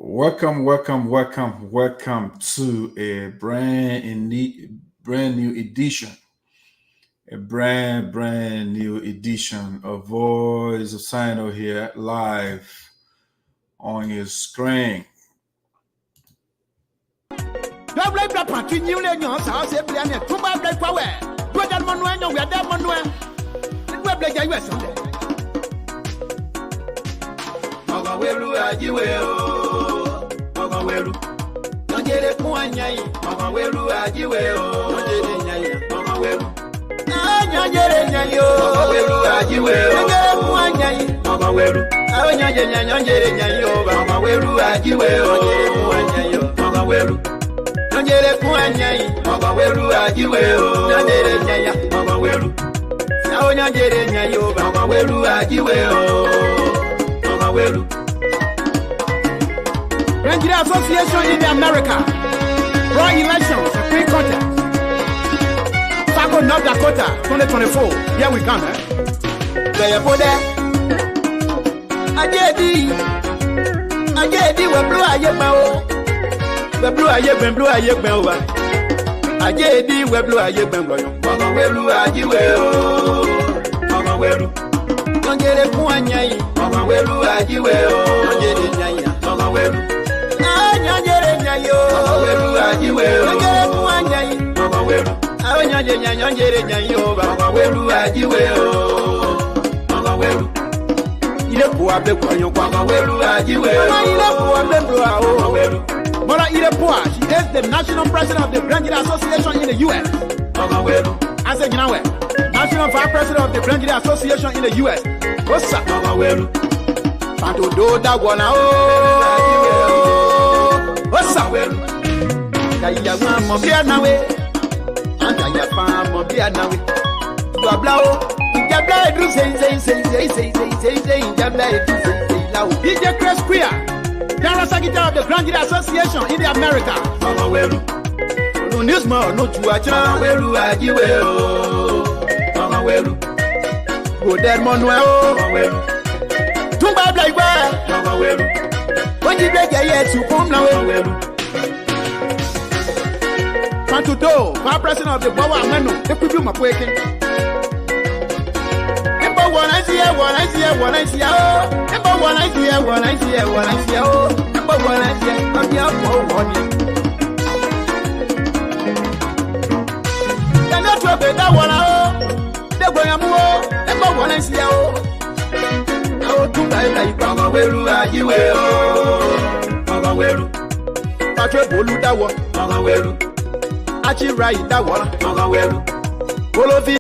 Welcome to a brand new edition. A brand new edition of Voice of Sinoe here live on your screen. Nigeria Association in the America. Raw elections, free contest. Sapo North Dakota, 2024. Here we come, There you there. Ajedi, we blue ayekma. We blue ayekma over. Ajedi, we blue ayekma. Mama welu ajiwe o. Mama welu. Ngere kuanyai. Mama welu ajiwe o. Ngere nyaya. Mama welu. Nyanyere nyayo. Mama welu ajiwe o. Ngere kuanyai. Mama welu. Nyanyere nyayo. Mama welu ajiwe o. Mama welu. Ile kuwa be kwanyo kwa mama welu ajiwe o. Ile kuwa be bro o. Mama welu. Mora Ilepua, she is the national president of the Nigeria Association in the U.S. I said, you know what? National vice president of the Nigeria Association in the U.S. What's up? Panto do da wana o. What's up? Kaya mama bia nawe. Anta ya pa mo bia nawe. Babla o. Jabla edu say. Jabla edu say lawo. DJ Grear. General Secretary of the Nigeria Association in the America. Mama welu. No news more, no chuacha. Mama welu ajiwe o. Mama welu. Go dead Manuel. Mama welu. Tumba blaiwa. Mama welu. When you break your head to come now. Mama welu. Pantuto, Vice President of the Bawa Ameno. If we do my quaking. One I see. Number one I see. I'm here for one. They're not to be that one. They're going to move. Number one I see. Oh, to buy like Mama Welu, Mama Welu. Patrick Bolu that one. Mama Welu. Achi right that one. Mama Welu. Bolovi.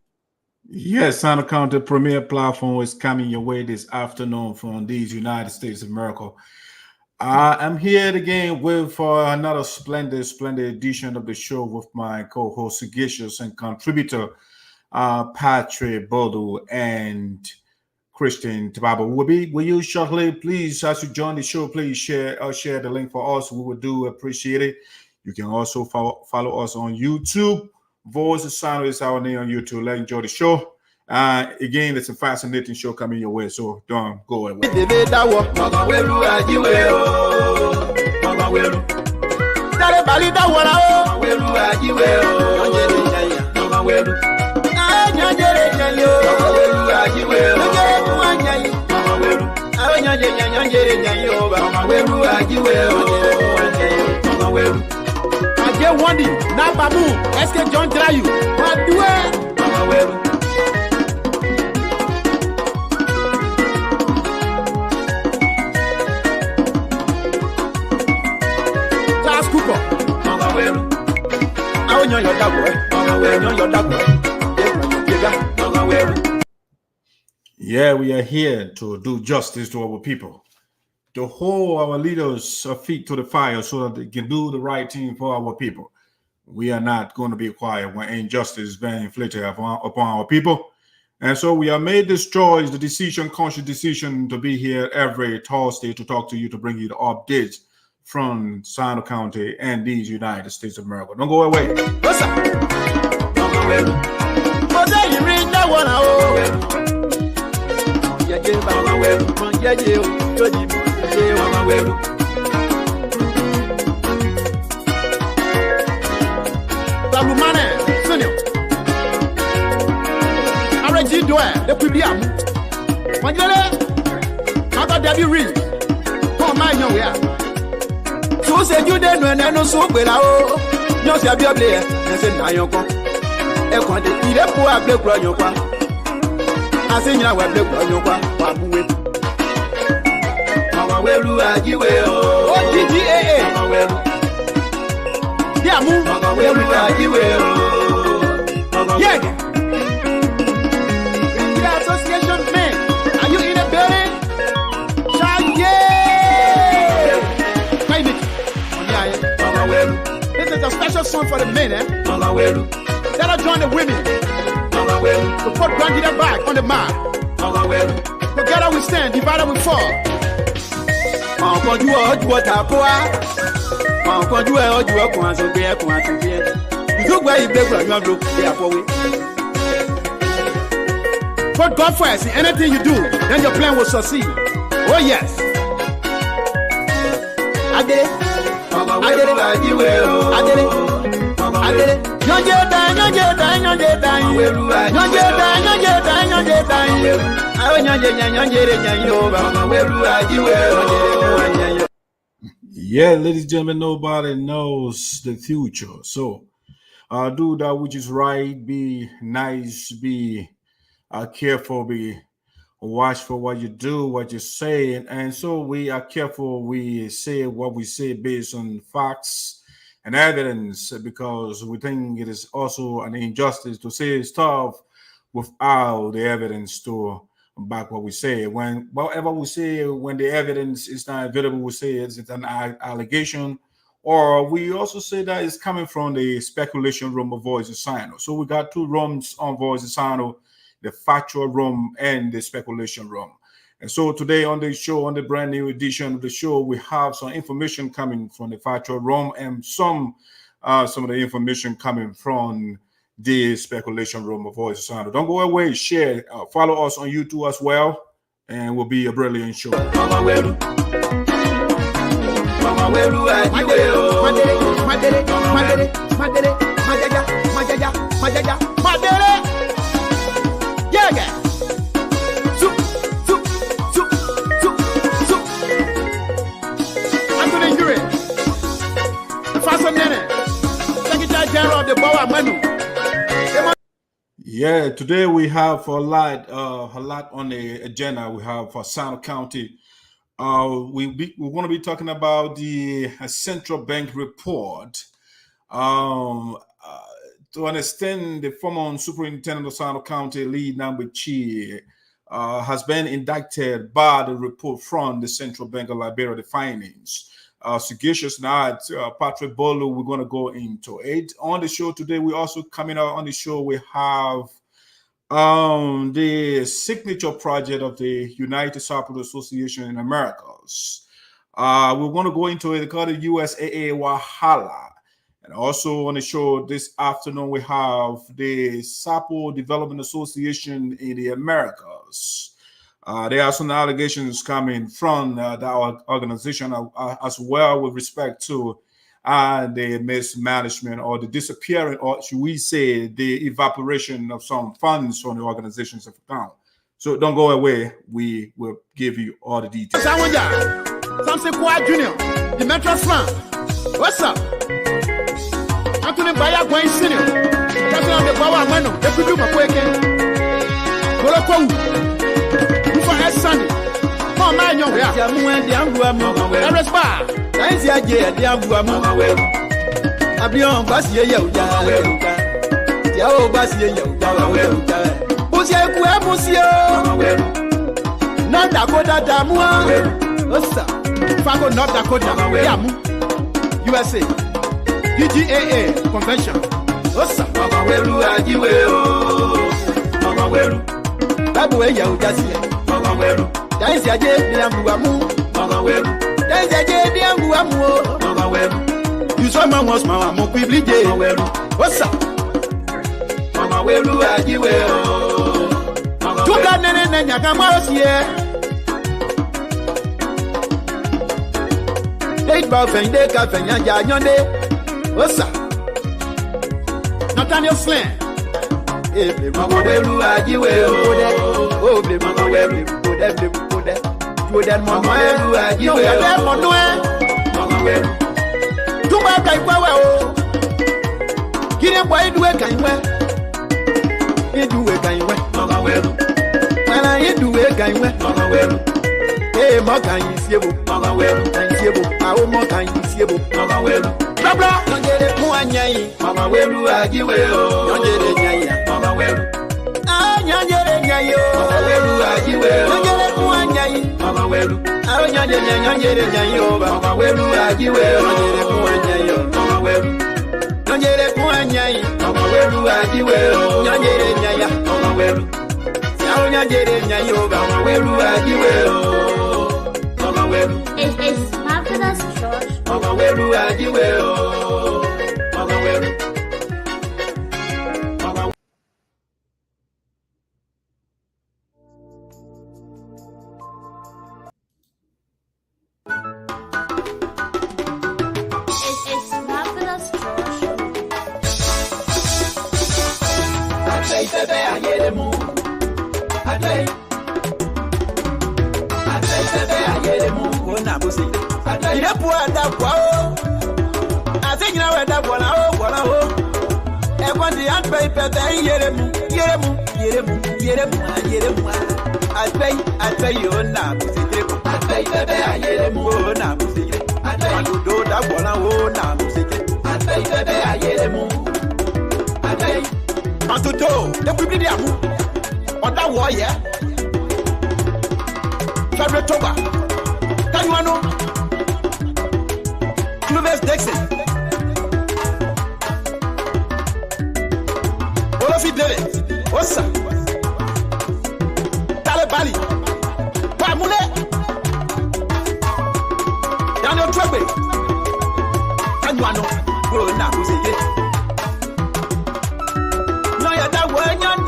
Yes, Sinoe County premier platform is coming your way this afternoon from these United States of America. I'm here again with another splendid edition of the show with my co-host, sagacious and contributor, Patrick Bodu and Christian Tababa. Will you shortly, please, as you join the show, please share the link for us. We would do appreciate it. You can also follow us on YouTube. Voice of Sinoe is our name on YouTube. Let's enjoy the show. Again, it's a fascinating show coming your way, so don't go away. Get one day, now babu, escape John Trayu. What do it? Class Cooper. I will know your dog. Yeah, we are here to do justice to our people, to hold our leaders' feet to the fire so that they can do the right thing for our people. We are not going to be quiet when injustice is being inflicted upon our people. And so we have made this choice, conscious decision to be here every Thursday to talk to you, to bring you the updates from Sinoe County and these United States of America. Don't go away. What's up? Lumane, Sinoe. Arrange doer, the Pubiam. Magdalene, I got Debbie Reed. Oh, my, no, we are. So said you then when I know so well. No, say, I'll be up there. I said, I don't come. I can't eat a poor black on your one. I think I will look on your one. Where do I give away? Oh, DIASPORA. Yeah, move. Where do I give away? Yeah. The association men, are you in a building? Shout yeah! Find it. This is a special song for the men, eh? Let us join the women. To put Grandida back on the map. Together we stand, divided we fall. Quand tu as ta foi, quand tu as comment se faire, comment se faire. You go you break from your group, they are for we. Put God first in anything you do, then your plan will succeed. Oh yes. I did it. I did it. I did it. I did it. No get down, no get down, no get down. No get down, no get down, no get down. Yeah, ladies and gentlemen, nobody knows the future. So do that which is right, be nice, be careful, be watchful what you do, what you say. And so we are careful, we say what we say based on facts and evidence, because we think it is also an injustice to say stuff without the evidence to back what we say. Whatever we say, when the evidence is not available, we say it's an allegation, or we also say that it's coming from the speculation room of Voice of Sinoe. So we got two rooms on Voice of Sinoe, the factual room and the speculation room. And so today on the show, on the brand new edition of the show, we have some information coming from the factual room and some of the information coming from the speculation room of Voice of Sinoe. Don't go away, share, follow us on YouTube as well, and we'll be a brilliant show. Anthony Grear, the first minute, Secretary General of the Bower Manu. Yeah, today we have a lot on the agenda. We have for Sinoe County. We're going to be talking about the central bank report. To understand, the former Superintendent of Sinoe County, Lee Nagbe Chea, has been indicted by the report from the Central Bank of Liberia, the findings. Sagacious not Patrick Bolo, we're going to go into it. On the show today, we also coming out on the show, we have the signature project of the United Sapo Association in Americas. We're going to go into it called the USAA Wahala. And also on the show this afternoon, we have the Sapo Development Association in the Americas. There are some allegations coming from our organization as well with respect to the mismanagement or the disappearing, or should we say the evaporation of some funds from the organization's account. So don't go away. We will give you all the details. Samson Kwai Jr., the Metro Slam. What's up? Anthony Baya Gwen Senior. Captain of the Bower Manu. They could do my quaking. Goloko. For S. Sunny. Oh, man, young. Eres Bar. Nice idea, the Ambuamu. Abion Basia Yoga. Yao Basia Yoga. Busia Kuamusia. Not Dakota Damua. What's up? Fago North Dakota. Yamu. USA. DIASPORA convention. What's up? Mama Weru Ajiweo. Mama Weru. Babu Yao Gasia. Mama Weru. Dance Yaje, the Ambuamu. Mama Weru. Dance Yaje, the Ambuamu. Mama Weru. You saw my was Mama Mokibli. Mama Weru. What's up? Mama Weru Ajiweo. Two blood Nene Yagamaros here. Eight Bow Fende Café Yonde. What's up? Nathaniel Slam. Ebe mama welu ajiwe o. Obe mama welu ode. Ode mama welu ajiwe. Yo ebe monwe. Mama welu. Tuma kai kwawe o. Kire boy duwe kan we. Iduwe kan we. Mama welu. Mala iduwe kan we. Mama welu. Eh mo kan yisiebo. Mama welu. Kan yisiebo. Awo mo kan yisiebo. Mama welu. Bla nyongere kuanyai mama welu ajiwe o nyongere nyai mama welu nyongere nyai o mama welu ajiwe o nyongere kuanyai mama welu nyongere nyai o mama welu ajiwe o nyongere kuanyai o mama welu nyongere kuanyai mama welu ajiwe o nyongere nyai mama welu nyongere nyai o mama welu ajiwe o mama welu It's marvelous church. Mama welu ajiwe o mama welu mama It's marvelous church. Atay bebe ayelemu Atay bebe ayelemu Ona busi Ire puwa da kwa o Ati nyina we da kwa na o Ekwandi atay bebe ayelemu Atay ona busi Atay bebe ayelemu Ona busi Adudo da kwa na o na busi Atay bebe ayelemu Atay Matuto, the people there on that war, yeah. February Toba, Tanyuano, Clovis Dixon, Olofi David, Osa, Talebali, Pamule, Daniel Trebe, Tanyuano, Corona, who's it?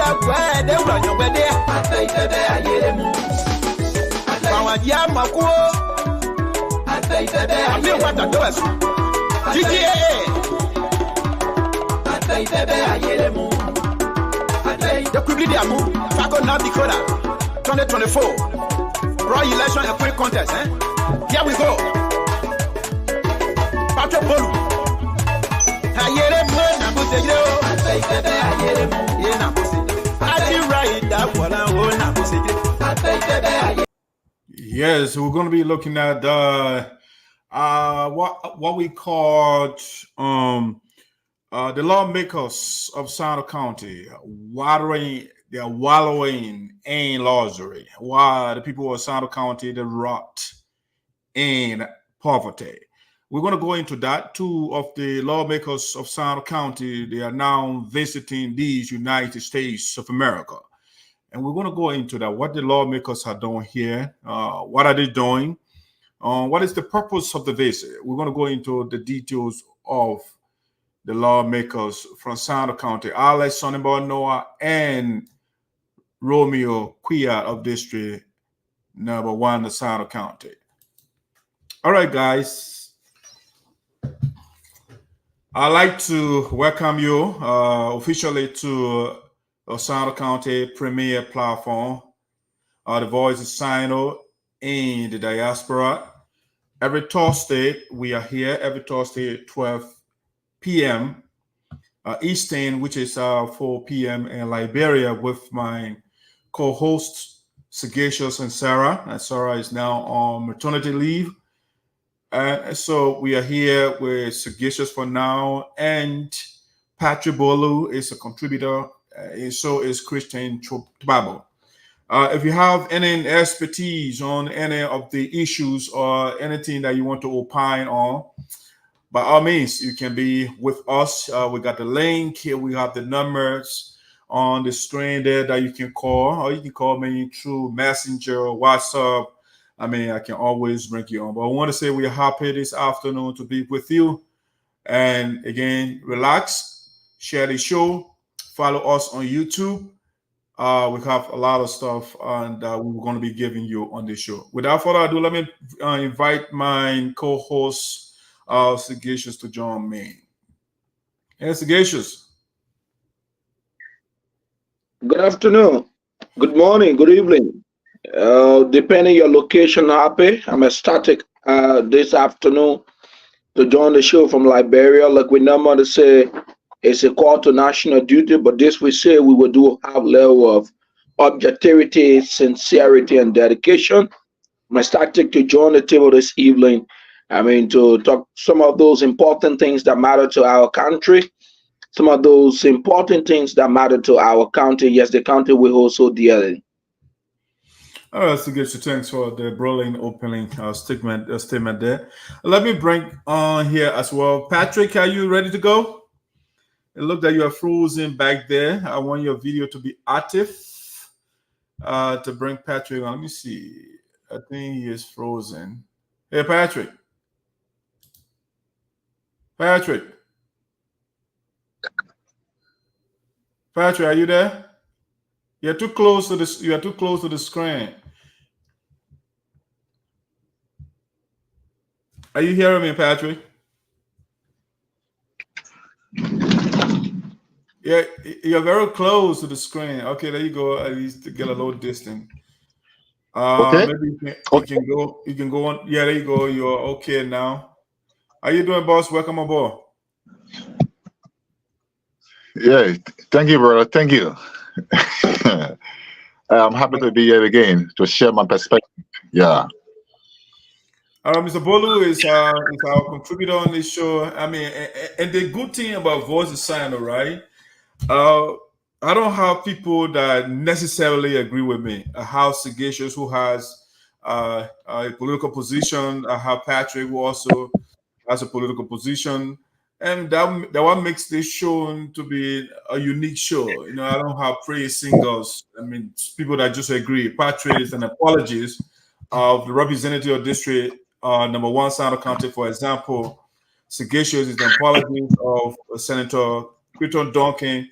Where they run your way there. I say that I hear them. I am a cool. I say that I hear what I do. DIASPORA. I say that I hear them. I say the Kulee Amu, Saco North Dakota, 2024. Royal election and quick contest. Here we go. Patrick Bolu. I hear them. I say that I hear them. Yes, we're going to be looking at what we called the lawmakers of Sinoe County wallowing in luxury, while the people of Sinoe County they rot in poverty. We're going to go into that. Two of the lawmakers of Sinoe County, they are now visiting these United States of America. And we're going to go into that, what the lawmakers are doing here. What are they doing? What is the purpose of the visit? We're going to go into the details of the lawmakers from Sinoe County, Alex Sonibor Noah and Romeo Quia of District Number 1 of Sinoe County. All right, guys. I'd like to welcome you officially to Sinoe County premier platform. The voice is Sinoe in the diaspora. Every Thursday, we are here every Thursday at 12 p.m. Eastern, which is 4 p.m. in Liberia with my co-hosts, Sagacious and Sarah. And Sarah is now on maternity leave. So we are here with Sagacious for now, and Patrick Bolu is a contributor, and so is Christian Tobabo. If you have any expertise on any of the issues or anything that you want to opine on, by all means, you can be with us. We got the link here. We have the numbers on the screen there that you can call, or you can call me through Messenger or WhatsApp. I mean, I can always bring you on. But I want to say we are happy this afternoon to be with you. And again, relax, share the show, follow us on YouTube. We have a lot of stuff and we're going to be giving you on this show. Without further ado, let me invite my co-host, Sagacious, to join me. Hey, Sagacious. Good afternoon, good morning, good evening. Depending your location, happy. I'm ecstatic this afternoon to join the show from Liberia. Like we normally say, it's a call to national duty, but this we say we will do have level of objectivity, sincerity, and dedication. I'm ecstatic to join the table this evening. I mean, to talk some of those important things that matter to our country, some of those important things that matter to our county. Yes, the county we also dealing. All right, so good. So thanks for the brilliant opening statement there. Let me bring on here as well. Patrick, are you ready to go? It looked like you are frozen back there. I want your video to be active to bring Patrick on. Let me see. I think he is frozen. Hey, Patrick. Patrick. Patrick, are you there? You're too close to this. You are too close to the screen. Are you hearing me, Patrick? Yeah, you're very close to the screen. Okay, there you go. At least to get a little distant. Okay. Maybe you can go. You can go on. Yeah, there you go. You're okay now. How you doing, boss? Welcome aboard. Yeah. Thank you, brother. Thank you. I'm happy to be here again to share my perspective. Yeah. Mr. Bolu is our contributor on this show. I mean, and the good thing about Voice is Sinoe, right? I don't have people that necessarily agree with me. I have Sagacious who has a political position. I have Patrick who also has a political position. And that what makes this show to be a unique show. You know, I don't have praise singles. I mean, people that just agree. Patrick is an apologist of the representative of district number 1 Sinoe County, for example. Sagacious is an apologist of Senator Quinton Duncan.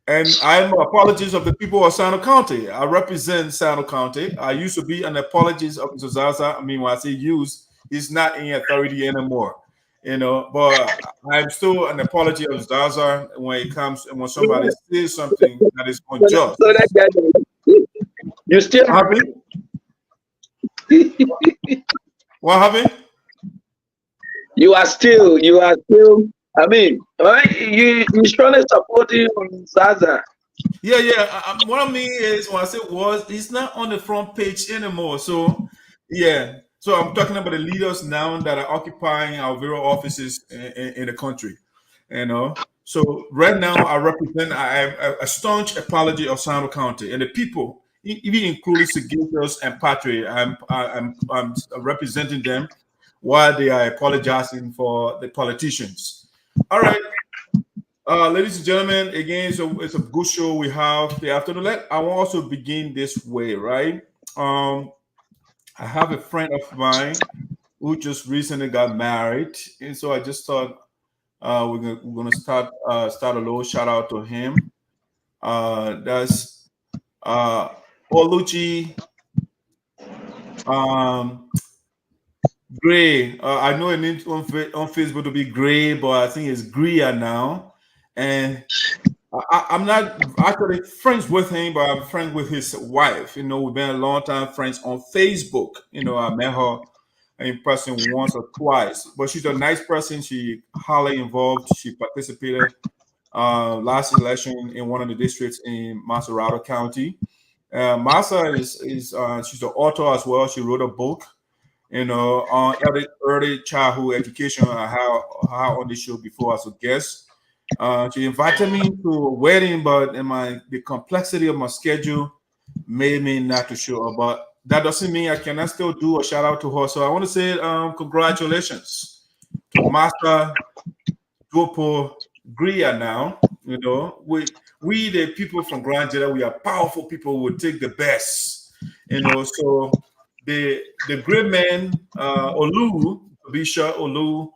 And I'm an apologist of the people of Sinoe County. I represent Sinoe County. I used to be an apologist of Mr. Zaza. I mean, when I say use, he's not in authority anymore. You know, but I'm still an apology of Zaza when it comes and when somebody says something that is unjust. So that guy, you still happy? What happened? You are still. I mean, you strongly supporting Zaza. Yeah. What I mean is, when I say was, it's not on the front page anymore. So, yeah. So I'm talking about the leaders now that are occupying our various offices in the country. You know. So right now, I represent a staunch apology of Sinoe County and the people, even including Sagacious and Patrick. I'm representing them while they are apologizing for the politicians. All right. Ladies and gentlemen, again, so it's a good show we have the afternoon. I want also begin this way, right? I have a friend of mine who just recently got married, and so I just thought we're gonna start a little shout out to him. That's Oluchi Gray. I know it needs on Facebook to be Gray, but I think it's Grear now. And I'm not actually friends with him, but I'm friends with his wife. You know, we've been a long time friends on Facebook. You know, I met her in person once or twice, but she's a nice person. She highly involved. She participated last election in one of the districts in Maserado County. Masa is she's an author as well. She wrote a book, you know, on early childhood education. I had on the show before as a guest. She invited me to a wedding, but the complexity of my schedule made me not to show up. But that doesn't mean I cannot still do a shout out to her. So I want to say congratulations to Master Duopo Greer now. You know, we the people from Grand Jeddah, we are powerful people who will take the best. You know, so the great man Olu, Bishop Olu,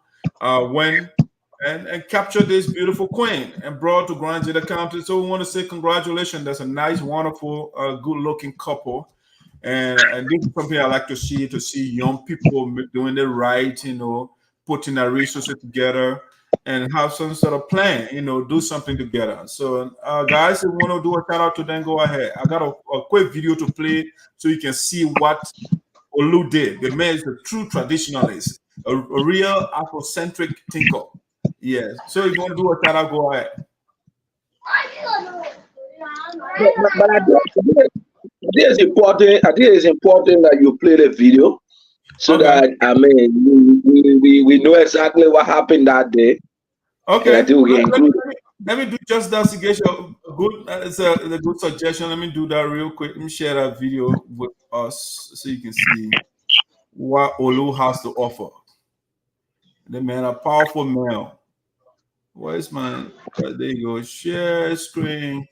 went and captured this beautiful queen and brought to Grand Jeddah County. So we want to say congratulations. That's a nice, wonderful, good-looking couple. And this is something I like to see young people doing it right, you know, putting their resources together and have some sort of plan, do something together. So, guys, if you want to do a shout out to them, go ahead. I got a quick video to play so you can see what Olu did. The man is a true traditionalist, a real Afrocentric thinker. Yes. So, if you want to do a shout out, go ahead. But I think it's important. I think it's important that you play the video so that we know exactly what happened that day. Okay. I think we can include. Let me do just that suggestion. Good, it's a good suggestion. Let me do that real quick. Let me share that video with us so you can see what Olu has to offer. The man, a powerful male. Where's my? There you go. Share screen.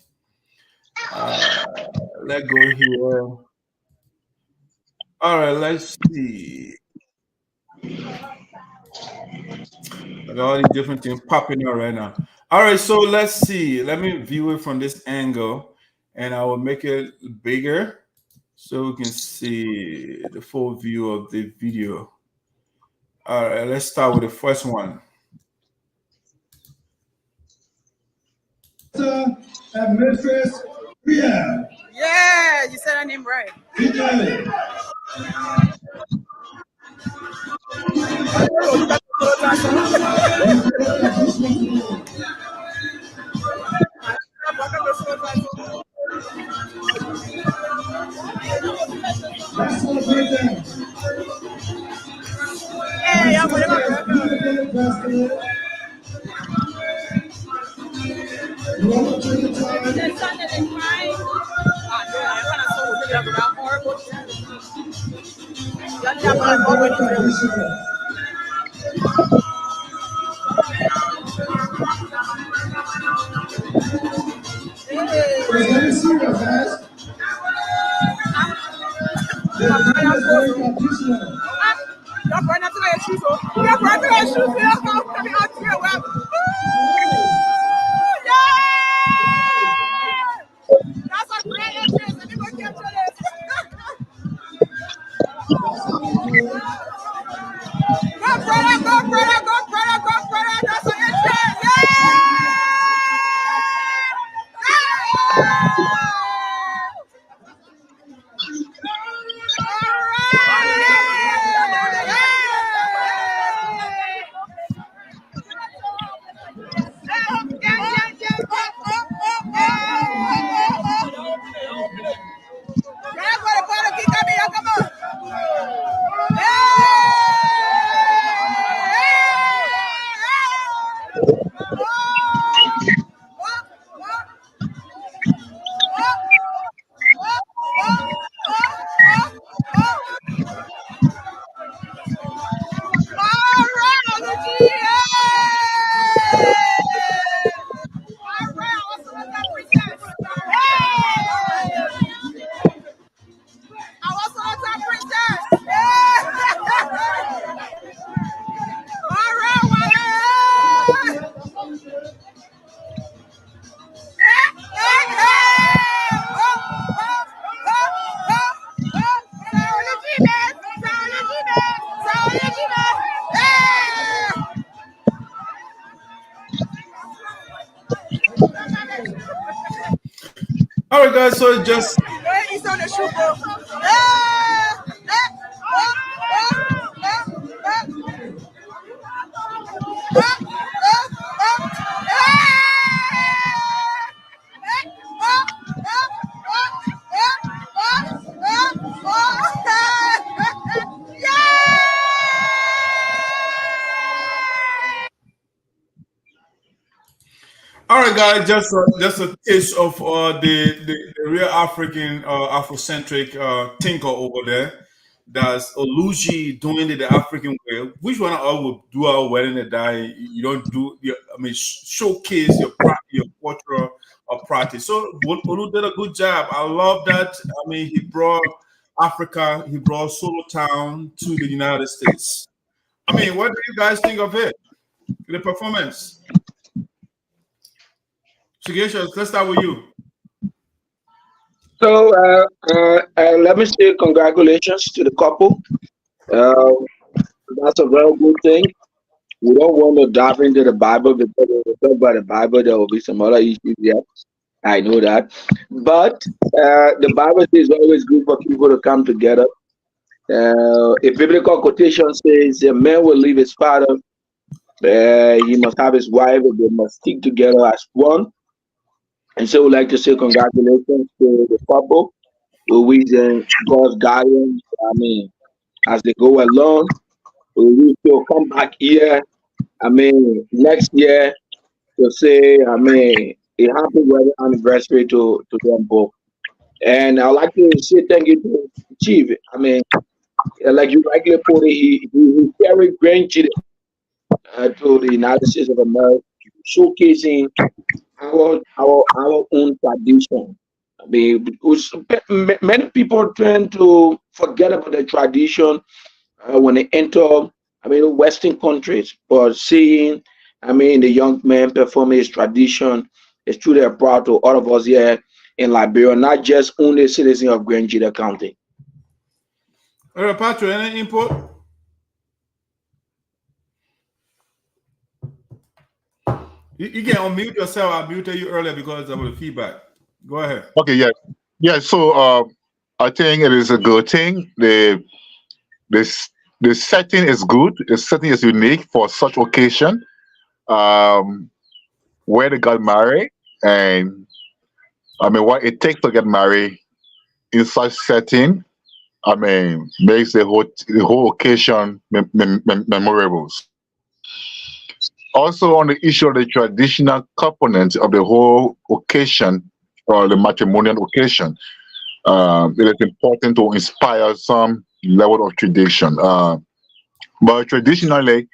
Let's go here. All right, let's see. I got all these different things popping up right now. All right, so let's see. Let me view it from this angle, and I will make it bigger so we can see the full view of the video. All right, let's start with the first one. Administrator Grear. Yeah, you said her name right. Hey, I'm All right, guys. So just. He's on the shoe, bro. All right, guys, just a taste of the real African Afrocentric thinker over there. That's Oluji doing it the African way. Which one of us will do our wedding and die? You don't do. Showcase your culture or practice. So Olu did a good job. I love that. I mean, he brought Africa. He brought Solo Town to the United States. I mean, what do you guys think of it? The performance. Shigesha, let's start with you. So let me say congratulations to the couple. That's a very good thing. we don't want to dive into the Bible because when we talk about the Bible, there will be some other issues. Yeah, I know that. But the Bible says it's always good for people to come together. A biblical quotation says, "A man will leave his father, he must have his wife, and they must stick together as one." And so we'd like to say congratulations to the couple who is God's guidance. I mean, as they go along, we will come back here. I mean, next year to say, I mean, a happy wedding anniversary to them both. And I'd like to say thank you to Chief. I mean, like you rightly put it, he carried grandchildren to the United States of America, showcasing our own tradition. I mean, many people tend to forget about the tradition when they enter, I mean, Western countries, but seeing, I mean, the young man performing his tradition is truly a proud to all of us here in Liberia, not just only citizens of Grear County. Patrick, any input? You can unmute yourself. I muted you earlier because of the feedback. Go ahead. Okay, yeah. So I think it is a good thing. The setting is good. The setting is unique for such occasion, where they got married, and I mean what it takes to get married in such setting. I mean, makes the whole occasion memorable. Also, on the issue of the traditional component of the whole occasion, or the matrimonial occasion, it is important to inspire some level of tradition. But traditionally,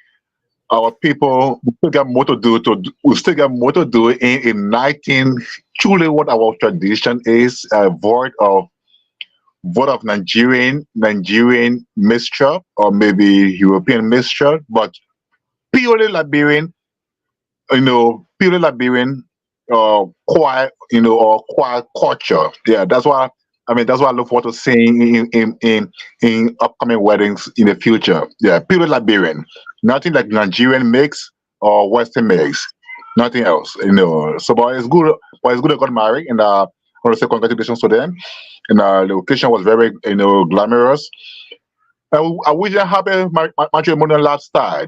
our people still got more to do in igniting truly what our tradition is, void of Nigerian mixture, or maybe European mixture, but purely Liberian, purely Liberian, quiet, or quiet culture. Yeah, that's why I look forward to seeing in upcoming weddings in the future. Yeah, purely Liberian, nothing like Nigerian mix or Western mix, nothing else. So, but it's good. But it's good they got married, and I want to say congratulations to them. And the occasion was very, glamorous. I wish I happy matrimonial lifestyle,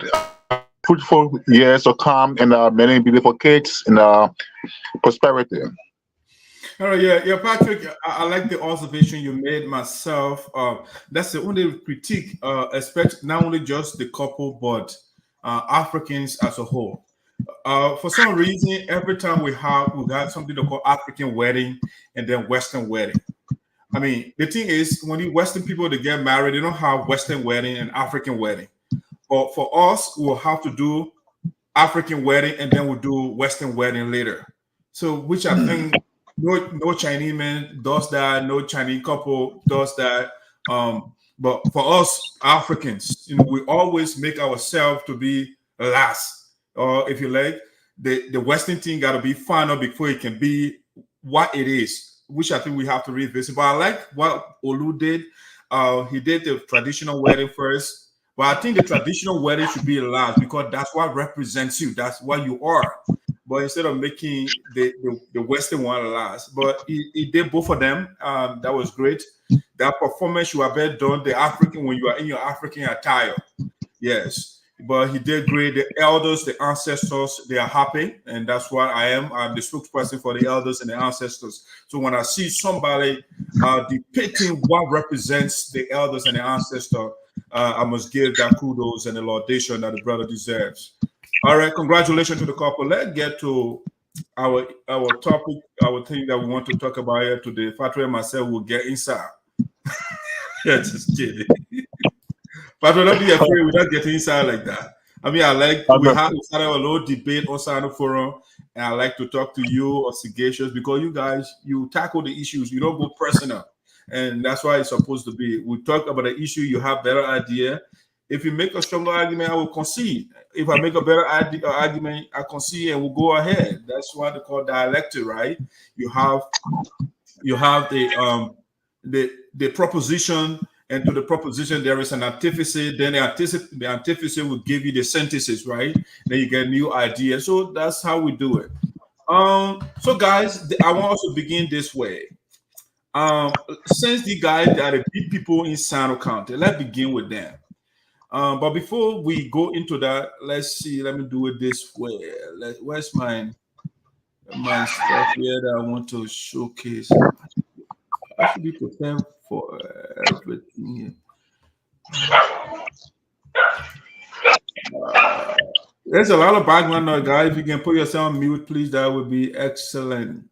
fruitful years to come, and many beautiful kids and prosperity. All right, yeah, Patrick. I like the observation you made myself. That's the only critique, especially not only just the couple, but Africans as a whole. For some reason, every time we got something to call African wedding and then Western wedding. I mean, the thing is, when you Western people they get married, they don't have Western wedding and African wedding. But for us, we'll have to do African wedding and then we'll do Western wedding later. So, which I think no Chinese man does that, no Chinese couple does that. But for us Africans, we always make ourselves to be last, or if you like, the Western thing got to be final before it can be what it is, which I think we have to revisit. But I like what Olu did. He did the traditional wedding first. But I think the traditional wedding should be last because that's what represents you. That's what you are. But instead of making the Western one last, but he did both of them. That was great. That performance should have been done the African when you are in your African attire. Yes. But he did great. The elders, the ancestors, they are happy. And that's what I am. I'm the spokesperson for the elders and the ancestors. So when I see somebody depicting what represents the elders and the ancestor, I must give that kudos and the laudation that the brother deserves. All right, congratulations to the couple. Let's get to our topic, our thing that we want to talk about here today. Patrick and myself will get inside. Yeah, just kidding. Patrick, don't be afraid. We're not getting inside like that. I mean, we started a little debate on Sinoe Forum, and I like to talk to you or Sagacious because you guys, you tackle the issues. You don't go personal. And that's why it's supposed to be. We talk about the issue, you have better idea. If you make a stronger argument, I will concede. If I make a better argument, I concede and we'll go ahead. That's what they call dialectic, right? You have the proposition and to the proposition there is an antithesis. Then the antithesis will give you the synthesis, right? Then you get new ideas. So that's how we do it. So guys, I want us to begin this way. Since the guys are the big people in Sinoe County, let's begin with them. But before we go into that, let's see. Let me do it this way. Where's my stuff here that I want to showcase? I should be prepared for everything here. There's a lot of background noise, guys. If you can put yourself on mute, please, that would be excellent.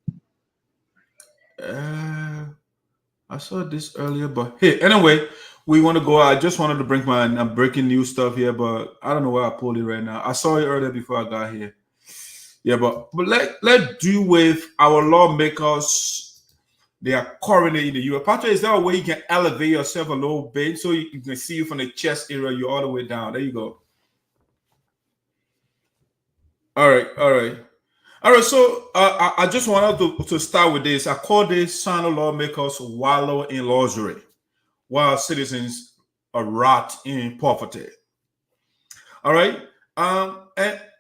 I saw this earlier, but hey, anyway, we want to go. I just wanted to bring my breaking news stuff here, but I don't know where I pulled it right now. I saw it earlier before I got here. Yeah, but let's do with our lawmakers. They are currently in the U.S. Patrick, is there a way you can elevate yourself a little bit so you can see you from the chest area? You're all the way down. There you go. All right. So I just wanted to start with this. I call this Sinoe Lawmakers Wallow in Luxury, while citizens are rot in poverty. All right.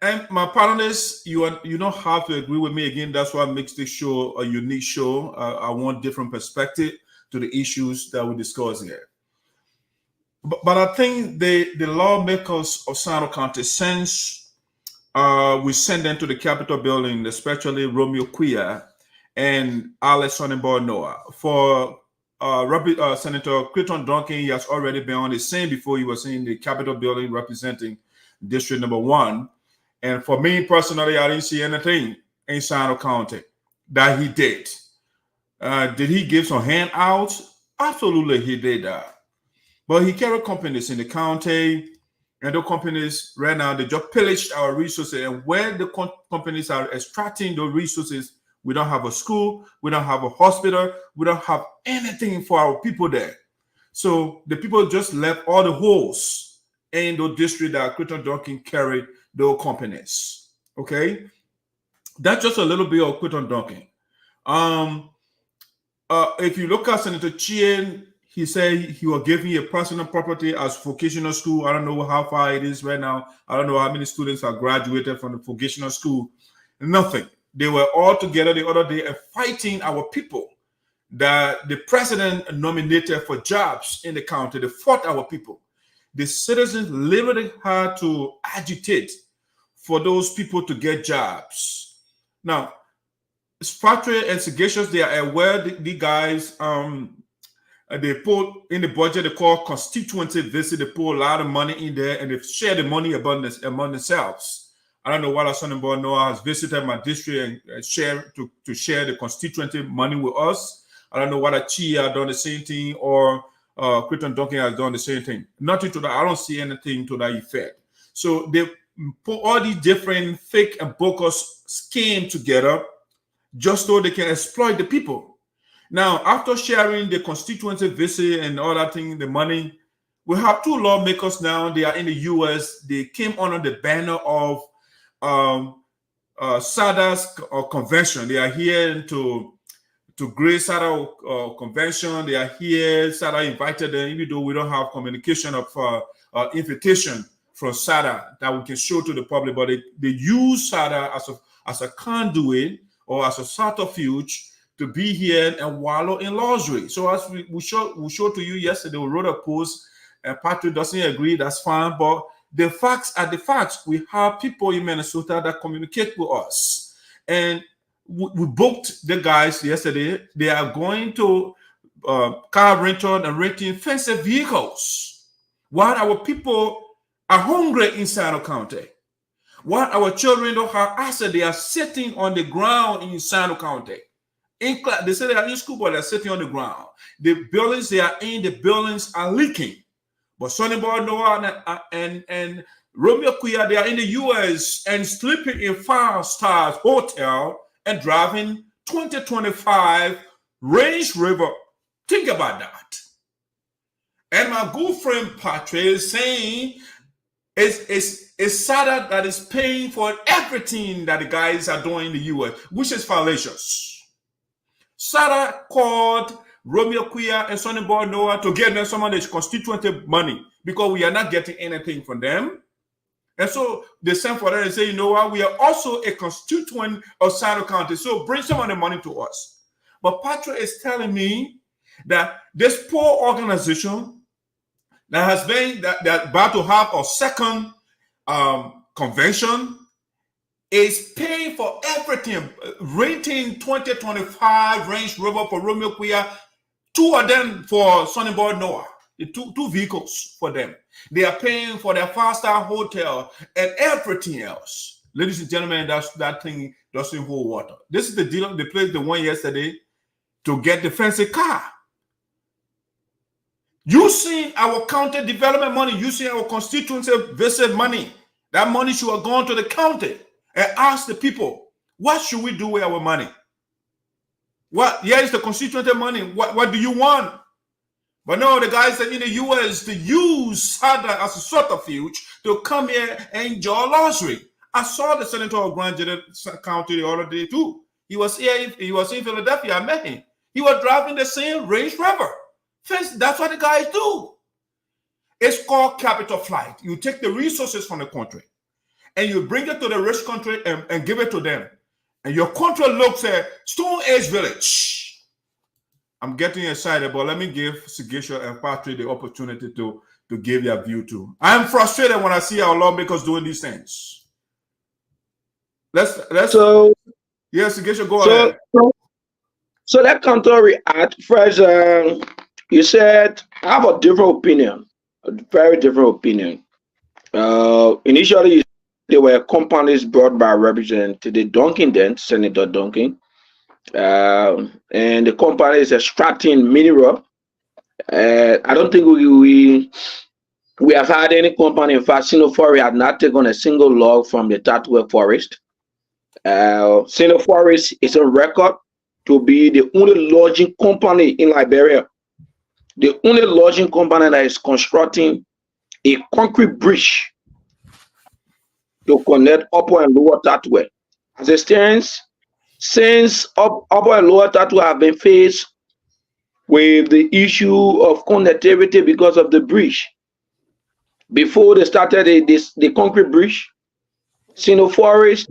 And my partners, you don't have to agree with me again. That's what makes this show a unique show. I want different perspective to the issues that we discuss here. But I think the lawmakers of Sinoe County, since we send them to the Capitol building, especially Romeo Chea and Alex Sonnenborg Noah, for Senator Creighton Duncan, he has already been on the scene before he was in the Capitol building representing District Number 1. And for me personally, I didn't see anything in Sinoe County that he did. Did he give some handouts? Absolutely, he did that. But he carried companies in the county, and the companies right now, they just pillaged our resources. And where the companies are extracting those resources, we don't have a school, we don't have a hospital, we don't have anything for our people there. So the people just left all the holes in the district that Creighton Duncan carried those companies. Okay, that's just a little bit of Creighton Duncan. If you look at Senator Chea, he said he was giving a personal property as vocational school. I don't know how far it is right now. I don't know how many students are graduated from the vocational school. Nothing. They were all together the other day and fighting our people that the president nominated for jobs in the county. They fought our people. The citizens literally had to agitate for those people to get jobs. Now, Patrick and Sagacious, they are aware the guys, they put in the budget, they call constituency visit. They put a lot of money in there and they share the money among themselves. I don't know why Sonnenborg Noah has visited my district and share to share the constituency money with us. I don't know whether Chea has done the same thing or Creighton Duncan has done the same thing. Nothing to that. I don't see anything to that effect. So they put all these different fake and bogus schemes together just so they can exploit the people. Now, after sharing the constituency visit and all that thing, the money, we have two lawmakers now. They are in the U.S. They came under the banner of SaDAA's convention. They are here to Grear SaDAA convention. They are here. SaDAA invited them, even though we don't have communication of invitation from SaDAA that we can show to the public, but they use SaDAA as a conduit or as a subterfuge to be here and wallow in luxury. So as we showed to you yesterday, we wrote a post, and Patrick doesn't agree, that's fine, but the facts are the facts. We have people in Minnesota that communicate with us. And we booked the guys yesterday. They are going to car rental and renting fancy vehicles while our people are hungry in Sinoe County. While our children don't have access, they are sitting on the ground in Sinoe County. They say they are in school, but they're sitting on the ground. The buildings they are in, the buildings are leaking. But Sonnenborg Noah and Romeo Chea, they are in the U.S. and sleeping in 5-star hotel and driving 2025 Range Rover. Think about that. And my good friend Patrick is saying it's SaDAA that is paying for everything that the guys are doing in the U.S., which is fallacious. SaDAA called Romeo Quia and Sonny Boy Noah to get them some of this constituent money because we are not getting anything from them. And so they send for them and say, you know what, we are also a constituent of Sinoe County, so bring some of the money to us. But Patrick is telling me that this poor organization that has been that about to have a second convention is paying for everything, renting 2025 Range Rover for Romeo Quia, 2 of them for Sonny Boy Noah, the two vehicles for them. They are paying for their 5-star hotel and everything else. Ladies and gentlemen, that thing doesn't hold water. This is the deal, the place they won yesterday to get the fancy car. You see our county development money, you see our constituency visit money. That money should have gone to the county and ask the people, what should we do with our money? What? Here is the constituency money. What do you want? But no, the guys that in the U.S. to use SaDAA as a subterfuge to come here and enjoy luxury. I saw the senator of Grand County the other day too. He was here. He was in Philadelphia. I met him. He was driving the same Range Rover. That's what the guys do. It's called capital flight. You take the resources from the country and you bring it to the rich country and give it to them. And your country looks at Stone Age Village. I'm getting excited, but let me give Sigisha and Patrick the opportunity to give their view too. I'm frustrated when I see our lawmakers doing these things. Let's So yes, Sigisha, go ahead. So that counter react first. You said I have a different opinion, a very different opinion. Initially, there were companies brought by Representative Duncan, then Senator Duncan. And the company is extracting mineral. I don't think we have had any company. In fact, Sinoe Forest had not taken a single log from the Tatwe forest. Sinoe Forest is a record to be the only lodging company in Liberia, the only lodging company that is constructing a concrete bridge to connect Upper and Lower Tatwe. As it stands, since Upper and Lower Tatwe have been faced with the issue of connectivity because of the bridge, before they started the concrete bridge, Sinoe Forest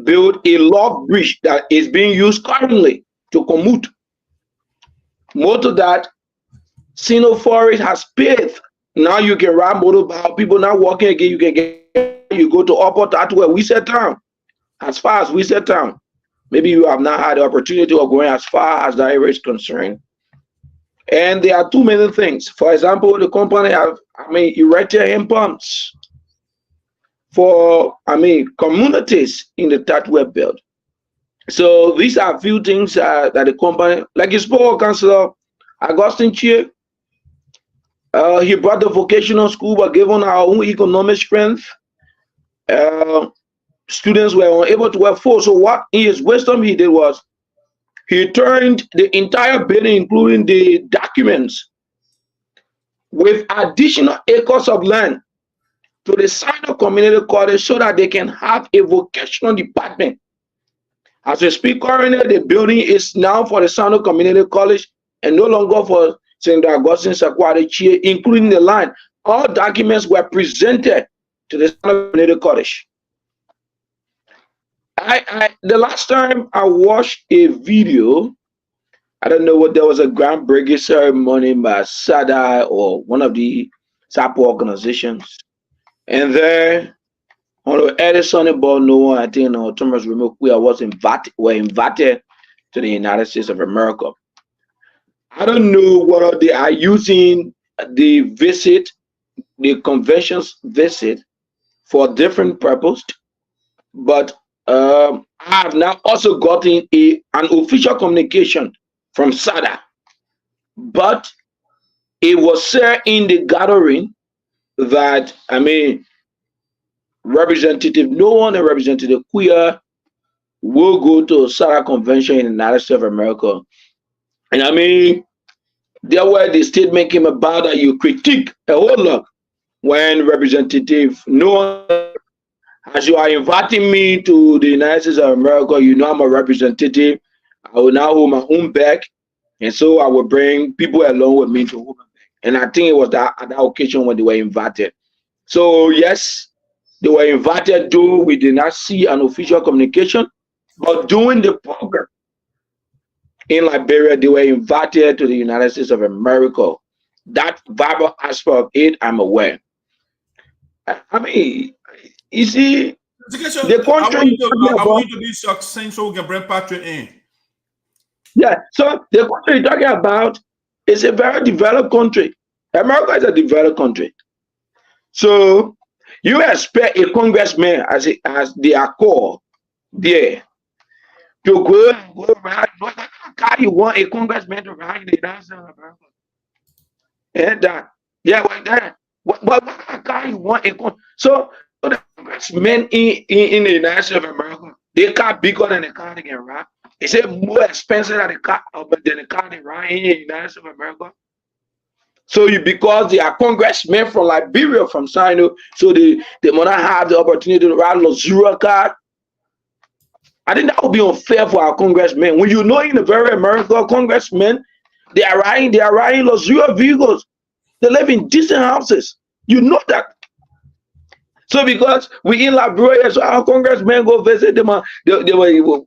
built a log bridge that is being used currently to commute. Most of that, Sinoe Forest has paved. Now you can ride motorbike. People not walking again. You go to Upper Tatwe, Wise Town. As far as Wise Town, maybe you have not had the opportunity of going as far as that area is concerned. And there are too many things. For example, the company have, erected hand pumps for, communities in the Tatwe belt. So these are a few things that the company, like his spoke, Councillor Augustine Chea, he brought the vocational school, but given our own economic strength, students were unable to work full. So what in his wisdom he did was, he turned the entire building, including the documents, with additional acres of land to the Sinoe Community College so that they can have a vocational department. As we speak currently, the building is now for the Sinoe Community College and no longer for St. Augustine Sakwade Chea, including the land. All documents were presented to the Sinoe Community College. The last time I watched a video, I don't know what, there was a groundbreaking ceremony by SaDAA or one of the Sapo organizations, and there on the Edison about Noah, I think Thomas Romeo Quia were invited to the United States of America. I don't know whether they are using the visit, the conventions visit, for different purpose, but I have now also gotten an official communication from SaDAA, but it was said in the gathering that Representative Noah and Representative Quia will go to SaDAA convention in the United States of America, and there were the statement came about that you critique a whole lot when Representative Noah, as you are inviting me to the United States of America, you know I'm a representative. I will now hold my own back And so I would bring people along with me to Women Bank. And I think it was that at that occasion when they were invited. So yes, they were invited, though we did not see an official communication. But during the program in Liberia, they were invited to the United States of America. That verbal aspect of it, I'm aware. I mean, you see, the country. I want you to be succinct so we can bring Patrick in. Yeah, so the country you're talking about is a very developed country. America is a developed country. So you expect a congressman as they are called there to go around. How you want a congressman to run in the United States of America? And yeah, like that. What car you want a so the congressmen in the United States of America, they car bigger than the car they can ride. Is it more expensive than the car they ride in the United States of America? So because they are congressmen from Liberia, from Sinoe, so they might not have the opportunity to ride luxury car. I think that would be unfair for our congressmen. When you know in the very America, congressmen, they are riding luxury vehicles. They live in decent houses. You know that. So because we in Liberia, so our congressmen go visit them, they will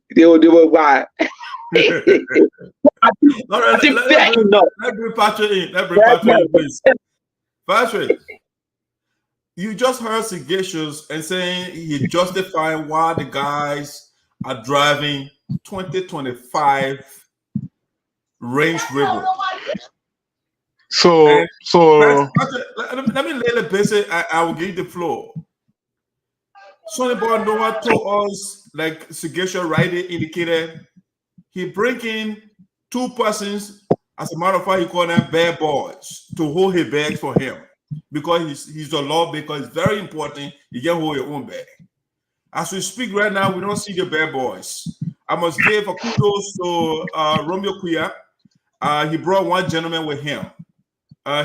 buy. Let's bring Patrick in. Let's bring Patrick in, please. Patrick, you just heard sagacious and saying he justifying why the guys are driving 2025 Range Rover. So Patrick, let me lay the basic. I will give you the floor. Sonny Boy Noah told us, like sagacious writer indicated, he bring in two persons. As a matter of fact, he called them bad boys to hold his bags for him because he's a lawmaker. It's very important you can hold your own bag. As we speak right now, we don't see the bad boys. I must give a kudos to Romeo Quia. He brought one gentleman with him,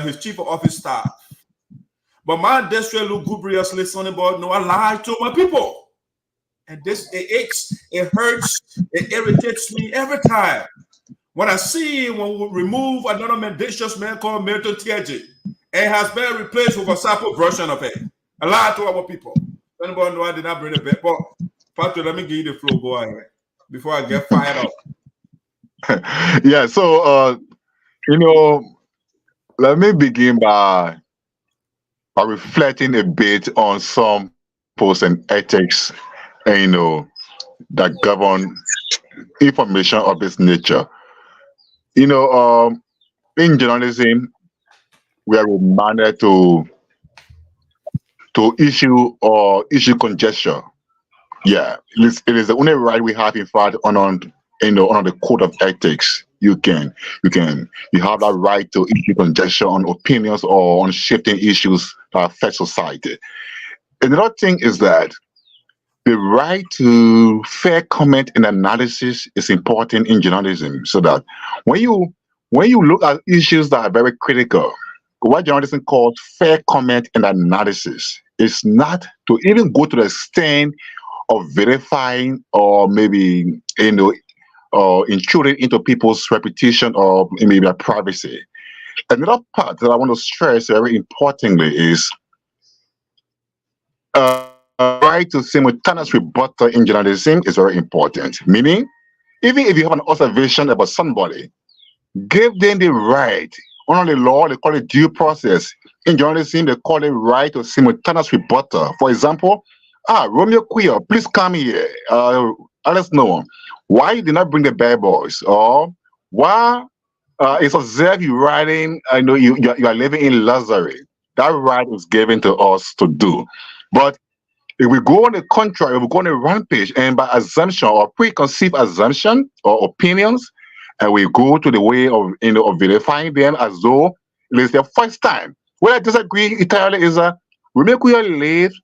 his chief of office staff. But my district lugubriously Sonny Boy Noah lied to my people. And this, it aches, it hurts, it irritates me every time. When I see when we remove another mendacious man called Milton Tiaji, it has been replaced with a Sapo version of it. A lie to our people. Anybody know I did not bring it back? But Patrick, let me give you the floor. Go ahead before I get fired up. Yeah, so let me begin by reflecting a bit on some posts and ethics, that govern information of this nature. In journalism, we are reminded to issue conjecture. Yeah, it is the only right we have, in fact, on the code of ethics. You have that right to issue conjecture on opinions or on shifting issues that affect society. Another thing is that the right to fair comment and analysis is important in journalism, so that when you look at issues that are very critical, what journalism calls fair comment and analysis is not to even go to the extent of verifying or maybe intruding into people's reputation or maybe their privacy. Another part that I want to stress very importantly is right to simultaneous rebuttal in journalism is very important. Meaning, even if you have an observation about somebody, give them the right. Under the law, they call it due process. In journalism, they call it right to simultaneous rebuttal. For example, Romeo Quia, please come here. Let us know why you did not bring the bad boys, or why it's observed you riding. I know you are living in luxury. That right is given to us to do. But if we go on the contrary, if we go on a rampage and by assumption or preconceived assumption or opinions, and we go to the way of of verifying them as though it is their first time. What I disagree entirely is that Romeo Quia lived.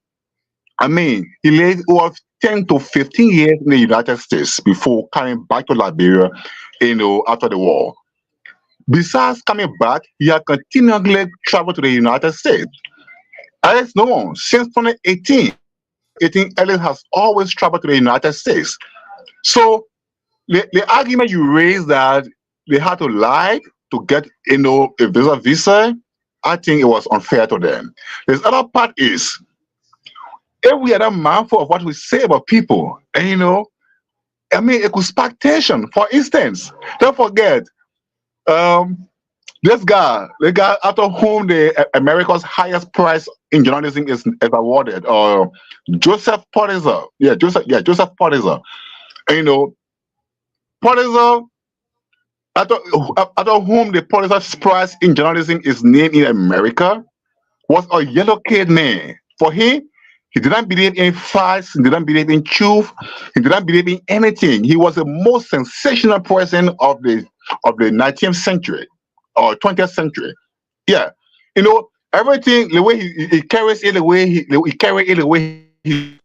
He lived over 10 to 15 years in the United States before coming back to Liberia, after the war. Besides coming back, he had continually traveled to the United States. As known, since 2018, Ellis has always traveled to the United States. So the argument you raise that to lie to get a visa. I think it was unfair to them. This other part is, if we are not mindful of what we say about people, and I mean, it could spark tension. For instance, don't forget, this guy, the guy after whom the America's highest prize in journalism is awarded, Joseph Pulitzer. Yeah, Joseph Pulitzer. Pulitzer, after whom the Pulitzer Prize in journalism is named in America, was a yellow-haired man. For him, he did not believe in facts, he did not believe in truth, he did not believe in anything. He was the most sensational person of the 19th century or 20th century. Yeah. Everything, the way he carries it, the way he carried it, the way he,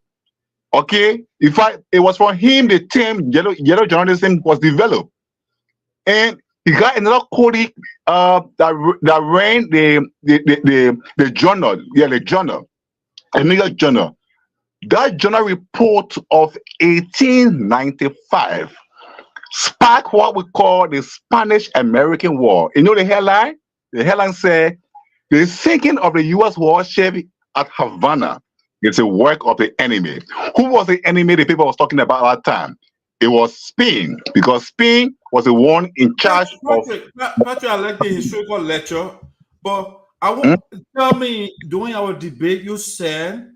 okay? It was for him the term yellow journalism was developed. And he got another colleague that ran the journal, the New York Journal. That journal report of 1895 sparked what we call the Spanish-American War. You know the headline? The headline said, "The sinking of the U.S. warship at Havana is a work of the enemy." Who was the enemy the people was talking about at that time? It was Spain, because Spain was the one in charge Patrick, I like the historical lecture, but I want tell me during our debate you said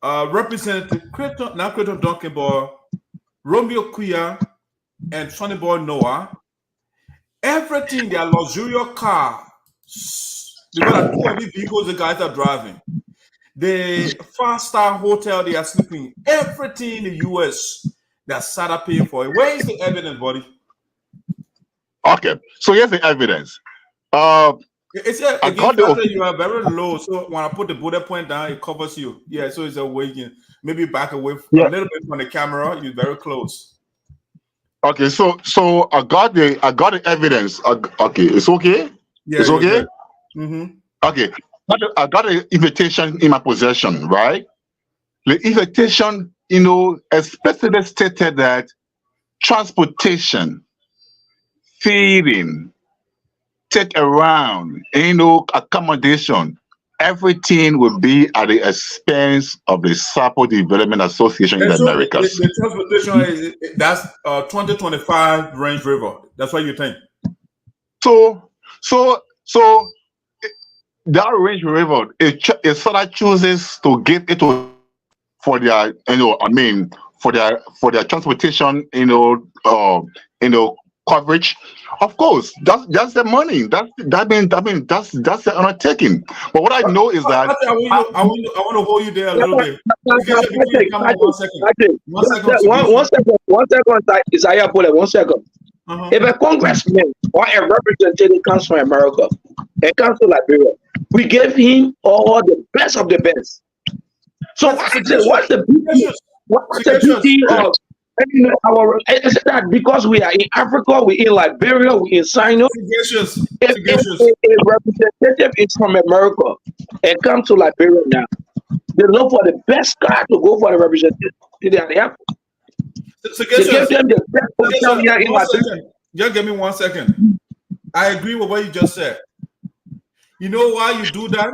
Representative Creighton Duncan, but Romeo Quia and Sonny Boy Noah, everything, their luxurious cars, because there are 20 vehicles the guys are driving, the 5-star hotel they are sleeping, everything in the US that SaDAA paying for it. Where is the evidence, buddy? Okay, so here's the evidence. It's you are very low, so when I put the bullet point down, it covers you. Yeah, so it's a way you maybe back away a little bit from the camera. You're very close. Okay, so I got the evidence. Okay, it's okay. Yeah, it's okay. Mm-hmm. Okay, I got an invitation in my possession, right? The invitation, especially stated that transportation, feeding, take around, accommodation, everything will be at the expense of the Sapo Development Association in America. The transportation that's 2025 Range River. That's what you think. So that Range River, it sort of chooses to give it for their, for their transportation, coverage. Of course, that's the money. That's the undertaking. But what I know is that I want to hold you there a little bit. One second, Isaiah Pole, 1 second. If a congressman or a representative comes from America and comes to Liberia, we gave him all the best of the best. So what's the beauty of that? Because we are in Africa, we in Liberia, we in Sinoe. If a representative is from America and come to Liberia now, they look for the best guy to go for the representative. They have Just give me 1 second. I agree with what you just said. You know why you do that?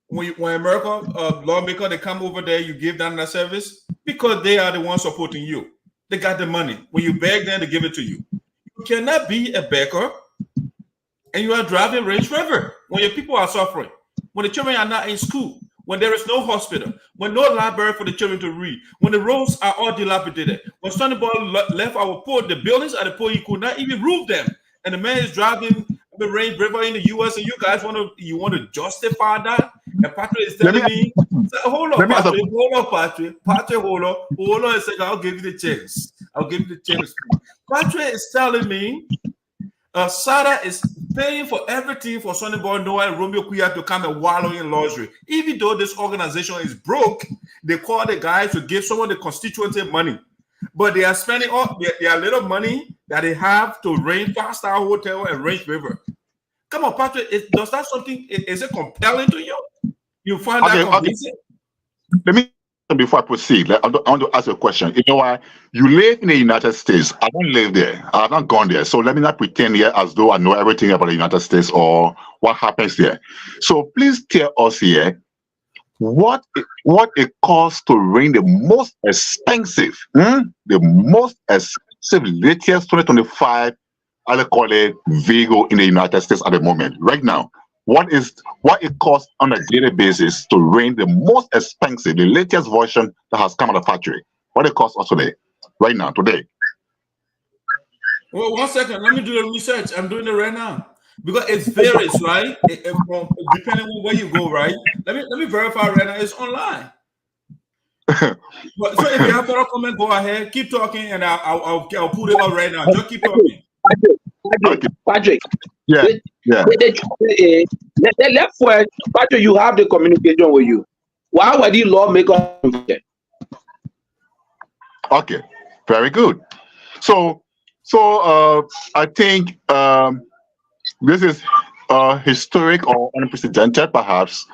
When America lawmaker, they come over there, you give them that service because they are the ones supporting you. They got the money. When you beg them, they give it to you. You cannot be a beggar and you are driving Range River when your people are suffering, when the children are not in school, when there is no hospital, when no library for the children to read, when the roads are all dilapidated, when Sonny Boy left our port, the buildings at the port, he could not even roof them, and the man is driving the Range River in the U.S. and you guys want to justify that? And Patrick is telling me, hold on, Patrick, hold on a second. I'll give you the chance. Patrick is telling me SaDAA is paying for everything for Sonny Boy Noah and Romeo Quia to come and wallow in luxury. Even though this organization is broke, they call the guys to give someone the constituency money. But they are spending all their little money that they have to rent 5-star hotel and Range River. Come on, Patrick, does that something, is it compelling to you? You find that convincing? Let me before I proceed, I want to ask you a question. You know why? You live in the United States. I don't live there. I have not gone there. So let me not pretend here as though I know everything about the United States or what happens there. So please tell us here what it costs to rent the most expensive, latest 2025, I call it vehicle in the United States at the moment, right now. What it costs on a daily basis to rent the most expensive, the latest version that has come out of the factory? What it costs us today, right now, today? Well, 1 second. Let me do the research. I'm doing it right now because it varies, right? Depending on where you go, right? Let me verify right now. It's online. So if you have further comment, go ahead. Keep talking, and I'll put it up right now. Just keep talking. Patrick. Yeah. The left one, Patrick, you have the communication with you. Why were the lawmakers invited? Okay, very good. So I think this is historic or unprecedented, perhaps.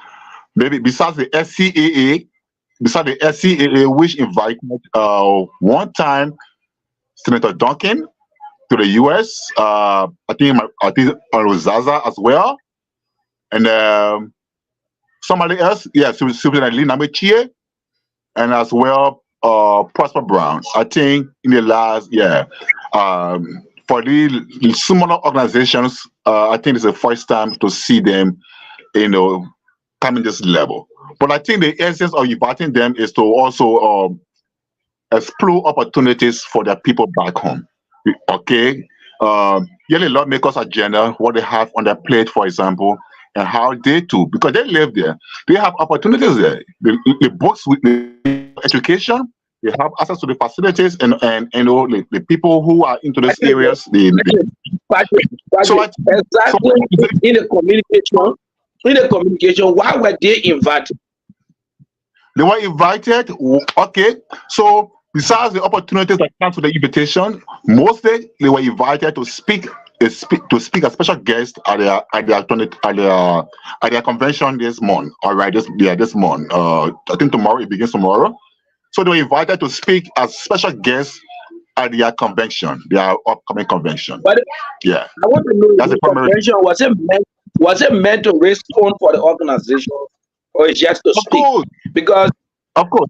Maybe besides the SCAA, which invited one time Senator Duncan to the U.S. I think Zaza as well, and somebody else, yeah, Superintendent Lee Nagbe Chea, and as well Prosper Brown. I think in the last, for the smaller organizations, I think it's the first time to see them, coming this level. But I think the essence of inviting them is to also explore opportunities for their people back home. Okay, yearly lawmakers agenda, what they have on their plate, for example, and how they too, because they live there, they have opportunities there. The books with the education, they have access to the facilities, and the people who are into these areas. In the communication, why were they invited? They were invited. Okay, so besides the opportunities that come to the invitation, mostly they were invited to speak as special guest at their convention this month. All right, this month. I think tomorrow it begins tomorrow. So they were invited to speak as special guests at their convention, their upcoming convention. But yeah, I want to know, that's the convention was it meant to raise funds for the organization, or it's just to speak? Because of course.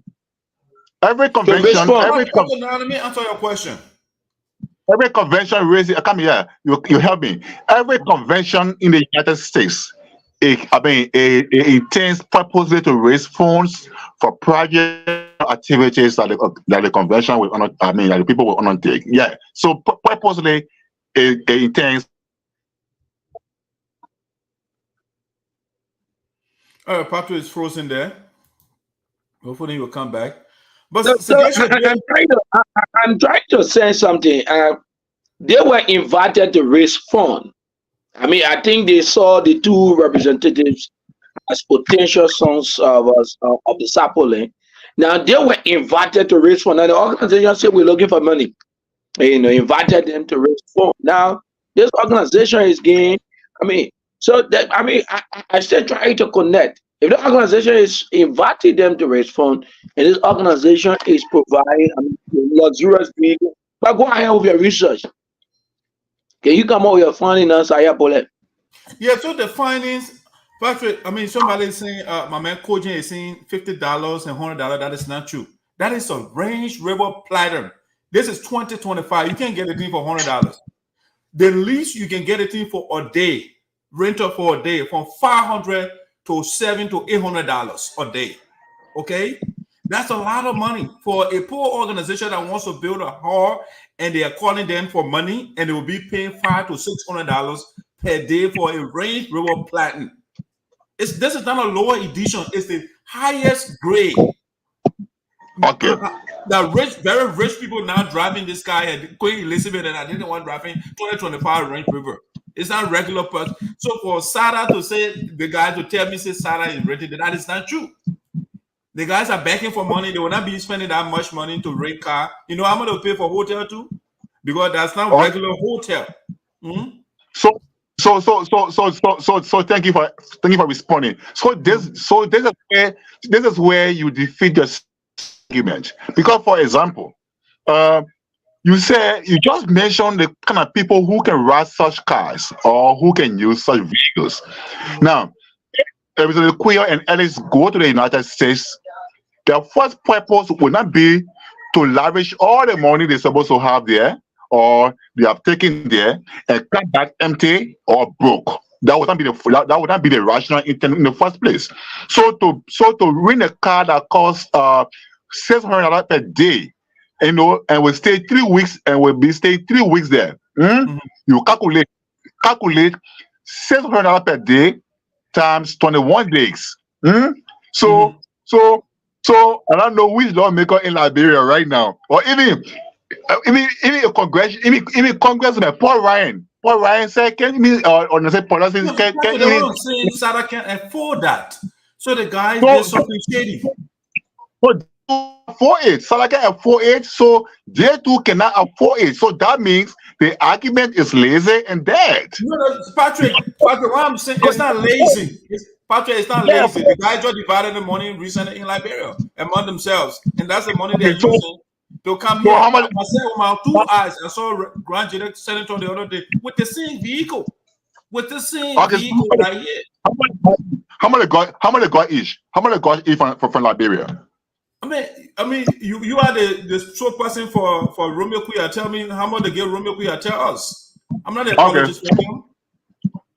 Every convention, let me answer your question. Every convention raises. Come here, you help me. Every convention in the United States, it intends purposely to raise funds for project activities that the convention will that the people will undertake. Yeah. So purposely, it intends. Patrick is frozen there. Hopefully, he will come back. But I'm trying to say something. They were invited to raise funds. I mean, I think they saw the two representatives as potential sons of the Sapo Land. Now they were invited to raise funds. And the organization said, "We're looking for money." Invited them to raise funds. Now this organization is getting. I still try to connect. If the organization is inviting them to raise funds, and this organization is providing luxurious vehicle, but go ahead with your research. Can you come up with your findings? Yeah, so the findings, Patrick, somebody is saying, my man Kojin is saying $50 and $100. That is not true. That is a Range Rover Platinum. This is 2025. You can't get a thing for $100. The least you can get a thing for a day, rental for a day, from $500 to $700 to $800 a day. Okay, that's a lot of money for a poor organization that wants to build a hall, and they are calling them for money, and they will be paying $500 to $600 per day for a Range Rover Platinum. This is not a lower edition; it's the highest grade. Okay. The rich, very rich people now driving this car, and Queen Elizabeth and I didn't want driving 2025 Range Rover. It's not regular person. So for SaDAA to say, the guy to tell me, say SaDAA is rented, that is not true. The guys are begging for money. They will not be spending that much money to rent car. You know how much they pay for hotel too? Because that's not regular hotel. Mm-hmm. So thank you for responding. So this is where you defeat yourself argument. Because, for example, you just mentioned the kind of people who can ride such cars or who can use such vehicles. Now, if the Queer and Ellis go to the United States, their first purpose would not be to lavish all the money they're supposed to have there or they have taken there and come back empty or broke. That would not be the rational intent in the first place. So to rent a car that costs $600 per day, and we stay 3 weeks and we'll be staying 3 weeks there. You calculate $600 per day times 21 days. So I don't know which lawmaker in Liberia right now, or even a congressman, Paul Ryan said, "Can you on say policies? Can SaDAA can't afford that." So the guys did something shady. Afford it. SaDAA can afford it, so they too cannot afford it. So that means the argument is lazy and dead. No, Patrick, what I'm saying, it's not lazy. It's not lazy. The guys just divided the money recently in Liberia among themselves, and that's the money they're using to come here. I myself with my 2 eyes, I saw Grand Judge Senator the other day with the same vehicle. Vehicle right here. How many got each? How many got each from Liberia? I mean, you are the spokesperson for Romeo Queer. Tell me how much they give Romeo Queer. Tell us. I'm not a apologist for him.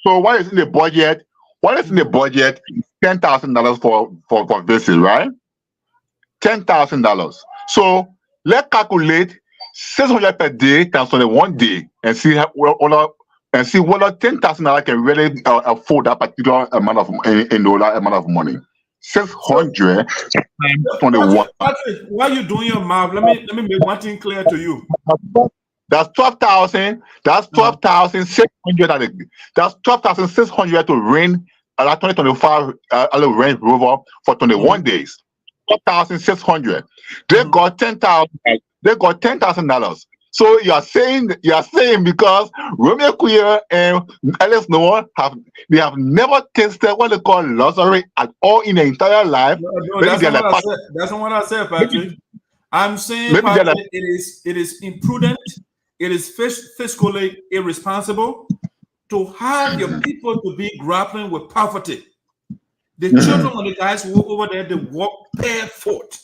So what is in the budget? $10,000 for visit, right? $10,000. So let's calculate 600 per day times 21 day and see whether $10,000 can really afford that particular amount of money. 600 times 21. Patrick, why are you doing your math? Let me make one thing clear to you. That's 12,000. That's 12,600. That's 12,600 to rent a 2025 Range Rover for 21 days. 12,600. They got $10,000. They got $10,000. So you are saying because Romeo Queer and Alice Noah have never tasted what they call luxury at all in their entire life. No, that's not what I said, Patrick. I'm saying, Patrick, it is imprudent. It is fiscally irresponsible to have your people to be grappling with poverty. The children of the guys who over there, they walk barefoot.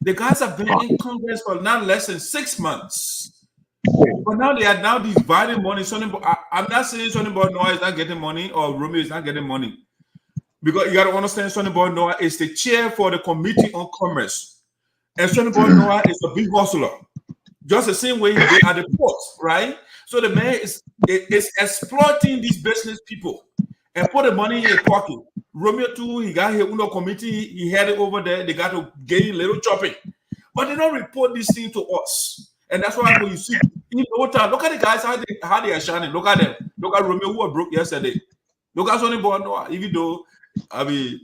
The guys have been in Congress for not less than 6 months. But now they are now dividing money. I'm not saying Sonny Boy Noah is not getting money or Romeo is not getting money. Because you got to understand Sonny Boy Noah is the chair for the Committee on Commerce. And Sonny Boy Noah is a big hustler. Just the same way he did at the port, right? So the man is exploiting these business people and put the money in his pocket. Romeo too, he got his own committee, he had it over there, they got to gain a little chopping. But they don't report this thing to us. And that's why when you see in no time, look at the guys how they are shining. Look at them. Look at Romeo who was broke yesterday. Look at Sonny Boy Noah. Even though I mean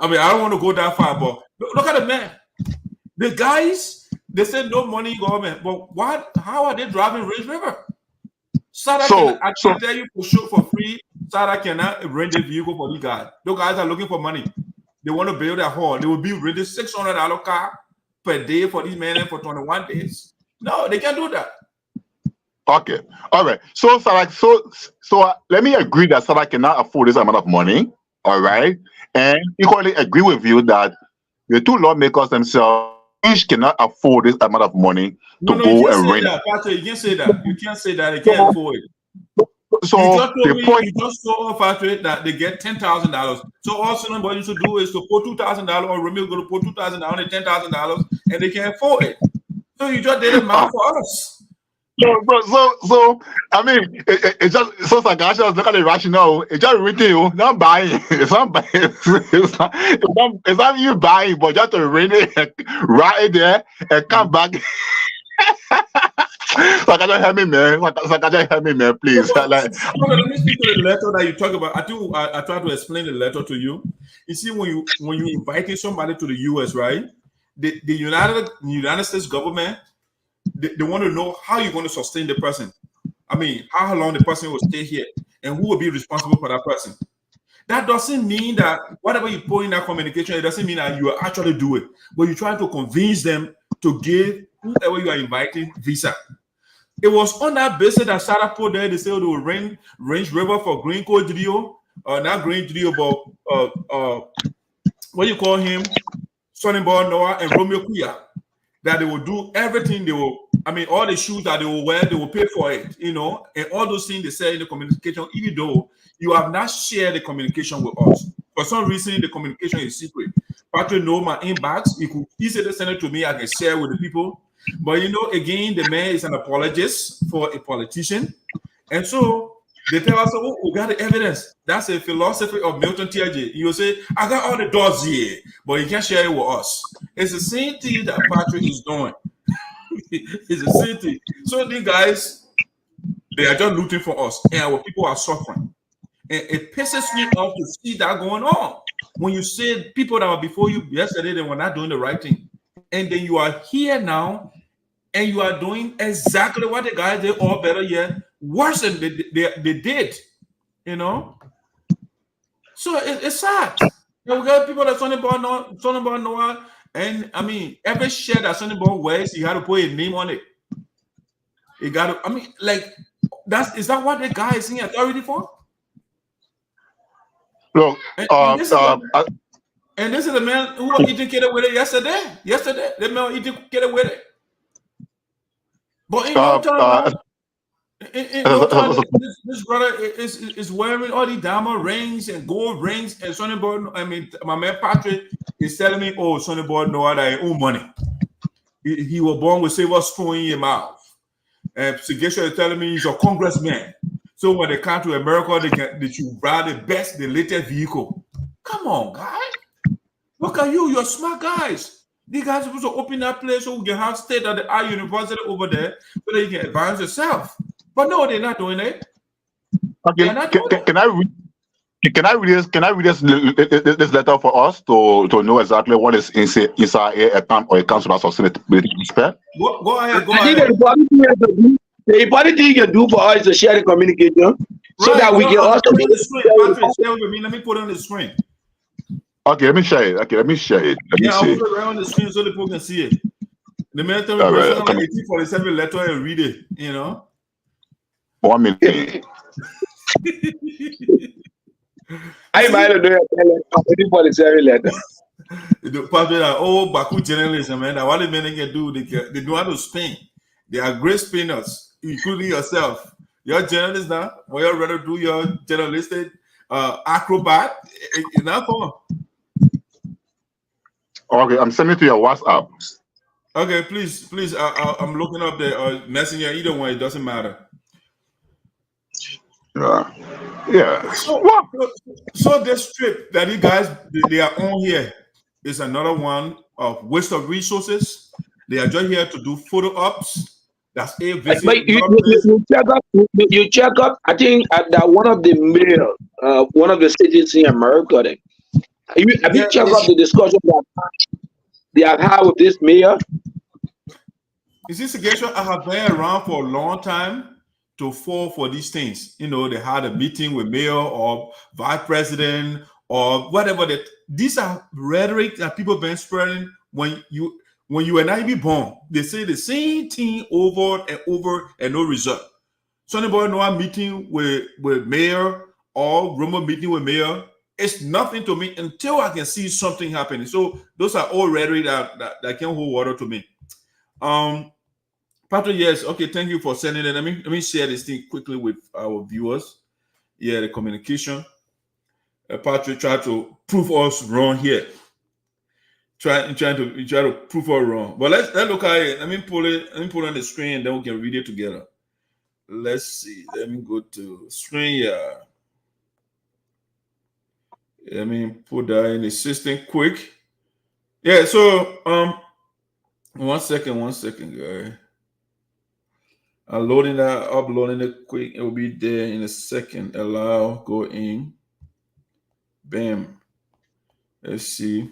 I don't want to go that far, but look at the man. The guys, they said no money government, but what? How are they driving Range River? SaDAA I can tell you for sure for free. SaDAA cannot rent a vehicle for these guys. Those guys are looking for money. They want to build a hall. They will be renting $600 car per day for these men for 21 days. No, they can't do that. Okay, all right. So let me agree that SaDAA cannot afford this amount of money. All right, and equally agree with you that the two lawmakers themselves each cannot afford this amount of money to go and rent. Patrick, you can't say that. You can't say that. They can't afford it. So you just told Patrick that they get $10,000. So all somebody should do is to put $2,000 or Romeo going to put $2,000 and $10,000, and they can't afford it. So you just did it math for us. So I mean, it's just so Sagasha look at the rationale. It's just written, not buying. It's not buying. It's not you buying, but just to rent it, right there, and come back. Sagasha, help me, man. Sagasha, help me, man, please. Let me speak to the letter that you talk about. I try to explain the letter to you. You see, when you inviting somebody to the U.S., right? The United States government, they want to know how you're going to sustain the person. I mean, how long the person will stay here and who will be responsible for that person. That doesn't mean that whatever you put in that communication, it doesn't mean that you actually do it. But you try to convince them to give whoever you are inviting visa. It was on that basis that SaDAA put there. They say they will range river for Green Code Video, not Green Video, but what you call him, Sonny Boy Noah and Romeo Kuya. That they will do everything. They will, all the shoes that they will wear, they will pay for it, and all those things they say in the communication, even though you have not shared the communication with us. For some reason, the communication is secret. Patrick know my inbox. You could easily send it to me. I can share with the people. But again, the man is an apologist for a politician. And so they tell us, oh, we got the evidence. That's a philosophy of Milton T.J. You say, I got all the doors here, but you can't share it with us. It's the same thing that Patrick is doing. It's the same thing. So these guys, they are just looting for us, and our people are suffering. And it pisses me off to see that going on. When you said people that were before you yesterday, they were not doing the right thing. And then you are here now, and you are doing exactly what the guys did, or better yet, worse than they did. So it's sad. We got people that Sonny Boy Noah, and every shirt that Sonny Boy wears, you have to put a name on it. You got to, is that what the guy is in authority for? Look, and this is the man who was eating kid with it yesterday. Yesterday, the man was eating kid with it. But in no time, this brother is wearing all the diamond rings and gold rings, and Sonny Boy, my man Patrick is telling me, oh, Sonny Boy know that he own money. He was born with silver spoon in your mouth. And Sigesha is telling me he's a congressman. So when they come to America, they should ride the latest vehicle. Come on, guys. Look at you. You're smart guys. These guys are supposed to open that place so we can have state at the art university over there so that you can advance yourself. But no, they're not doing it. Okay, can I read this letter for us to know exactly what is inside a camp or a council of sustainability respect? Go ahead. The important thing you can do for us is to share the communication so that we can also. Let me put it on the screen. Okay, let me share it. I'll put it right on the screen so the people can see it. The military person like 1847 letter and read it, 1 minute. I might have done 1847 letter. The part that Baku journalism, man. That what the men can do, they know how to spin. They are great spinners, including yourself. You're a journalist now. When you're ready to do your journalistic acrobat, it's not fun. Okay, I'm sending it to your WhatsApp. Okay, please. I'm looking up the messenger. Either one, it doesn't matter. Yeah. So this trip that you guys they are on here is another one of waste of resources. They are just here to do photo ops. That's a visit. But you check up. I think that one of the mayor, one of the cities in America. Have you checked out the discussion that they have had with this mayor? Is this a situation I have been around for a long time to fall for these things? They had a meeting with mayor or vice president or whatever. These are rhetoric that people been spreading when you were not even born. They say the same thing over and over and no result. Sonny Boy Noah meeting with mayor or Roma meeting with mayor. It's nothing to me until I can see something happening. So those are all rhetoric that can hold water to me. Patrick, yes, okay, thank you for sending it. Let me share this thing quickly with our viewers. Yeah, the communication. Patrick tried to prove us wrong here. Trying to prove us wrong. But let's look at it. Let me pull it on the screen, and then we can read it together. Let's see. Let me go to screen. Yeah. Let me put that in the system quick. Yeah, so 1 second, guys. I'm loading that, uploading it quick. It will be there in a second. Allow, go in. Bam. Let's see.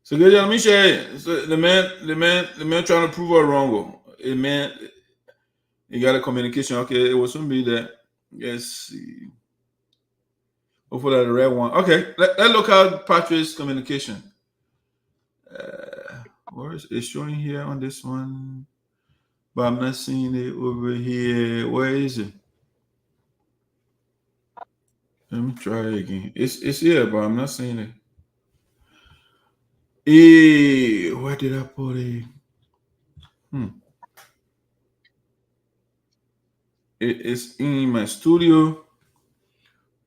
So guys, let me share. So the man trying to prove her wrong. A man, he got a communication. Okay, it will soon be there. Let's see. Hopefully the red one. Okay, let's look at Patrick's communication. Where is it showing here on this one? But I'm not seeing it over here. Where is it? Let me try it again. It's here, but I'm not seeing it. Where did I put it? It's in my studio,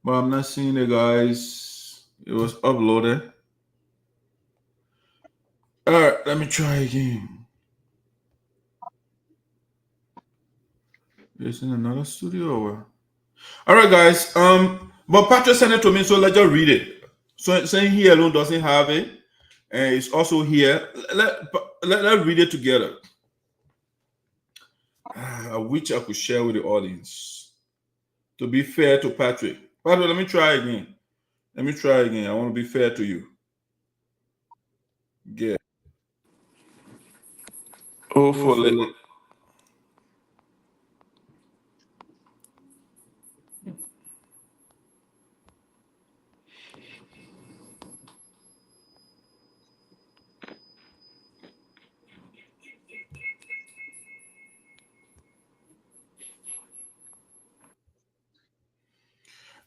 but I'm not seeing it, guys. It was uploaded. All right, let me try again. It's in another studio. Or... All right, guys. But Patrick sent it to me, so let's just read it. So saying here alone doesn't have it, and it's also here. Let's read it together. I wish I could share with the audience. To be fair to Patrick. Patrick, let me try again. I want to be fair to you. Yeah. Hopefully.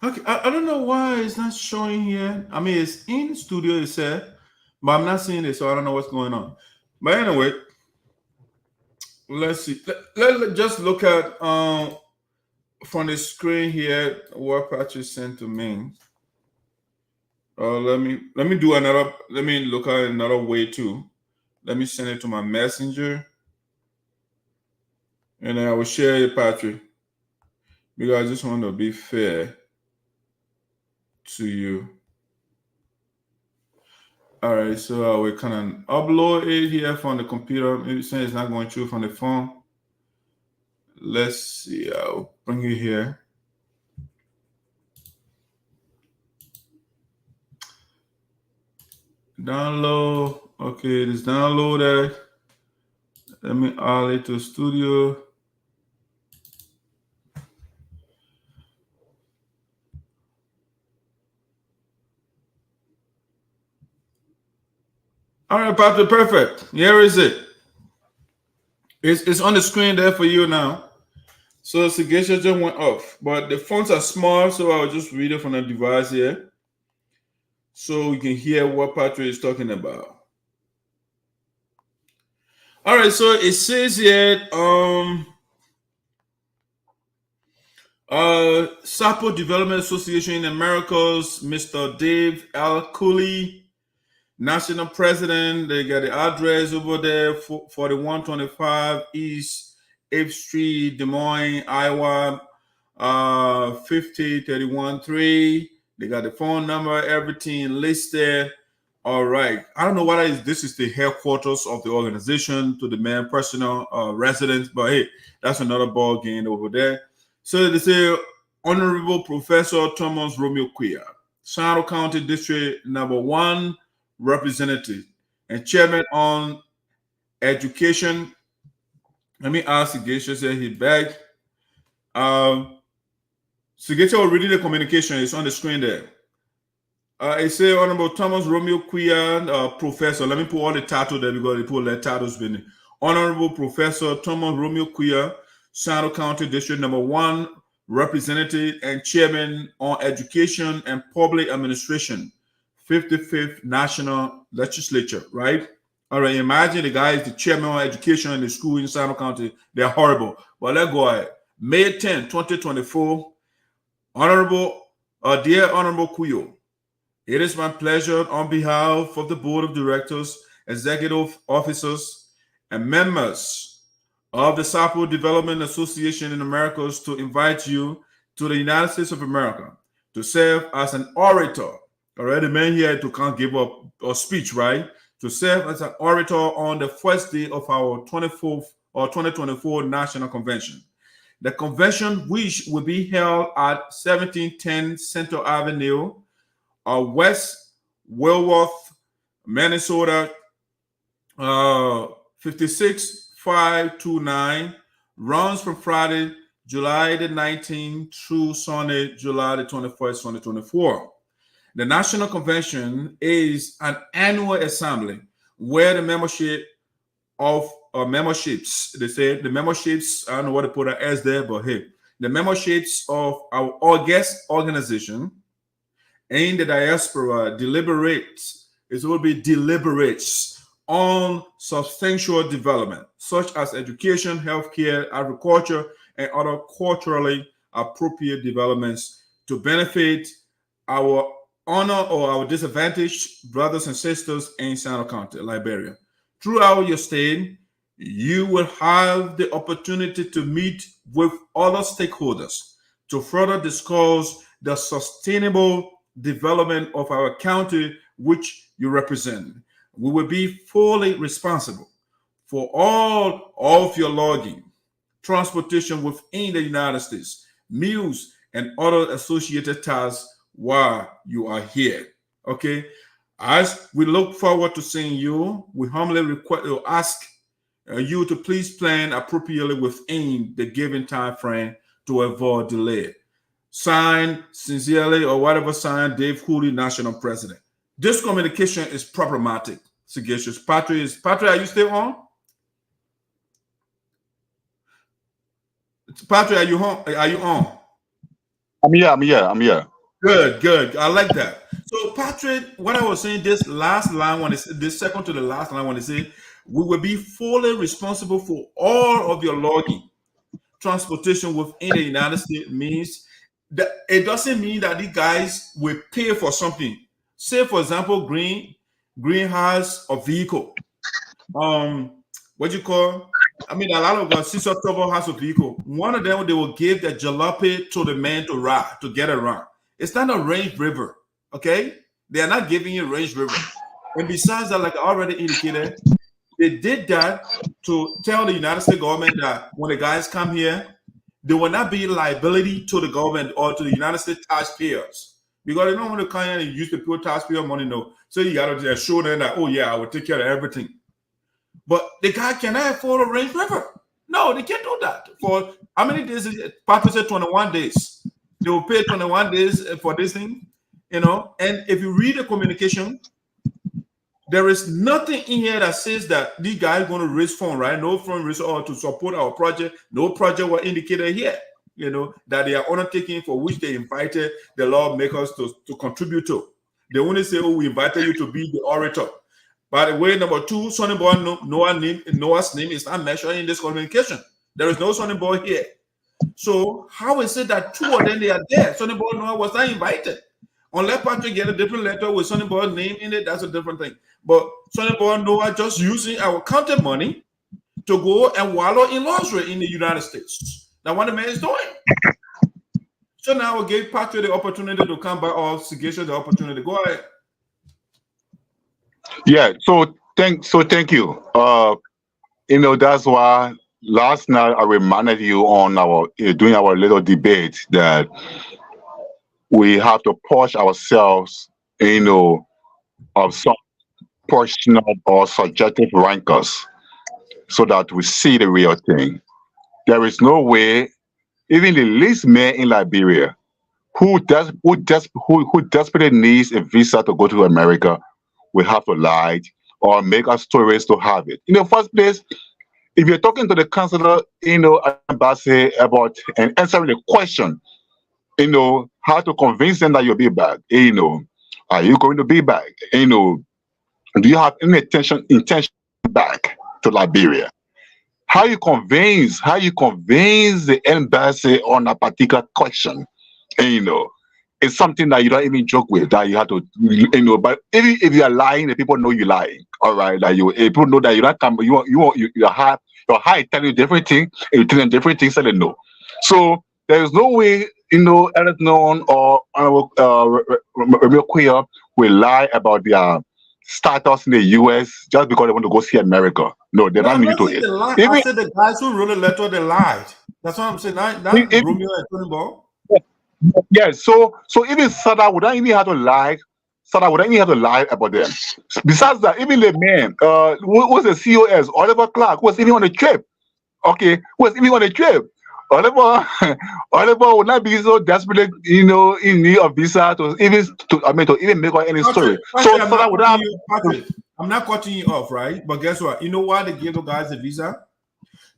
Okay, I don't know why it's not showing here. I mean, it's in studio, it said, but I'm not seeing it, so I don't know what's going on. But anyway, let's see. Let's just look at from the screen here what Patrick sent to me. Let me do another. Let me look at another way too. Let me send it to my messenger, and then I will share it, Patrick, because I just want to be fair to you. All right, so I will kind of upload it here from the computer. Maybe saying it's not going through from the phone. Let's see. I'll bring it here. Download. Okay, it is downloaded. Let me add it to studio. All right, Patrick, perfect. Here is it. It's on the screen there for you now. So Sigesha just went off, but the fonts are small, so I'll just read it from the device here, so you can hear what Patrick is talking about. All right, so it says here, Sapo Development Association in Americas, Mr. Dave Kulee, National President. They got the address over there, 4125 East 8th Street, Des Moines, Iowa, 50313. They got the phone number, everything listed. All right. I don't know what this is the headquarters of the organization to the main personal residence, but hey, that's another ball game over there. So they say, Honorable Professor Thomas Romeo Chea, Sinoe County District Number 1 Representative and Chairman on Education. Let me ask Sigesha, say he back. Sigesha will read the communication. It's on the screen there. It says Honorable Thomas Romeo Chea, Professor. Let me put all the titles there because they put the titles in it. Honorable Professor Thomas Romeo Chea, Sinoe County District Number 1 Representative and Chairman on Education and Public Administration, 55th National Legislature, right? All right, imagine the guy is the chairman on education in the school in Sinoe County. They're horrible. But let's go ahead. May 10, 2024. Dear Honorable Chea, it is my pleasure on behalf of the Board of Directors, Executive Officers, and members of the Sapo Development Association in Americas to invite you to the United States of America to serve as an orator. All right, the man here to can't give up a speech, right? To serve as an orator on the first day of our 2024 National Convention. The convention, which will be held at 1710 Central Avenue, West Wilworth, Minnesota, 56529, runs from Friday, July the 19th through Sunday, July the 21st, 2024. The National Convention is an annual assembly where the membership of memberships, they say the memberships, I don't know what to put an S there, but hey, the memberships of our August organization and the diaspora deliberates, it will be deliberates on substantial development, such as education, healthcare, agriculture, and other culturally appropriate developments to benefit our honor or our disadvantaged brothers and sisters in Sinoe County, Liberia. Throughout your stay, you will have the opportunity to meet with other stakeholders to further discuss the sustainable development of our county which you represent. We will be fully responsible for all of your lodging, transportation within the United States, meals, and other associated tasks while you are here. Okay? As we look forward to seeing you, we humbly ask you to please plan appropriately within the given time frame to avoid delay. Signed, sincerely, or whatever signed, Dave Kulee, National President. This communication is problematic, sagacious. Patrick, are you still on? Patrick, are you on? Are you on? I'm here. Good. I like that. So, Patrick, what I was saying, this last line, when it's this second to the last line, when it says, we will be fully responsible for all of your logging, transportation within the United States, means that it doesn't mean that these guys will pay for something. Say, for example, Green has a vehicle. What you call? I mean, a lot of guys, Sister Trouble has a vehicle. One of them, they will give the jalopy to the man to ride, to get around. It's not a Range River, okay? They are not giving you Range River. And besides that, like I already indicated, they did that to tell the United States government that when the guys come here, there will not be liability to the government or to the United States taxpayers. Because they don't want to come here and use the pure taxpayer money, no. So you got to show them that, oh yeah, I will take care of everything. But the guy cannot afford a Range River. No, they can't do that. For how many days? Patrick said 21 days. They will pay 21 days for this thing, you know. And if you read the communication, there is nothing in here that says that these guys are going to raise funds, right? No fund raise or to support our project. No project was indicated here, you know, that they are undertaking for which they invited the lawmakers to contribute to. They only say, oh, we invited you to be the orator. By the way, number two, Sonny Boy Noah's name is not mentioned in this communication. There is no Sonny Boy here. So how is it that two of them they are there? Sonny Boy Noah was not invited. Unless Patrick get a different letter with Sonny Boy's name in it, that's a different thing. But Sonny Boy Noah just using our county money to go and wallow in luxury in the United States. That's what the man is doing. So now we gave Patrick the opportunity to come by, or Sagacious the opportunity. Go ahead. Yeah, so thank you. You know, that's why last night I reminded you on our doing our little debate that we have to push ourselves, you know, of some personal or subjective rankers so that we see the real thing. There is no way, even the least man in Liberia who desperately needs a visa to go to America will have to lie or make up stories to have it. In the first place, if you're talking to the consular, you know, embassy about and answering the question, you know, how to convince them that you'll be back, you know, are you going to be back? You know, do you have any intention back to Liberia? How you convince the embassy on a particular question, you know, it's something that you don't even joke with, that you have to, you know. But if you are lying, the people know you're lying. All right, like people know that you're not coming. You're high telling you different things, and you tell them different things, and they know. So there is no way, you know, Eric Known or Queer will lie about their status in the US just because they want to go see America. No, they're not new to it. I said the guys who wrote the letter, they lied. That's what I'm saying. Not Romeo and Tony Ball. Yeah, so even SaDAA wouldn't even have to lie. SaDAA wouldn't even have to lie about them. Besides that, even the man, who was the COS, Oliver Clark, was even on the trip. Okay, was even on the trip. Oliver would not be so desperate, in need of visa to even make out any story. Patrick, So that would have. Patrick, I'm not cutting you off, right? But guess what? You know why they gave the guys a visa?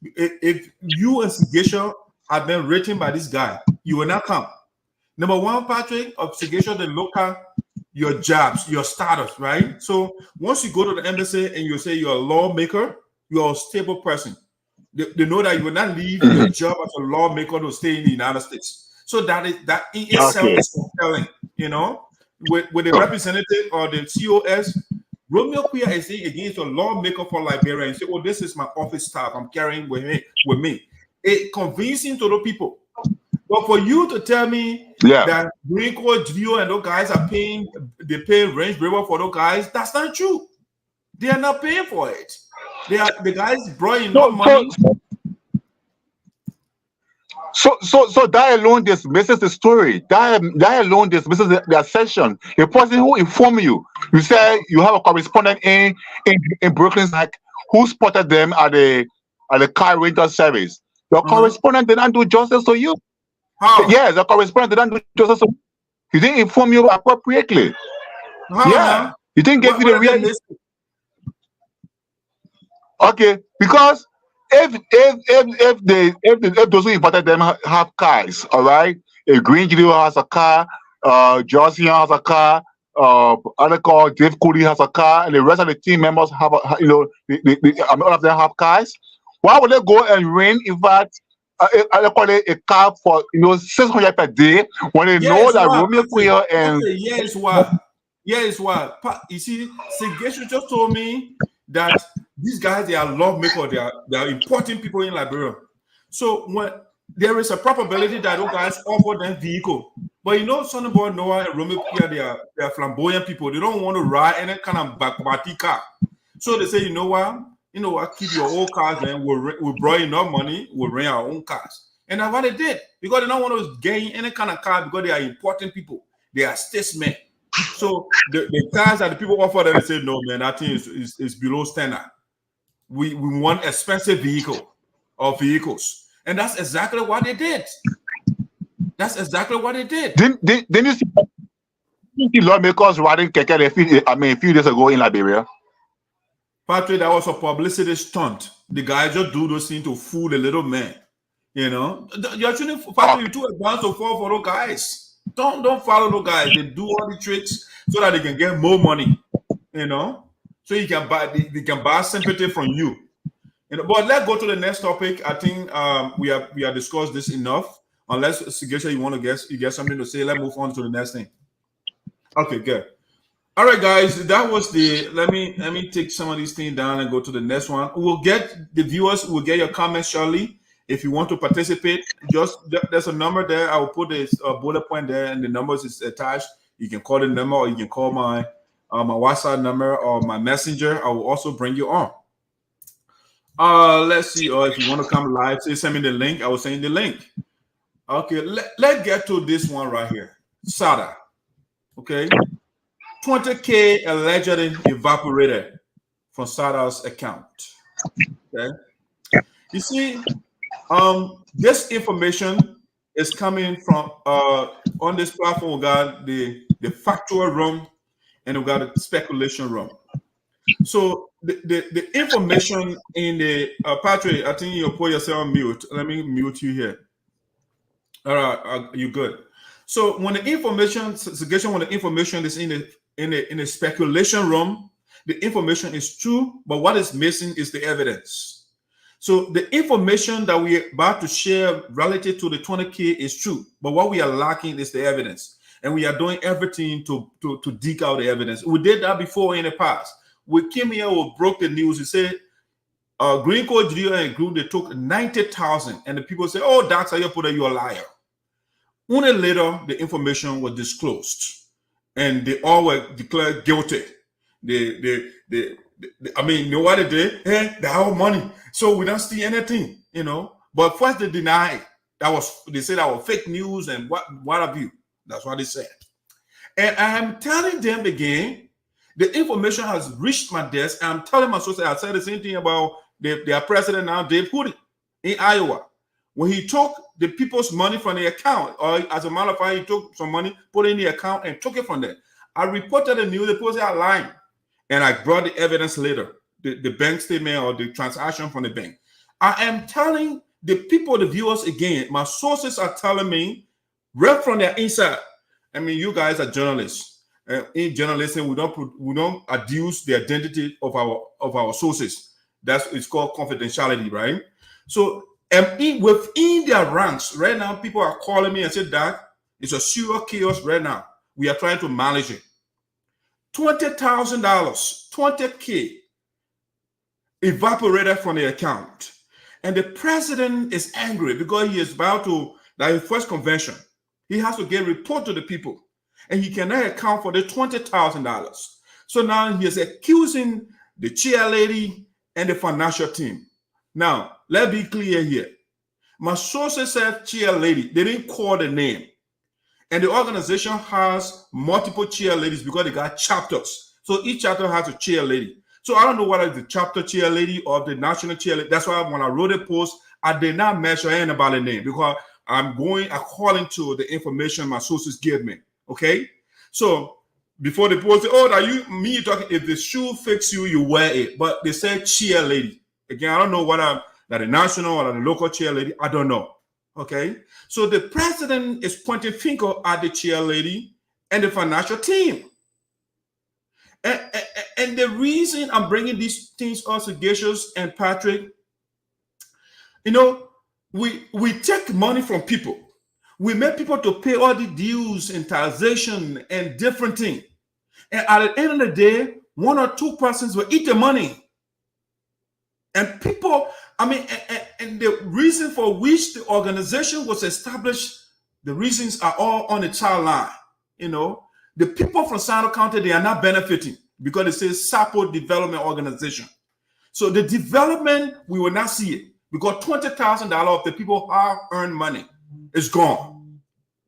If you investigation had been written by this guy, you will not come. Number one, Patrick, investigation they look at your jobs, your status, right? So once you go to the embassy and you say you're a lawmaker, you're a stable person. They know that you will not leave your job as a lawmaker to stay in the United States. So that in itself is compelling, with the representative or the COS. Romeo Quia is saying against a lawmaker for Liberia and say, "Oh, this is my office staff I'm carrying with me." It convincing to the people. But for you to tell me that Green Court, Gio, and those guys are paying range waiver for those guys, that's not true. They are not paying for it. The guys brought no money. So that alone dismisses the story. That alone dismisses the assertion. The person who informed you say you have a correspondent in Brooklyn, like who spotted them at the car rental service. Your correspondent did not do justice to you. How? Yes, the correspondent did not do justice to you. He didn't inform you appropriately. How now? He didn't give you the real. Okay, because if those who invited them have cars, all right. If Green Gilio has a car, Josian has a car, other call Dave Kulee has a car, and the rest of the team members have all of them have cars. Why would they go and rent in fact I call it a car for 600 per day when they know that Romeo Quia and Yes, what? You see, Segeshu just told me that these guys, they are lawmakers, they are important people in Liberia. So when there is a probability that those guys offer them vehicle, but Sonny Boy Noah and Romeo Quia, they are flamboyant people. They don't want to ride any kind of backbati car. So they say, you know what, keep your old cars and we'll borrow enough money, we'll rent our own cars. And that's what they did, because they don't want to gain any kind of car because they are important people. They are statesmen. So the cars that the people offer them, they say, no, man, that thing is below standard. We want expensive vehicles. And that's exactly what they did. Didn't you see lawmakers riding keke a few days ago in Liberia? Patrick, that was a publicity stunt. The guy just do those things to fool the little man. You're actually, Patrick, you're too advanced to fall for those guys. Don't follow those guys. They do all the tricks so that they can get more money. So they can buy sympathy from you. But let's go to the next topic. I think we have discussed this enough. Unless Sigesha, you want to you get something to say, let's move on to the next thing. Okay, good. All right, guys, that was let me take some of these things down and go to the next one. We'll get the viewers, we'll get your comments shortly. If you want to participate, there's a number there. I will put this bullet point there, and the numbers is attached. You can call the number, or you can call my WhatsApp number or my messenger. I will also bring you on. Let's see. Or if you want to come live, send me the link. I will send you the link. Okay, let's get to this one right here. SaDAA. Okay. 20K allegedly evaporated from SaDAA's account. Okay. You see, this information is coming from on this platform. We got the factual room and we got the speculation room. So the information in the Patrick, I think you put yourself on mute. Let me mute you here. All right, you good? So when the information is in the speculation room, the information is true, but what is missing is the evidence. So the information that we're about to share relative to the 20K is true, but what we are lacking is the evidence, and we are doing everything to dig out the evidence. We did that before in the past. We came here, we broke the news. We said Green Code Grio and Group, they took 90,000, and the people say, "Oh, that's how you put it, you're a liar." Only later, the information was disclosed, and they all were declared guilty. I mean, you know what they did? Hey, they have money, so we don't see anything, But first, they denied they said that was fake news and what have you. That's what they said. And I'm telling them again, the information has reached my desk. I'm telling my associate, I said the same thing about their president now, Dave Kulee, in Iowa. when he took the people's money from the account, or as a matter of fact, he took some money, put it in the account, and took it from there. I reported the news, the people are lying. And I brought the evidence later, the bank statement or the transaction from the bank. I am telling the people, the viewers again, my sources are telling me right from their inside. I mean, you guys are journalists. In journalism, we don't adduce the identity of our sources. It's called confidentiality, right? So within their ranks, right now, people are calling me and say that it's a serial chaos right now. We are trying to manage it. $20,000, $20K evaporated from the account. And the president is angry because he is about to, like his first convention, he has to get a report to the people. And he cannot account for the $20,000. So now he is accusing the Chairlady and the financial team. Now, let's be clear here. My sources said Chairlady. They didn't call the name. And the organization has multiple Chairladies because they got chapters. So each chapter has a Chairlady. So I don't know whether it's the chapter Chairlady or the national Chairlady. That's why when I wrote a post, I did not mention anybody's name because I'm going according to the information my sources give me. Okay? So before the post say, oh, are you me talking? If the shoe fits you, you wear it. But they said Chairlady. Again, I don't know whether that the national or the local Chairlady. I don't know. Okay? So the president is pointing finger at the Chairlady and the financial team. And the reason I'm bringing these things also, Gacious and Patrick, you know, we take money from people. We make people to pay all the dues and taxation and different things. And at the end of the day, one or two persons will eat the money. And people, I mean, and the reason for which the organization was established, the reasons are all on the child line. You know, the people from Sinoe County, they are not benefiting because it says Sapo Development Organization. So the development, we will not see it because $20,000 of the people have earned money is gone.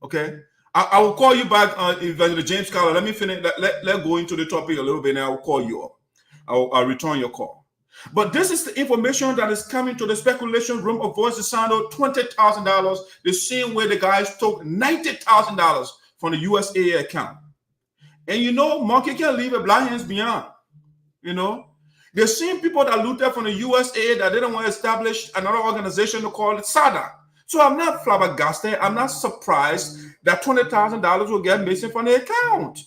Okay, I will call you back, Evangelist James Carter. Let me finish. Let go into the topic a little bit, and I will call you up. I'll return your call. But this is the information that is coming to the speculation room of Voice of Sinoe, $20,000, the same way the guys took $90,000 from the USAA account. And you know, monkey can leave a blind hands beyond. You know, the same people that looted from the USAA that didn't want to establish another organization to call it SaDAA. So I'm not flabbergasted. I'm not surprised that $20,000 will get missing from the account.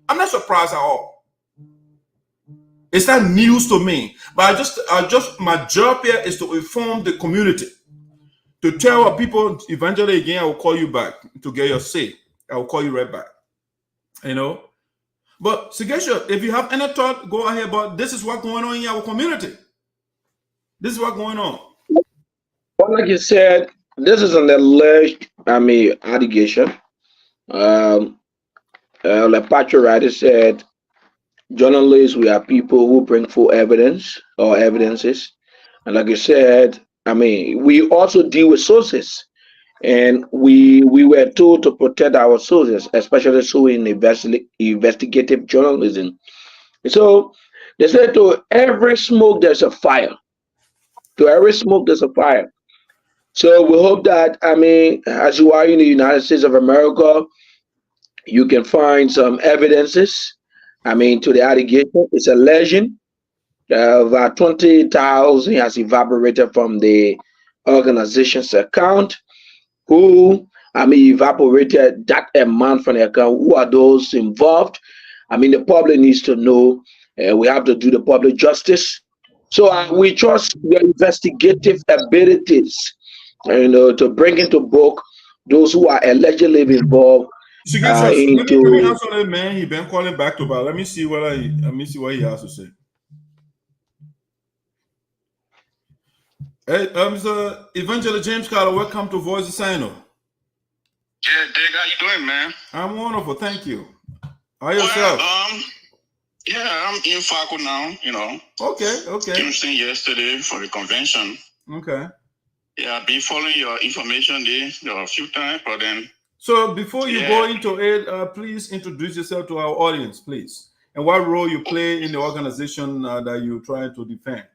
I'm not surprised at all. It's not news to me, but I just my job here is to inform the community, to tell our people. Eventually, again, I will call you back to get your say. I will call you right back. You know, but Sigesha, if you have any thought, go ahead. But this is what's going on in our community. This is what's going on. Well, like you said, this is an alleged, allegation. Like Patrick Ryder said, journalists, we are people who bring full evidence or evidences. And like you said, we also deal with sources. And we were told to protect our sources, especially so in investigative journalism. So they said to every smoke, there's a fire. To every smoke, there's a fire. So we hope that, as you are in the United States of America, you can find some evidences, to the allegation. It's a legend. About 20,000 has evaporated from the organization's account. Who, evaporated that amount from the account? Who are those involved? The public needs to know. We have to do the public justice. So we trust your investigative abilities, to bring into book those who are allegedly involved. Let me answer that man. He been calling back to back. Let me see what he has to say. Hey, Mr. Evangelist James Carter, welcome to Voice of Sinoe. Yeah, Dick, how you doing, man? I'm wonderful, thank you. How yourself? Yeah, I'm in Faco now, Okay. Kingston yesterday for the convention. Okay. Yeah, I've been following your information there a few times, but then... So before you go into it, please introduce yourself to our audience, please. And what role you play in the organization that you're trying to defend.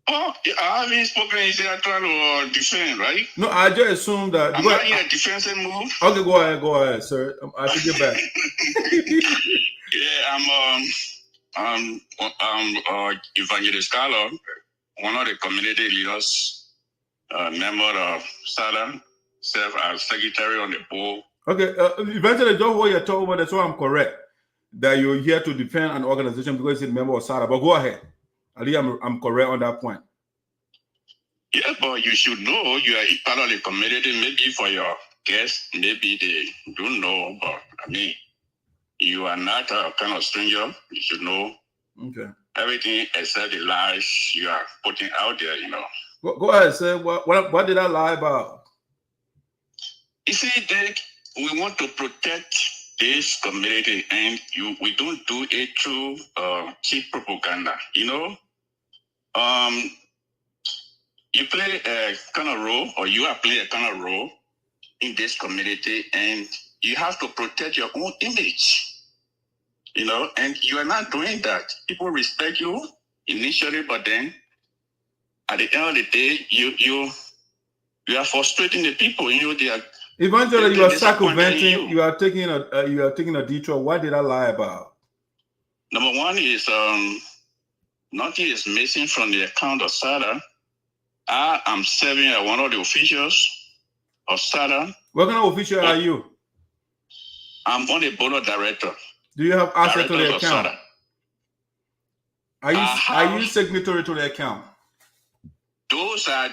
Oh, I haven't spoken in theater or defense, right? No, I just assumed that. I'm not here defensive move. Okay, go ahead, sir. I take it back. Yeah, I'm Evangelist Carlo, one of the community leaders, member of SaDAA, serve as secretary on the board. Okay, eventually, just what you're talking about, that's why I'm correct. That you're here to defend an organization because it's a member of SaDAA. But go ahead. I think I'm correct on that point. Yeah, but you should know you are part of the community. Maybe for your guests, maybe they don't know, but I mean, you are not a kind of stranger. You should know everything except the lies you are putting out there, you know. Go ahead, sir. What did I lie about? You see, Dick, we want to protect this community, and we don't do it through cheap propaganda, you know. You play a kind of role, or you are playing a kind of role in this community, and you have to protect your own image, you know, and you are not doing that. People respect you initially, but then at the end of the day, you are frustrating the people. You know, they are eventually you are circumventing. You are taking a detour. What did I lie about? Number one is nothing is missing from the account of SaDAA. I am serving as one of the officials of SaDAA. What kind of official are you? I'm on the board of director. Do you have access to the account? Are you signatory to the account? Those are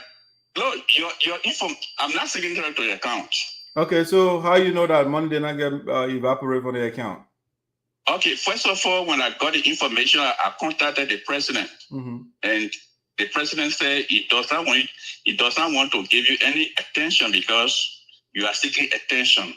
your info. I'm not signatory to the account. Okay, so how you know that money did not get evaporated from the account? Okay, first of all, when I got the information, I contacted the president, and the president said he does not want to give you any attention because you are seeking attention.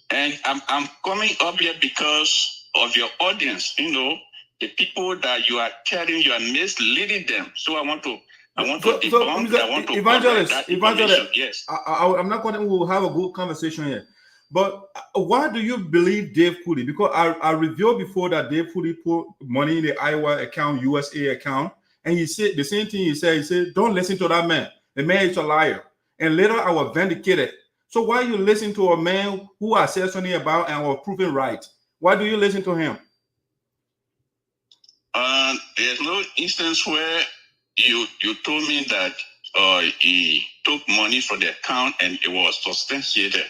And I'm coming up here because of your audience, you know, the people that you are telling, you are misleading them. So I want to debunk. I want to evangelist. Yes. I'm not going to. We'll have a good conversation here. But why do you believe Dave Kulee? Because I revealed before that Dave Kulee put money in the Iowa account, USAA account, and he said the same thing. He said, don't listen to that man. The man is a liar. And later I was vindicated. So why you listen to a man who I said something about and was proven right? Why do you listen to him? There's no instance where you told me that he took money from the account and it was substantiated.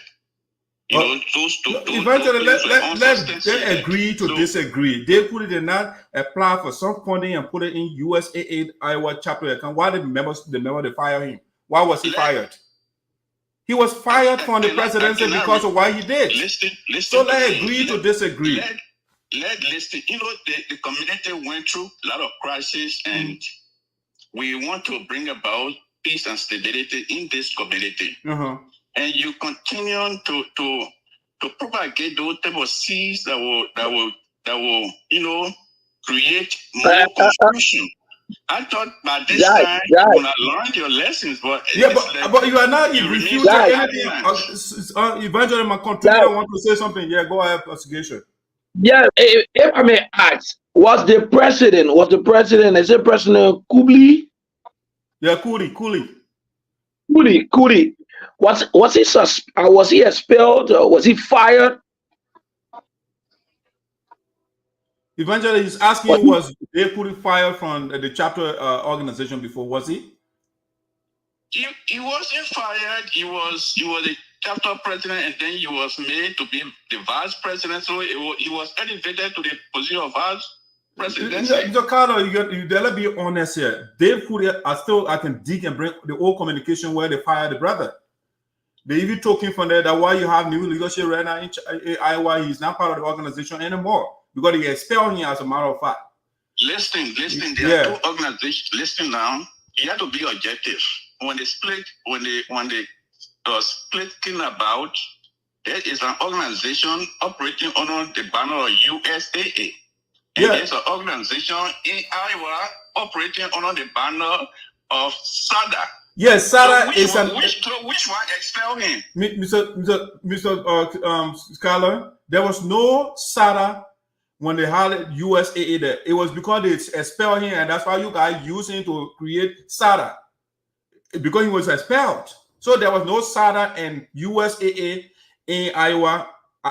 You know, eventually, let's agree to disagree. Dave Kulee did not apply for some funding and put it in USAA Iowa chapter account. Why did the members fire him? Why was he fired? He was fired from the presidency because of what he did. Listen so let's agree to disagree. Let's listen. You know, the community went through a lot of crises, and we want to bring about peace and stability in this community. And you continue to propagate those type of seeds that will you know, create more confusion. I thought by this time you would have learned your lessons, but but you are not refuting anything. Eventually, my contributor want to say something. Yeah, go ahead, investigation. Yeah, if I may ask, was the president? Is it President Kulee? Yeah, Kulee. Was he expelled? Was he fired? Eventually, he's asking, was Dave Kulee fired from the chapter organization before? Was he? He wasn't fired. He was a chapter president, and then he was made to be the vice president. So he was elevated to the position of vice president. Carlo, you better be honest here. Dave Kulee, I can dig and bring the old communication where they fired the brother. They even talking from there that why you have new leadership right now in Iowa, he's not part of the organization anymore because they expelled him, as a matter of fact. Listen. There are two organizations. Listen now. You have to be objective. When they splitting about, there is an organization operating under the banner of USAA. And there's an organization in Iowa operating under the banner of SaDAA. Yes, SaDAA is which one expelled him? Mr. Scholar, there was no SaDAA when they hired USAA there, it was because they expelled him, and that's why you guys used him to create SaDAA, because he was expelled. So there was no SaDAA and USAA in Iowa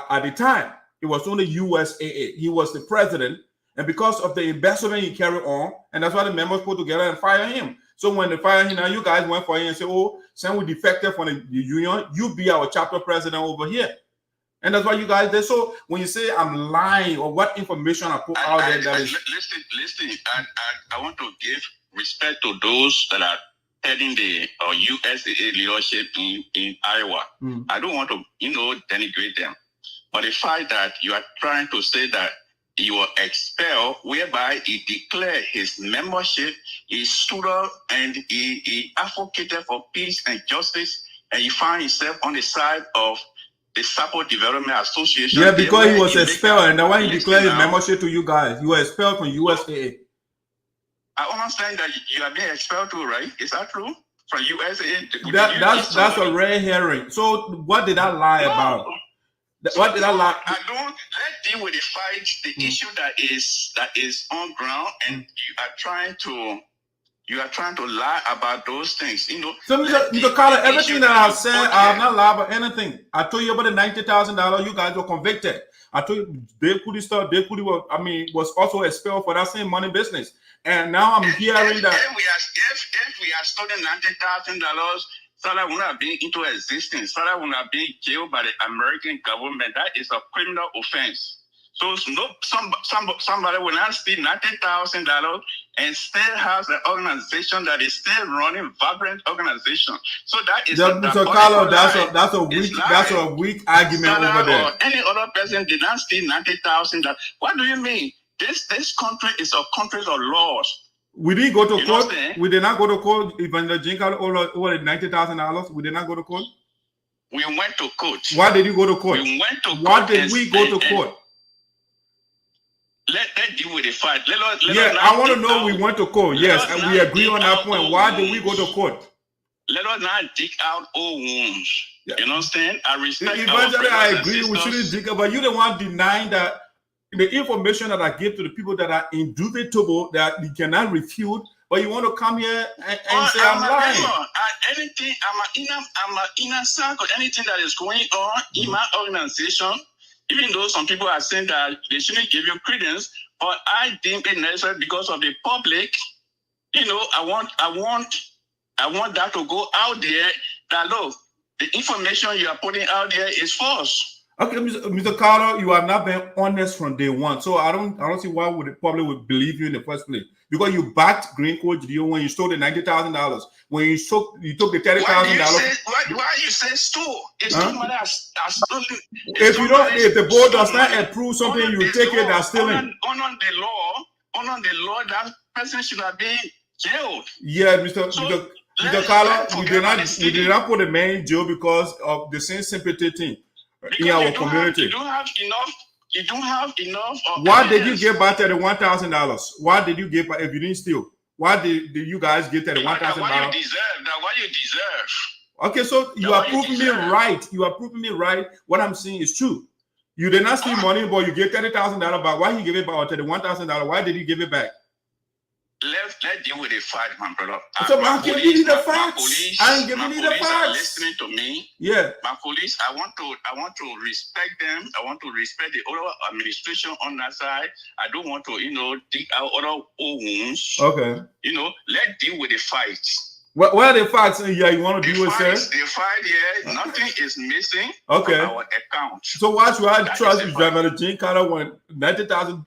at the time. It was only USAA. He was the president, and because of the embezzlement he carried on, and that's why the members put together and fire him. So when they fired him, now you guys went for him and said, "Oh, since we defected from the union, you be our chapter president over here." And that's what you guys did. So when you say I'm lying or what information I put out there, that is listen. I want to give respect to those that are heading the USAA leadership in Iowa. I don't want to, denigrate them. But the fact that you are trying to say that you were expelled, whereby he declared his membership, he stood up and he advocated for peace and justice, and he found himself on the side of the Sapo Development Association. Yeah, because he was expelled, and that's why he declared his membership to you guys. You were expelled from USAA. I understand that you are being expelled too, right? Is that true? From USAA? That's a red herring. So what did I lie about? What did I lie? I don't. Let's deal with the fight, the issue that is on ground, and you are trying to lie about those things. So Mr. Carter, everything that I've said, I have not lied about anything. I told you about the $90,000. You guys were convicted. I told you Dave Kulee stuff. Dave Kulee was also expelled for that same money business. And now I'm hearing that if we are stolen $90,000, SaDAA would have been into existence. SaDAA would have been jailed by the American government. That is a criminal offense. So somebody will not steal $90,000 and still has an organization that is still running, vibrant organization. So that is Mr. Carlo, that's a weak argument SaDAA over there. Or any other person did not steal $90,000. What do you mean? This country is a country of laws. We didn't go to court. We did not go to court. Even the Jinka over $90,000, we did not go to court. We went to court. Why did you go to court? We went to court. Why did we go to court? Let deal with the fight. I want to know we went to court. Yes, and we agree on that point. Why did we go to court? Let us not dig out old wounds. Yeah. You understand? I respect. Eventually, I agree. We shouldn't dig out, but you don't want to deny that the information that I give to the people that are indubitable, that you cannot refute, but you want to come here and say I'm lying. I'm an inner circle. Anything that is going on in my organization, even though some people are saying that they shouldn't give you credence, but I deem it necessary because of the public. I want that to go out there. That look, the information you are putting out there is false. Okay, Mr. Carter, you have not been honest from day one, so I don't see why the public would believe you in the first place. Because you backed Green Code GDO when you stole the $90,000. When you took the $30,000. Why you say stole? It's somebody has stolen. If the board does not approve something, you take it as stealing. On the law, that person should have been jailed. Yeah, Mr. Carter, we did not put the man in jail because of the same sympathy thing. In our community, you don't have enough. Why did you give back $31,000? Why did you give back if you didn't steal? Why did you guys get $31,000? What you deserve. Okay, so you are proving me right. You are proving me right. What I'm saying is true. You did not steal money, but you gave $30,000 back. Why you give it back or $31,000? Why did you give it back? Let's deal with the fact, my brother. So I'm giving you the facts. I'm giving you the facts. Listening to me. Yeah. My police, I want to respect them. I want to respect the other administration on that side. I don't want to, dig out other old wounds. Okay. Let's deal with the fight. What are the facts you want to deal with, sir? The fight here, nothing is missing from our account. So why should I trust you, Driver Gene Carter, when $90,000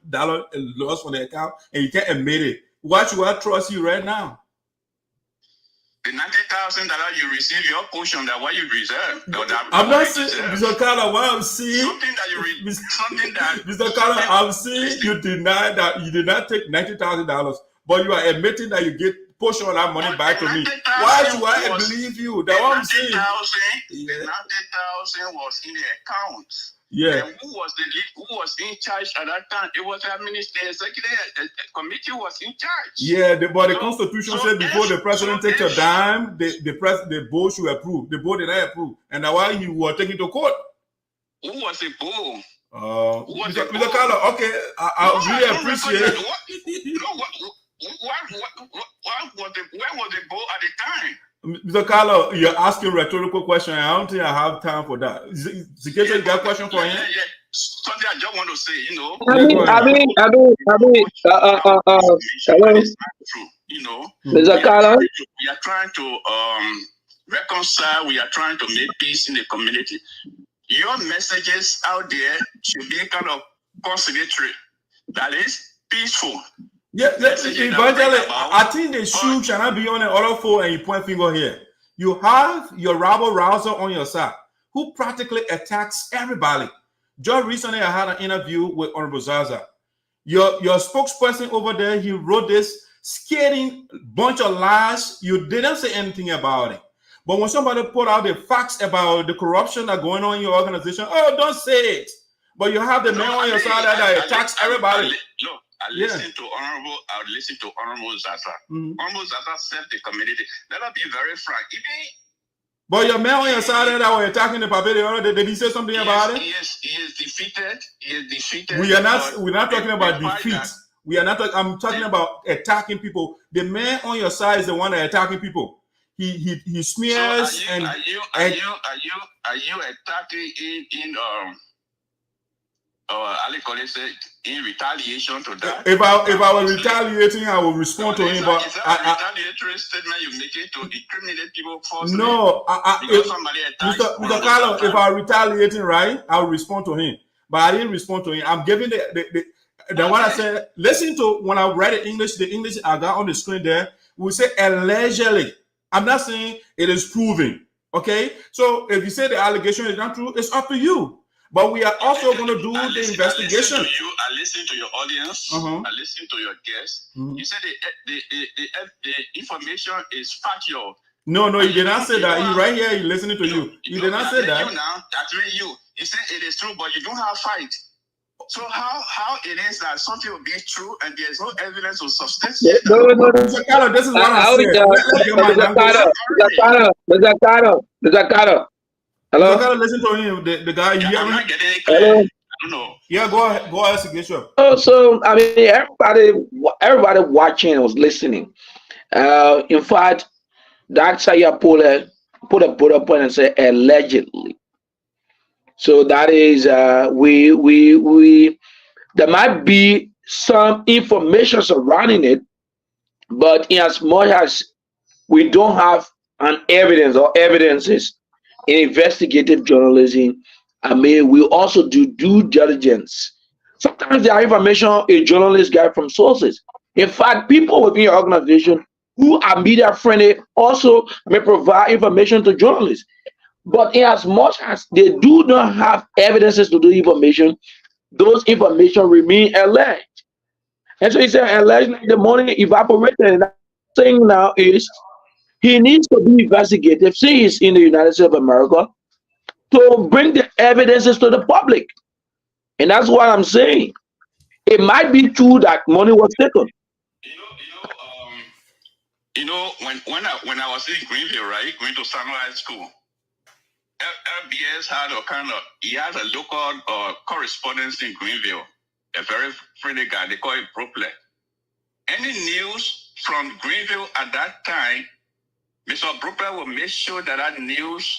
lost from the account and you can't admit it? Why should I trust you right now? The $90,000 you receive your portion, that what you reserve. I'm not saying, Mr. Carter, what I'm seeing, Mr. Carter, I'm seeing you deny that you did not take $90,000, but you are admitting that you get portion of that money back to me. Why should I believe you? That's what I'm saying. The $90,000 was in the account. Yeah. And who was in charge at that time? It was the executive committee was in charge. Yeah, but the Constitution said before the president takes a dime, the board should approve. The board did not approve, and that's why you were taken to court. Who was the board? Mr. Carlo, okay, I really appreciate it. Where was the goal at the time? Mr. Carlo, you're asking rhetorical question. I don't think I have time for that. Secretary, you got a question for him? Yeah. Something I just want to say, you know. Mr. Carlo, we are trying to reconcile. We are trying to make peace in the community. Your messages out there should be kind of conciliatory. That is peaceful. Yeah, eventually, I think the shoe cannot be on the other foot and you point finger here. You have your rabble rouser on your side who practically attacks everybody. Just recently, I had an interview with Honorable Zaza. Your spokesperson over there, he wrote this scathing bunch of lies. You didn't say anything about it. But when somebody put out the facts about the corruption that's going on in your organization, oh, don't say it. But you have the man on your side that attacks everybody. I listen to Honorable Zaza. Honorable Zaza served the community. Let us be very frank. But your man on your side that were attacking the pavilion, did he say something about it? He is defeated. He is defeated. We're not talking about defeat. We are not. I'm talking about attacking people. The man on your side is the one that attacking people. He smears so are you attacking in retaliation to that? If I was retaliating, I will respond to him. But is that a retaliatory statement you make it to incriminate people falsely? No, Mr. Carlo, if I retaliating, right, I'll respond to him. But I didn't respond to him. I'm giving the one I said. Listen to when I read the English I got on the screen there. We say allegedly. I'm not saying it is proven. Okay, so if you say the allegation is not true, it's up to you. But we are also going to do the investigation. I listen to your audience. I listen to your guests. You said the information is factual. No, you did not say that. He right here, he listening to you. You did not say that. You now, that's really you. You said it is true, but you don't have fight. So how it is that something will be true and there's no evidence to substantiate? No. Mr. Carlo, this is what I'm saying. Mr. Carlo. Hello. Mr. Carlo, listen to him. The guy. I'm not getting it clear. I don't know. Yeah, go ahead, Signature. So I mean, everybody watching was listening. In fact, that's how you put a bullet point and say allegedly. So that is we there might be some information surrounding it, but in as much as we don't have an evidence or evidences in investigative journalism, I mean, we also do due diligence. Sometimes there are information a journalist got from sources. In fact, people within your organization who are media friendly also may provide information to journalists. But in as much as they do not have evidences to do information, those information remain alleged. And so he said, alleged like the money evaporated. And that thing now is he needs to be investigative, since he's in the United States of America, to bring the evidences to the public. And that's what I'm saying. It might be true that money was taken. When I was in Greenville, right, going to Sinoe High School, LBS had he has a local correspondence in Greenville, a very friendly guy. They call him Brooklyn. Any news from Greenville at that time, Mr. Brooklyn will make sure that news,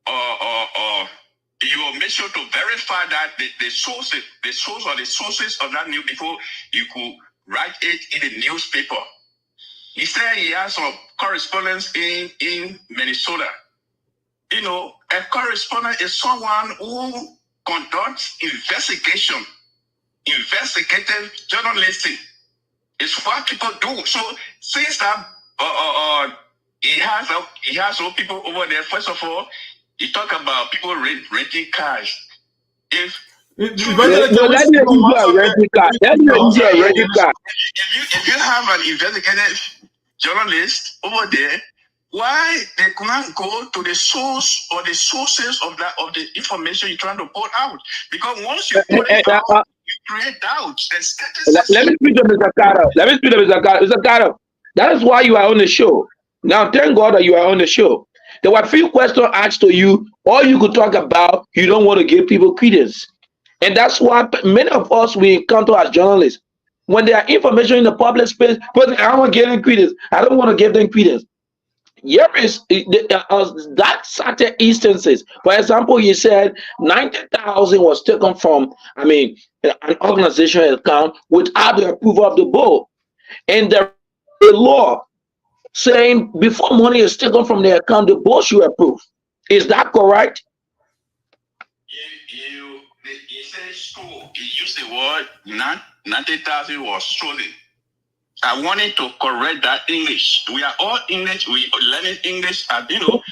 you will make sure to verify that the source or the sources of that news before you could write it in the newspaper. He said he has some correspondence in Minnesota. A correspondent is someone who conducts investigative journalism. It's what people do. So since that he has some people over there. First of all, he talk about people renting cars. If you have an investigative journalist over there, why they cannot go to the source or the sources of the information you're trying to put out? Because once you put it out, you create doubts and skepticism. Let me speak to Mr. Carter. Mr. Carter, that is why you are on the show. Now, thank God that you are on the show. There were a few questions asked to you, or you could talk about you don't want to give people credence. And that's why many of us we encounter as journalists. When there are information in the public space, but I don't want to give them credence. I don't want to give them credence. Here is that certain instances. For example, you said 90,000 was taken from, an organizational account without the approval of the board. And there is a law saying before money is taken from the account, the board should approve. Is that correct? You say school. You use the word 90,000 was stolen. I wanted to correct that English. We are all English. We are learning English. If you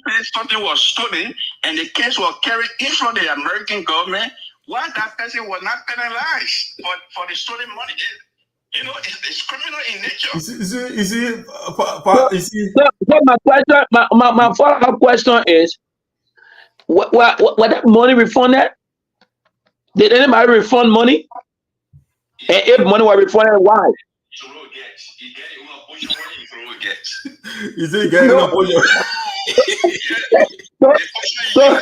say something was stolen and the case was carried in front of the American government, why that person was not penalized for the stolen money? It's criminal in nature. So my follow-up question is, was that money refunded? Did anybody refund money? And if money was refunded, why? Is it getting a portion? So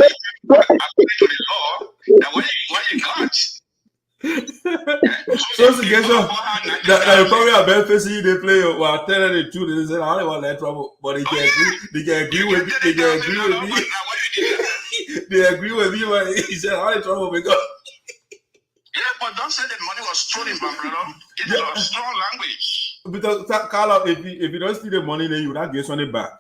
the probably a bad person they play while telling the truth. They say I don't want that trouble, but they can agree with me. They can agree with me. They agree with me when he said I don't trouble because. Yeah, but don't say the money was stolen, my brother. It's a strong language. Because Carla, if you don't steal the money, then you will not get something back,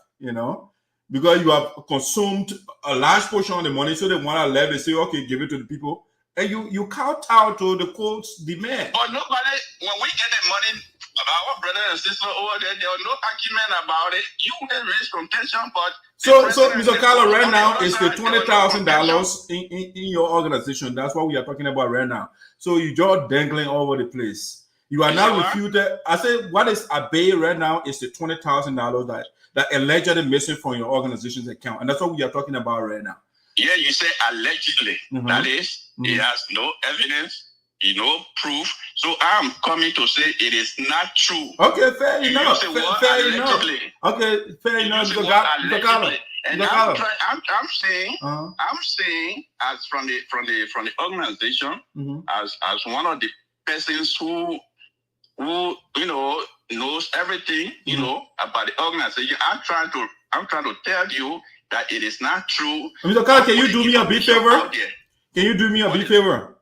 because you have consumed a large portion of the money, so they want to let it say, okay, give it to the people, and you kowtow to the court's demand. But nobody, when we get the money, our brother and sister over there was no argument about it. You can raise contention, but so Mr. Carla, right now it's the $20,000 in your organization. That's what we are talking about right now. So you're just dangling all over the place. You are now refuted. I said, what is at bay right now is the $20,000 that allegedly missing from your organization's account, and that's what we are talking about right now. Yeah, you say allegedly. That is, it has no evidence, proof. So I'm coming to say it is not true. Okay, fair enough. Fair enough. Okay, fair enough. Mr. Carla. And I'm saying, as from the organization, as one of the persons who knows everything, about the organization. I'm trying to tell you that it is not true. Mr. Carla, can you do me a big favor? Can you do me a big favor?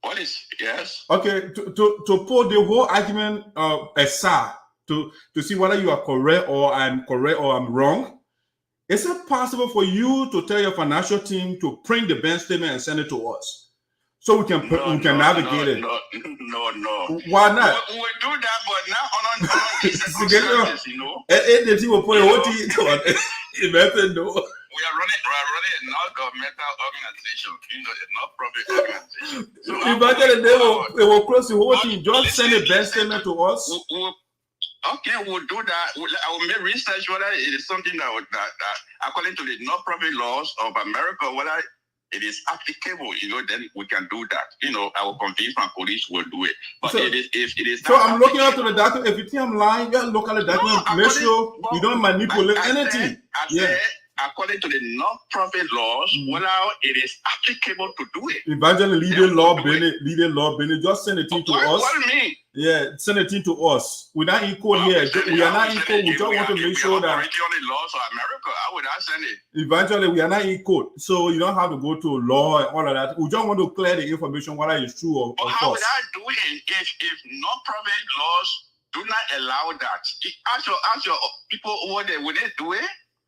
What is yes? Okay, to put the whole argument aside, to see whether you are correct or I'm wrong. Is it possible for you to tell your financial team to print the bank statement and send it to us, so we can navigate it? No. Why not? We'll do that, but now on circumstances, the will put a whole team we are running a non-governmental organization, a non-profit organization. So imagine they will close the whole thing. Just send a bank statement to us. Okay, we'll do that. I will make research whether it is something that according to the non-profit laws of America, whether it is applicable, then we can do that. I will convince my colleagues will do it. But if it is so I'm looking out to the document. If you think I'm lying, just look at the document. Make sure you don't manipulate anything. According to the non-profit laws, whether it is applicable to do it. Evangelist leading law, Benny, just send it in to us. What do you mean? Yeah, send it in to us. We're not in court here. We are not in court. We just want to make sure that. On the laws of America, how would I send it? Eventually, we are not in court, so you don't have to go to law and all of that. We just want to clear the information whether it's true or false. How would I do it if non-profit laws do not allow that? Ask your people over there, would they do it?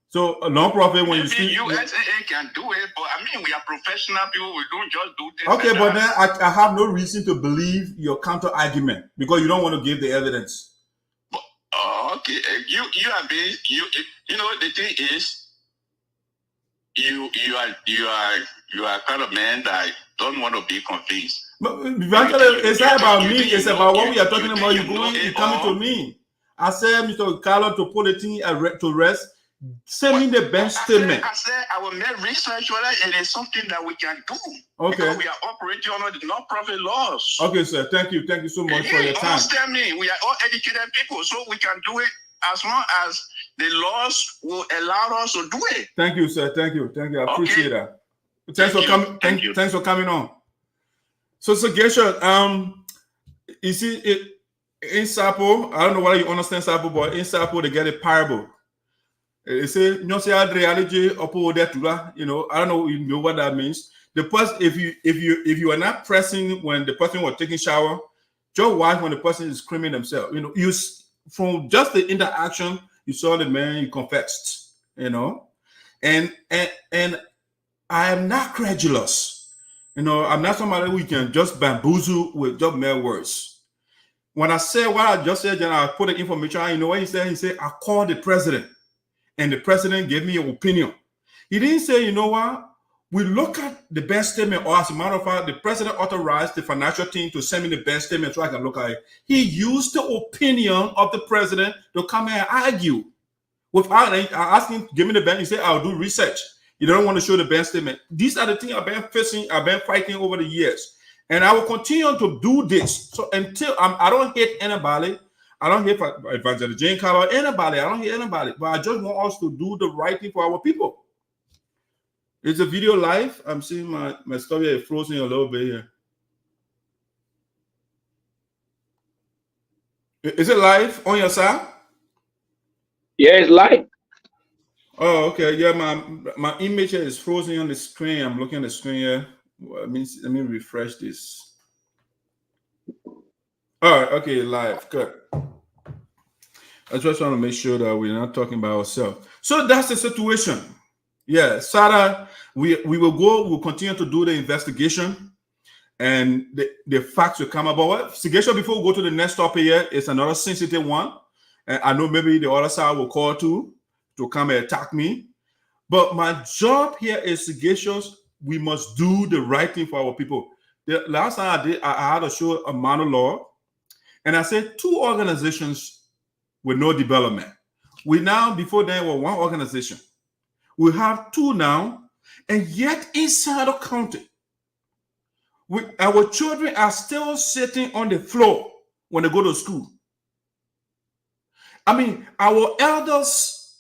So a non-profit, when you see USAA can do it, but we are professional people. We don't just do this. Okay, but then I have no reason to believe your counter argument because you don't want to give the evidence. Okay, you are being the thing is you are kind of man that don't want to be convinced. But eventually, it's not about me. It's about what we are talking about. You coming to me. I said, Mr. Carlo, to put the thing to rest. Send me the bank statement. I said I will make research whether it is something that we can do. Okay. Because we are operating under the non-profit laws. Okay, sir. Thank you. Thank you so much for your time. Understand me. We are all educated people, so we can do it as long as the laws will allow us to do it. Thank you, sir. Thank you. I appreciate that. Thanks for coming. Thanks for coming on. So Gesha, you see it in Sapo. I don't know whether you understand Sapo, but in Sapo they get a parable. They say, you know, I don't know, you know what that means. The person, if you are not pressing when the person was taking shower, just watch when the person is screaming themselves. You know, you from just the interaction, you saw the man, you confessed. You know, and I am not credulous. You know, I'm not somebody we can just bamboozle with just mere words. When I said what I just said, I put the information. You know what he said? He said, I called the president. And the president gave me an opinion. He didn't say, you know what? We look at the best statement, or as a matter of fact, the president authorized the financial team to send me the best statement so I can look at it. He used the opinion of the president to come and argue. Without asking, give me the best, he said, I'll do research. You don't want to show the best statement. These are the things I've been facing, I've been fighting over the years. And I will continue to do this. So until I don't hate anybody, I don't hate Evangelist Jane Carver, anybody. I don't hate anybody. But I just want us to do the right thing for our people. It's a video live. I'm seeing my story is frozen a little bit here. Is it live on your side? Yeah, it's live. Oh, okay. Yeah, my image here is frozen on the screen. I'm looking at the screen here. Well, let me refresh this. All right. Okay, live. Good. I just want to make sure that we're not talking about ourselves. So that's the situation. Yeah, SaDAA, we'll continue to do the investigation, and the facts will come about. Investigation before we go to the next topic here is another sensitive one. And I know maybe the other side will call to come and attack me. But my job here is sagacious. We must do the right thing for our people. The last time I had to show a monologue, and I said 2 organizations with no development. We now, before then, were 1 organization. We have 2 now, and yet inside the county, our children are still sitting on the floor when they go to school. I mean, our elders,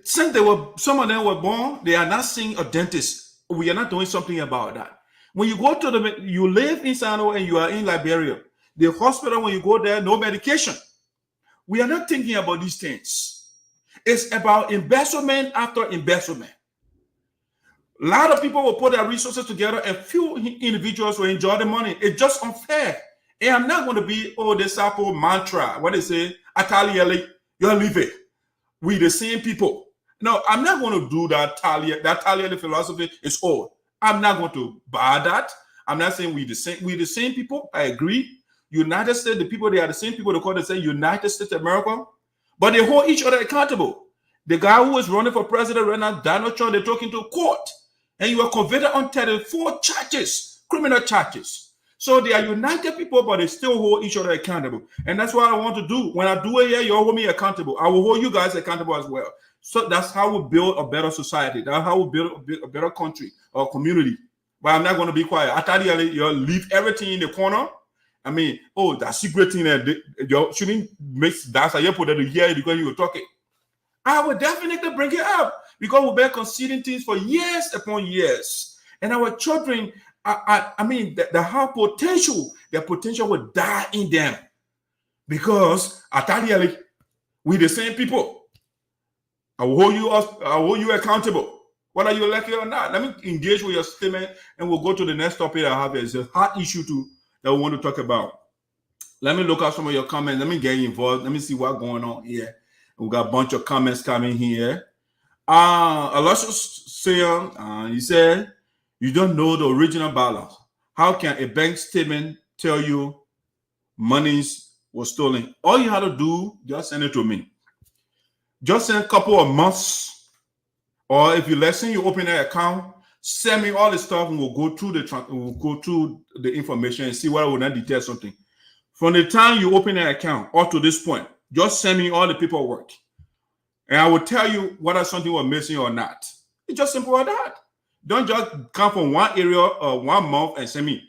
since some of them were born, they are not seeing a dentist. We are not doing something about that. When you go to you live in Sinoe and you are in Liberia, the hospital, when you go there, no medication. We are not thinking about these things. It's about investment after investment. A lot of people will put their resources together and few individuals will enjoy the money. It's just unfair. And I'm not going to be, the Sapo mantra. What they say, Ataliele, you're leaving. We the same people. No, I'm not going to do that. That Ataliele philosophy is old. I'm not going to buy that. I'm not saying we the same people. I agree. United States, the people, they are the same people they call themselves United States of America, but they hold each other accountable. The guy who is running for president right now, Donald Trump, they took him to court, and you were convicted on 34 charges, criminal charges. So they are united people, but they still hold each other accountable. And that's what I want to do. When I do it here, you hold me accountable. I will hold you guys accountable as well. So that's how we build a better society. That's how we build a better country or community. But I'm not going to be quiet. I tell you, leave everything in the corner. I mean, that secret thing that you shouldn't make that's how you put it here because you were talking. I would definitely bring it up because we've been conceding things for years upon years. And our children, I mean, they have potential. Their potential will die in them because I tell you, we the same people. I will hold you accountable, whether you like it or not. Let me engage with your statement, and we'll go to the next topic I have. It's a hot issue that we want to talk about. Let me look at some of your comments. Let me get involved. Let me see what's going on here. We got a bunch of comments coming here. Aloysius saying, he said, you don't know the original balance. How can a bank statement tell you monies was stolen? All you have to do, just send it to me. Just send a couple of months, or if you open an account, send me all the stuff, and we'll go through the information and see whether we not detect something. From the time you open an account up to this point, just send me all the paperwork, and I will tell you whether something was missing or not. It's just simple as that. Don't just come from one area or 1 month and send me.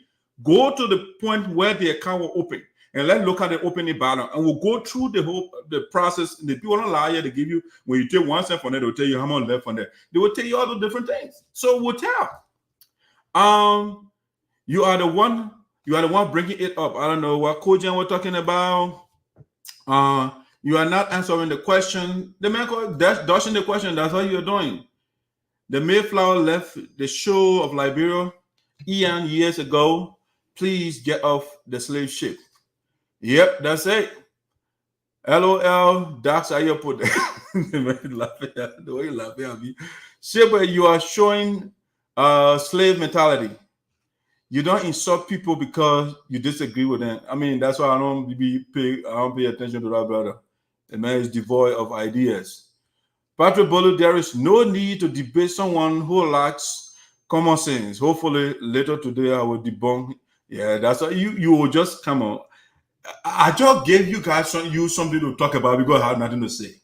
Go to the point where the account will open. and let's look at the opening balance, and we'll go through the process. The people don't lie here. They give you, when you take 1 cent from there, they'll tell you how much left from there. They will tell you all the different things. So we'll tell. You are the one bringing it up. I don't know what Kojan was talking about. You are not answering the question. The man dodging the question. That's all you're doing. The Mayflower left the shore of Liberia years ago. Please get off the slave ship. Yep, that's it. LOL. That's how you put it. The way you laugh at me. Shipper, you are showing slave mentality. You don't insult people because you disagree with them. I mean, that's why I don't pay attention to that brother. The man is devoid of ideas. Patrick Bolu, there is no need to debate someone who lacks common sense. Hopefully, later today I will debunk. Yeah, that's what you will just come on. I just gave you guys something to talk about because I have nothing to say.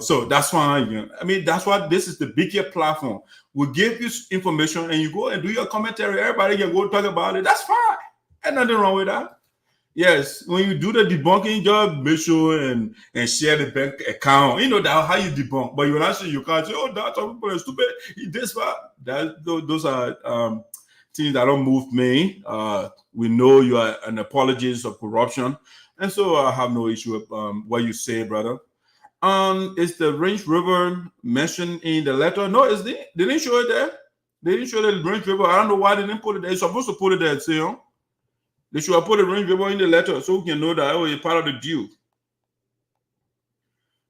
So that's why I mean, that's why this is the bigger platform. We'll give you information and you go and do your commentary. Everybody can go talk about it. That's fine. Ain't nothing wrong with that. Yes, when you do the debunking job, make sure and share the bank account. That how you debunk. But you can't say, oh, that's some people are stupid. This part. Those are things that don't move me. We know you are an apologist of corruption. And so I have no issue with what you say, brother. Is the Range River mentioned in the letter? No, they didn't show it there. They didn't show the Range River. I don't know why they didn't put it there. They're supposed to put it there, They should have put the Range River in the letter so we can know that it's part of the deal.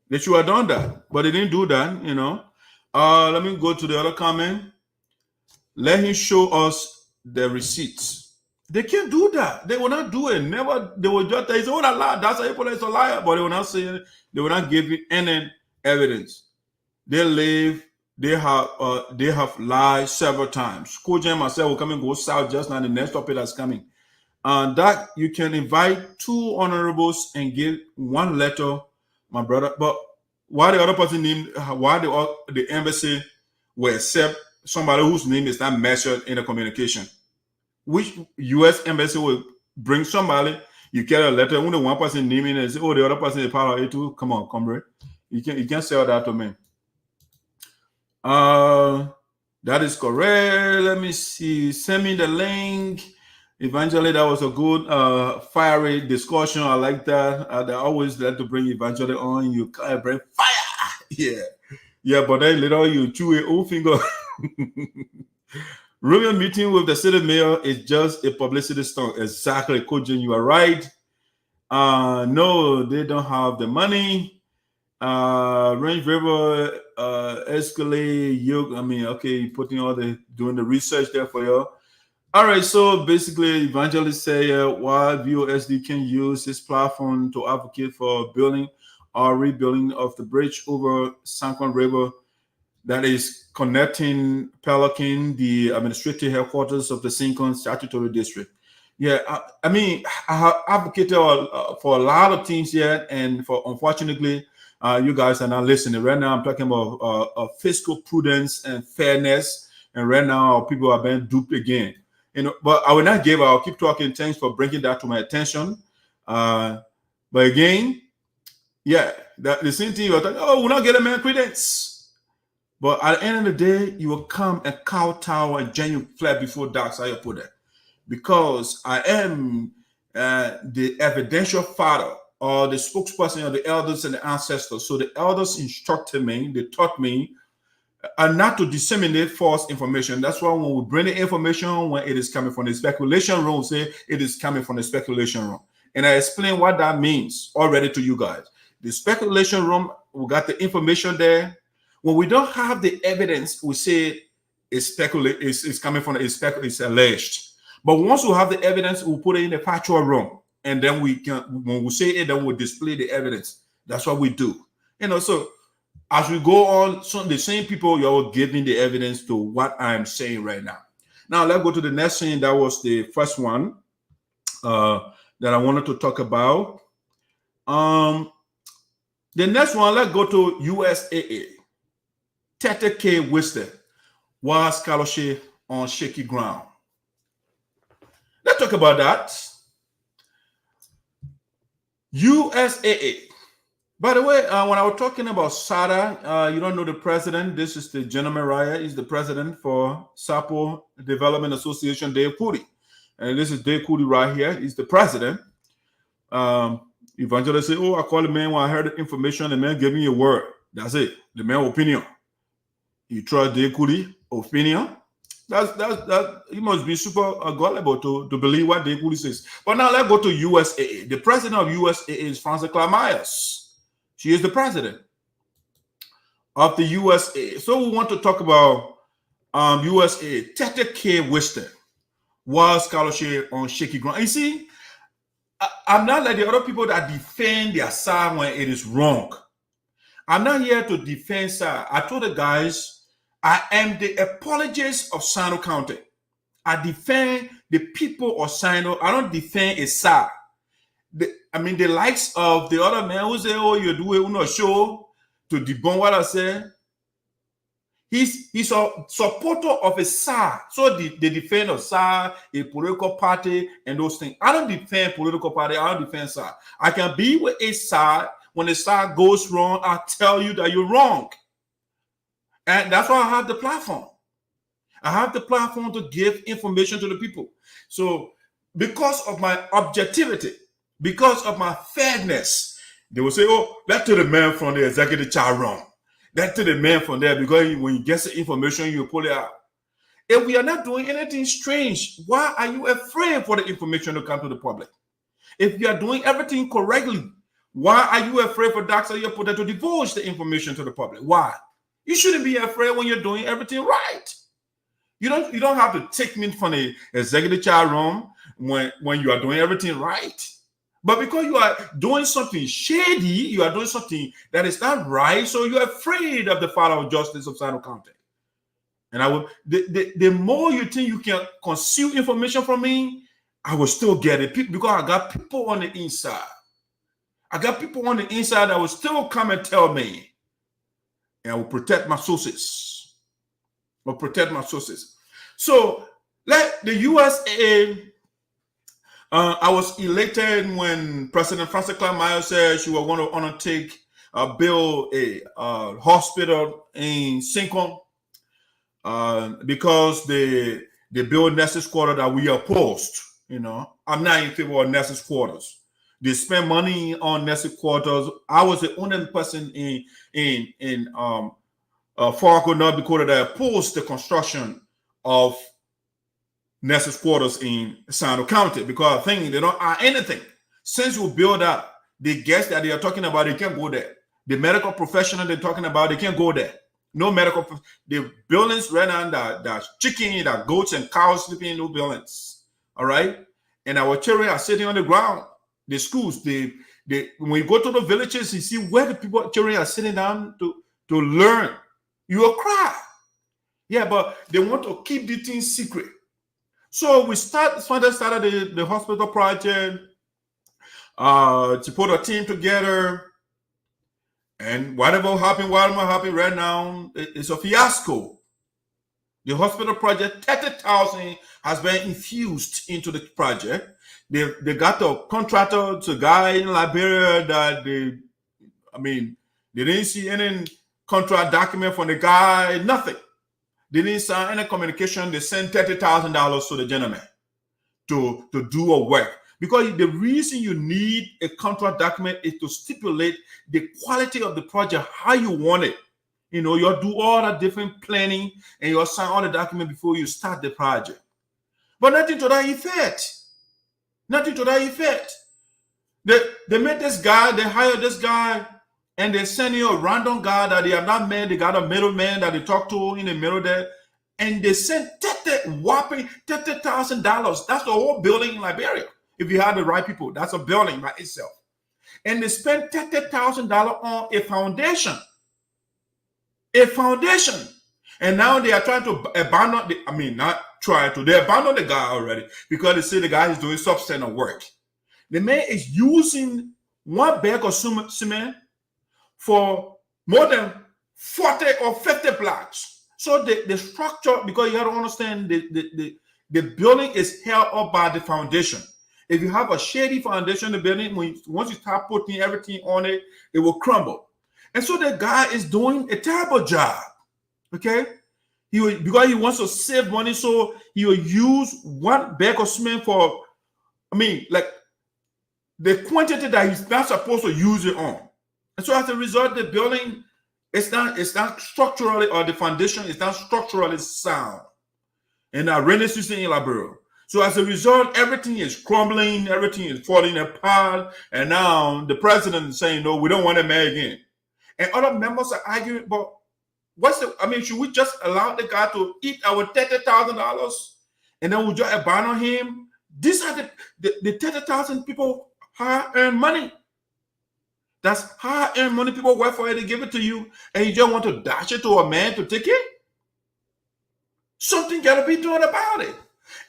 They should have done that, but they didn't do that, Let me go to the other comment. Let him show us the receipts. They can't do that. They will not do it. Never. They will just say, "Oh, that's a hypocrite, a liar," but they will not say it. They will not give you any evidence. They have lied several times. Koji and myself will come and go south just now. The next topic that's coming. That you can invite 2 honorables and give 1 letter, my brother. But why the other person why the embassy will accept somebody whose name is not mentioned in the communication? Which U.S. embassy will bring somebody? You get a letter, only one person naming it and say, oh, the other person is part of it too. Come on, comrade. You can't sell that to me. That is correct. Let me see. Send me the link. Eventually, that was a good fiery discussion. I like that. I always like to bring Eventually on. You can't bring fire. Yeah, but then later you chew your own finger. Romeo meeting with the city mayor is just a publicity stunt. Exactly, Kojin, you are right. No, they don't have the money. Range River, Escalade, okay, doing the research there for you. All right, so basically, evangelists say why VOSD can use this platform to advocate for building or rebuilding of the bridge over Sanquon River that is connecting Pelican, the administrative headquarters of the Sanquon Statutory District. Yeah, I have advocated for a lot of things here, and unfortunately, you guys are not listening. Right now, I'm talking about fiscal prudence and fairness, and right now, people are being duped again. But I will not give. I'll keep talking. Thanks for bringing that to my attention. But again, yeah, the same thing. You're talking. Oh, we're not getting man credence. But at the end of the day, you will come and kowtow and genuine flat before dark. So I put it, because I am the evidential father or the spokesperson of the elders and the ancestors. So the elders instructed me. They taught me. And not to disseminate false information. That's why when we bring the information, when it is coming from the speculation room, say it is coming from the speculation room. And I explain what that means already to you guys. The speculation room, we got the information there. When we don't have the evidence, we say it's coming from it's alleged. But once we have the evidence, we'll put it in the factual room. And then when we say it, then we'll display the evidence. That's what we do. So as we go on, the same people, you're giving the evidence to what I'm saying right now. Now, let's go to the next thing. That was the first one that I wanted to talk about. The next one, let's go to USAA. 30K wasted while scholarship on shaky ground. Let's talk about that. USAA. By the way, when I was talking about SaDAA, you don't know the president. This is the gentleman right here. He's the president for Sapo Development Association, Dave Kulee. And this is Dave Kulee right here. He's the president. Evangelist say, oh, I called the man when I heard the information. The man gave me a word. That's it. The man's opinion. You trust Dave Kulee opinion? That you must be super gullible to believe what Dave Kulee says. But now let's go to USAA. The president of USAA is Frances Myers. She is the president of the USAA. So we want to talk about USAA. 30K Western was scholarship on shaky ground. You see, I'm not like the other people that defend their side when it is wrong. I'm not here to defend side. I told the guys, I am the apologist of Sinoe County. I defend the people of Sinoe. I don't defend a side. The likes of the other man who say, oh, you do a show to debunk what I said. He's a supporter of a side. So they defend a side, a political party, and those things. I don't defend political party. I don't defend side. I can be with a side. When the side goes wrong, I'll tell you that you're wrong. And that's why I have the platform. I have the platform to give information to the people. So because of my objectivity, because of my fairness, they will say, oh, that's to the man from the executive chat room. That's to the man from there, because when you get the information, you pull it out. If we are not doing anything strange, why are you afraid for the information to come to the public? If you are doing everything correctly, why are you afraid for Dr. Yaputa to divulge the information to the public? Why? You shouldn't be afraid when you're doing everything right. You don't have to take me from the executive chat room when you are doing everything right. But because you are doing something shady, you are doing something that is not right, so you're afraid of the Father of Justice of Sinoe County. And the more you think you can conceal information from me, I will still get it, because I got people on the inside. I got people on the inside that will still come and tell me, and I will protect my sources. I'll protect my sources. So let the USAA. I was elected when President Frances Myers said she was going to undertake build a hospital in Sincon because they build nurses' quarters that we opposed. I'm not in favor of nurses' quarters. They spend money on nurses' quarters. I was the only person in Fargo, North Dakota, that opposed the construction of nurses' quarters in Sinoe County, because I think they don't add anything. Since we build up, the guests that they are talking about, they can't go there. The medical professional they're talking about, they can't go there. No medical. The buildings right now, that chicken, that goats and cows sleeping in those buildings. All right, and our children are sitting on the ground. The schools, when you go to the villages, you see where the children are sitting down to learn. You will cry. Yeah, but they want to keep the thing secret. So we started the hospital project to put a team together, and whatever happened right now, it's a fiasco. The hospital project, 30,000 has been infused into the project. They got the contractor to guy in Liberia that they didn't see any contract document from the guy, nothing. They didn't sign any communication. They sent $30,000 to the gentleman to do a work. Because the reason you need a contract document is to stipulate the quality of the project, how you want it. You'll do all the different planning and you'll sign all the documents before you start the project. But nothing to that effect. Nothing to that effect. They met this guy, they hired this guy, and they send you a random guy that they have not met. They got a middleman that they talk to in the middle there. And they sent whopping $30,000. That's the whole building in Liberia. If you have the right people, that's a building by itself. And they spent $30,000 on a foundation. A foundation. And now they are trying to abandon, they abandoned the guy already because they say the guy is doing substandard work. The man is using one bag of cement for more than 40 or 50 blocks. So the structure, because you have to understand, the building is held up by the foundation. if you have a shady foundation in the building, once you start putting everything on it, it will crumble. And so the guy is doing a terrible job. Okay, because he wants to save money, so he will use one bag of cement for, like the quantity that he's not supposed to use it on. And so as a result, the building it's not structurally, or the foundation is not structurally sound in our rainy season in Liberia. So as a result, everything is crumbling, everything is falling apart, and now the president is saying, no, we don't want a mayor again. And other members are arguing, but should we just allow the guy to eat our $30,000 and then we just abandon him? These are the 30,000 people hard-earned money. That's hard-earned money. People work for it, they give it to you, and you just want to dash it to a man to take it? Something got to be done about it.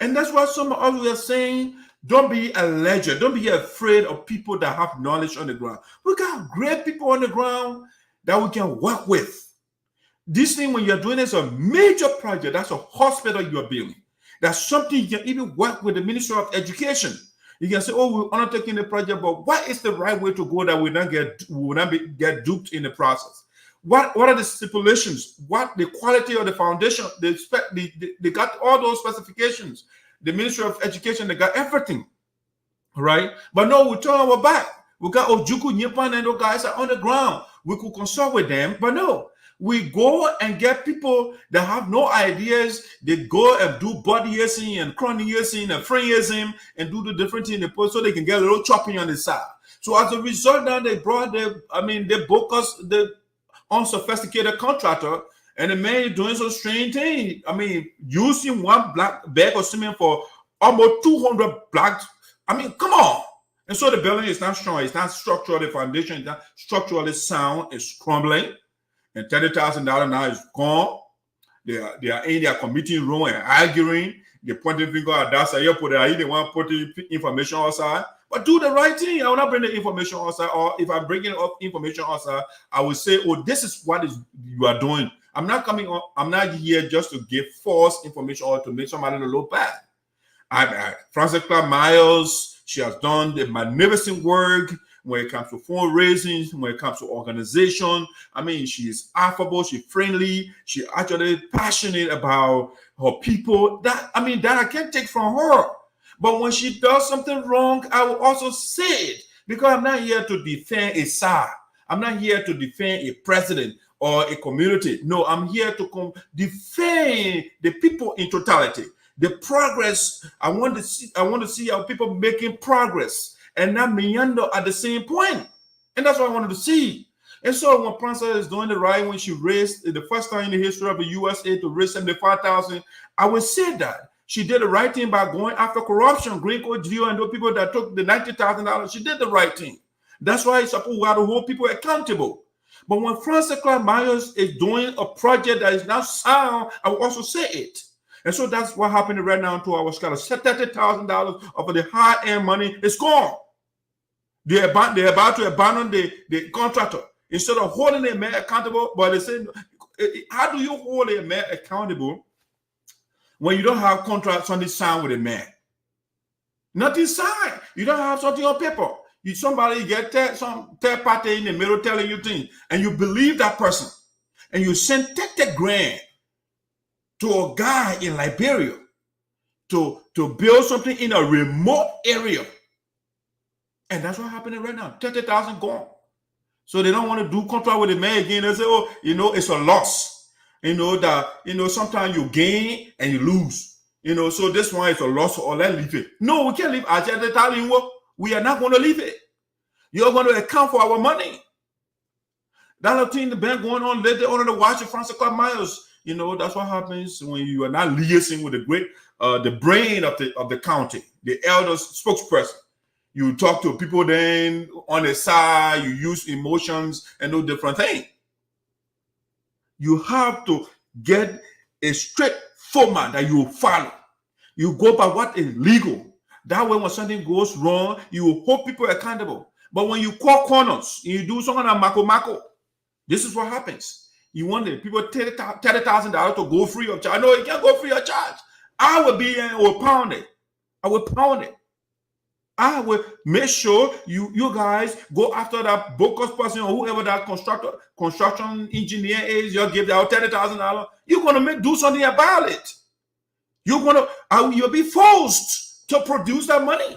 And that's why some of us are saying, don't be a ledger. Don't be afraid of people that have knowledge on the ground. We got great people on the ground that we can work with. This thing, when you're doing this, a major project, that's a hospital you're building. That's something you can even work with the Ministry of Education. You can say, oh, we're undertaking the project, but what is the right way to go that we will not get duped in the process? What are the stipulations? What the quality of the foundation? They got all those specifications. The Ministry of Education, they got everything, right? But no, we turn our back. We got Ojuku, Nyepan, and those guys are on the ground. We could consult with them, but no. We go and get people that have no ideas. They go and do bodyism and cronyism and friendism and do the different thing in the post so they can get a little chopping on the side. So as a result, now they book us the unsophisticated contractor, and the man is doing some strange thing. Using one black bag of cement for almost 200 blocks. Come on. And so the building is not strong. It's not structurally, the foundation is not structurally sound. It's crumbling. And $30,000 now is gone. They are in their committee room and arguing. They pointing finger at that side. They want to put the information outside. But do the right thing. I will not bring the information outside. Or if I'm bringing up information outside, I will say, oh, this is what you are doing. I'm not coming on. I'm not here just to give false information or to make somebody look bad. Frances Clark Myers, she has done the magnificent work when it comes to fundraising, when it comes to organization. She is affable, she's friendly, she's actually passionate about her people. That I can't take from her. But when she does something wrong, I will also say it, because I'm not here to defend a side. I'm not here to defend a president or a community. No, I'm here to defend the people in totality. The progress, I want to see our people making progress and not meander at the same point. And that's what I wanted to see. And so when Prancer is doing the right, when she raised the first time in the history of the USAA to raise $75,000, I would say that she did the right thing by going after corruption, Green Code Geo, and those people that took the $90,000. She did the right thing. That's why it's supposed we have to hold people accountable. But when Frances Clark Myers is doing a project that is not sound, I will also say it. And so that's what happened right now to our scholars. $30,000 of the high-end money is gone. They're about to abandon the contractor. Instead of holding a man accountable, but they say, how do you hold a man accountable when you don't have contract, something signed with a man? Nothing signed. You don't have something on paper. Somebody get some third party in the middle telling you things, and you believe that person, and you send $30,000 to a guy in Liberia to build something in a remote area. And that's what happening right now. 30,000 gone. So they don't want to do contract with the man again. They say, oh, it's a loss. Sometimes you gain and you lose. So this one is a loss, or let's leave it. No, we can't leave. We are not going to leave it. You're going to account for our money. That's the thing the bank going on. Let the owner to watch it, Frances Clark Myers. That's what happens when you are not liaising with the brain of the county, the elder spokesperson. You talk to people then on the side, you use emotions and do different things. You have to get a strict format that you follow. You go by what is legal. That way, when something goes wrong, you will hold people accountable. But when you cut corners, you do something like mako, this is what happens. You want the people $30,000 to go free of charge. No, you can't go free of charge. I will pound it. I will make sure you guys go after that bogus person or whoever that construction engineer is. You'll give that $30,000. You're gonna do something about it. You'll be forced to produce that money.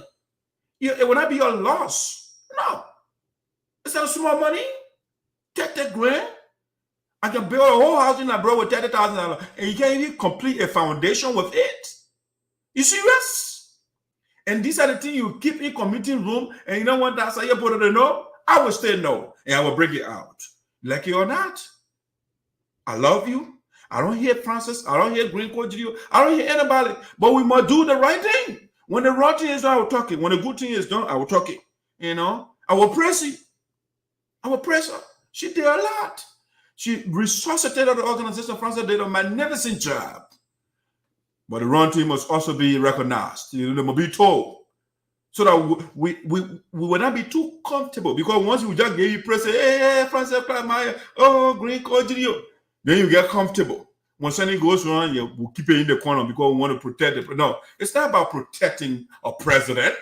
It will not be your loss. No, it's not small money. $30,000. I can build a whole house in abroad with $30,000, and you can't even complete a foundation with it. You serious? And these are the things you keep in committee room, and you know what? That's how you put it in no. I will say no, and I will bring it out. Like it or not, I love you. I don't hear Francis. I don't hear Green Court Gio. I don't hear anybody. But we must do the right thing. When the wrong thing is done, I will talk it. When the good thing is done, I will talk it. You know, I will praise it. I will praise her. She did a lot. She resuscitated the organization. Francis did a magnificent job. But the wrong thing must also be recognized. You know, they must be told. So that we will not be too comfortable. Because once we just give you praise, say, hey, Francis, oh, Green Court Gio, then you get comfortable. When something goes wrong, we'll keep it in the corner because we want to protect it. But no, it's not about protecting a president.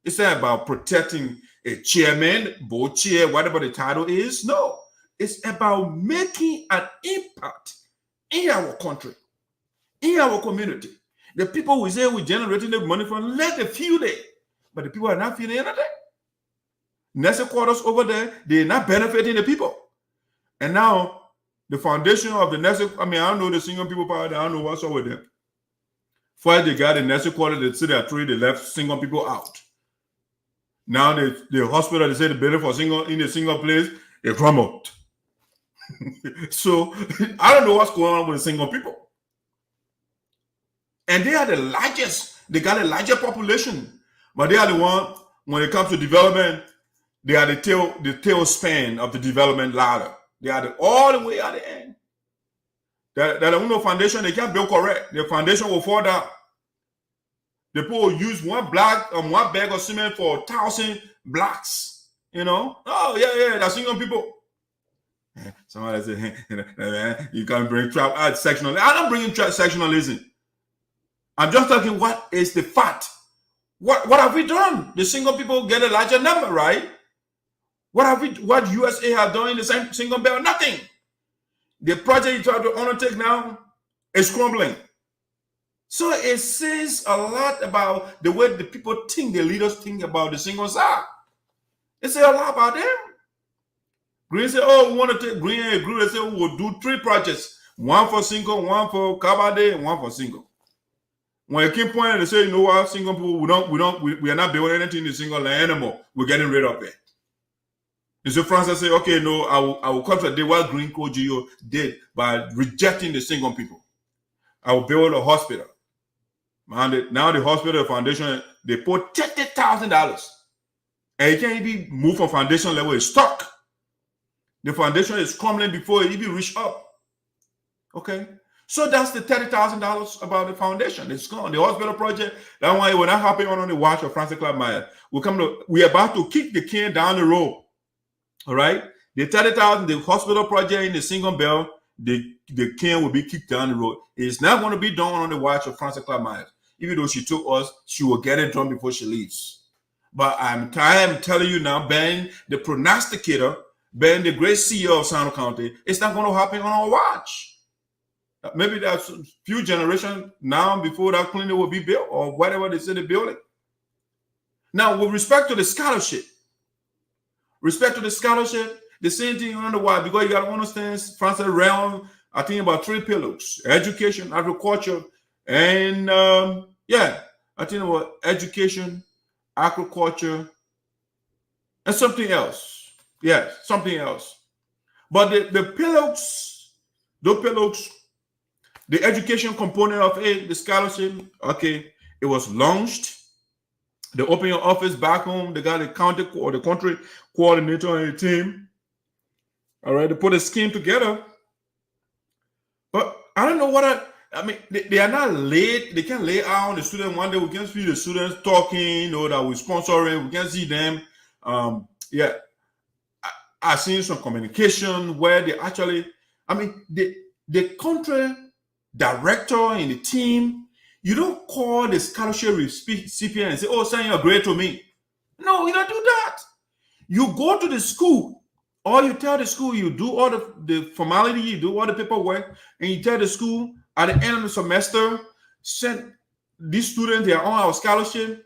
It's not about protecting a chairman, board chair, whatever the title is. No, it's about making an impact in our country, in our community. The people we say we're generating the money from, let them feel it. But the people are not feeling anything. Nestle quarters over there, they're not benefiting the people. And now, the foundation of the Nestle, I don't know the single people part, I don't know what's over there. First, they got the Nestle quarter, they said that three, they left single people out. Now, the hospital, they say the building for in the single place, they crumbled. So, I don't know what's going on with the single people. And they are the largest, they got a larger population, but they are the one, when it comes to development, they are the tailspin of the development ladder. They are all the way at the end. That no foundation, they can't build correct. The foundation will fall down. The people will use one bag of cement for 1,000 blocks. You know? Oh, yeah, that's single people. Somebody say, you can't bring sectionalism. I'm not bringing sectionalism. I'm just talking what is the fact. What have we done? The single people get a larger number, right? What USAA have done in the same single belt? Nothing. The project you try to undertake now is crumbling. So it says a lot about the way the people think, the leaders think about the single side. It says a lot about them. Green said, oh, we want to take Green and Grear. They say we'll do 3 projects. One for single, one for Kabade, and one for single. When it came point, they say, you know what, single people, we are not building anything in the single land anymore. We're getting rid of it. And so Francis said, okay, no, I will contradict what Green Court Gio did by rejecting the single people. I will build a hospital. Now the hospital foundation, they put $30,000. And it can't even move from foundation level. It's stuck. The foundation is crumbling before it even reach up. Okay? So that's the $30,000 about the foundation. It's gone. The hospital project, that one, it will not happen on the watch of Francis Clapmeyer. We're about to kick the can down the road. All right? The $30,000, the hospital project in the single bell, the can will be kicked down the road. It's not going to be done on the watch of Francis Clapmeyer. Even though she told us she will get it done before she leaves. But I'm telling you now, Ben, the prognosticator, Ben, the great CEO of Sinoe County, it's not going to happen on our watch. Maybe that's a few generations now before that clinic will be built or whatever they say they're building. Now, with respect to the scholarship, the same thing on the why, because you got to understand, Francis realm, I think about 3 pillars: education, agriculture, and I think about education, agriculture, and something else. Yeah, something else. But the pillars, those pillars, the education component of it, the scholarship, okay, it was launched. They open your office back home. They got the county or the country coordinator on the team. All right, they put a scheme together. But I don't know what they are not late. They can't lay out on the student one day. We can see the students talking, that we're sponsoring. We can see them. I've seen some communication where they actually, the country director in the team, you don't call the scholarship recipient and say, oh, send your grade to me. No, you don't do that. You go to the school, or you tell the school, you do all the formality, you do all the paperwork, and you tell the school at the end of the semester, send these students, they are on our scholarship.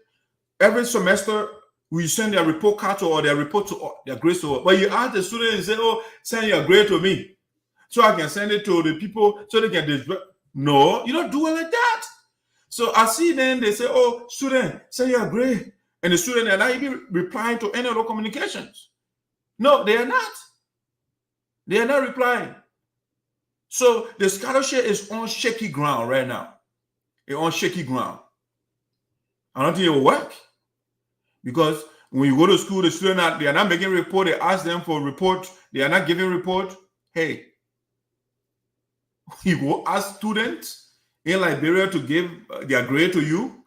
Every semester, we send their report card or their report to their grades to us. But you ask the student and say, oh, send your grade to me, so I can send it to the people so they can. No, you don't do it like that. So I see then they say, oh, student, send your grade. And the student are not even replying to any other communications. No, they are not. They are not replying. So the scholarship is on shaky ground right now. It's on shaky ground. I don't think it will work. Because when you go to school, the students they are not making report. They ask them for a report. They are not giving report. Hey, you go ask students in Liberia to give their grade to you.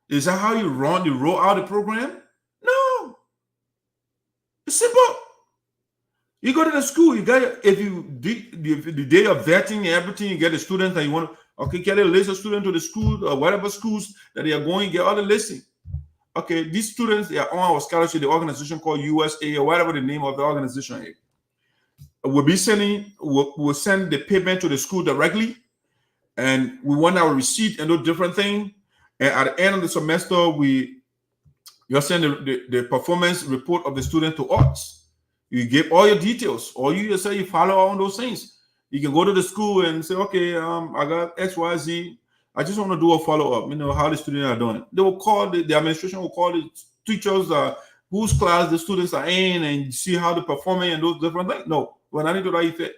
Is that how you roll out the program? No. It's simple. You go to the school, you got if the day of vetting and everything, you get the students that you want to get a list of students to the school or whatever schools that they are going, get all the listing. Okay, these students, they are on our scholarship, the organization called USAA or whatever the name of the organization is. We'll send the payment to the school directly, and we want our receipt and those different things. And at the end of the semester, you send the performance report of the student to us. You give all your details, or you just say you follow all those things. You can go to the school and say, okay, I got XYZ. I just want to do a follow-up, how the students are doing. They will call, the administration will call the teachers whose class the students are in and see how they're performing and those different things. No, when I need to write it,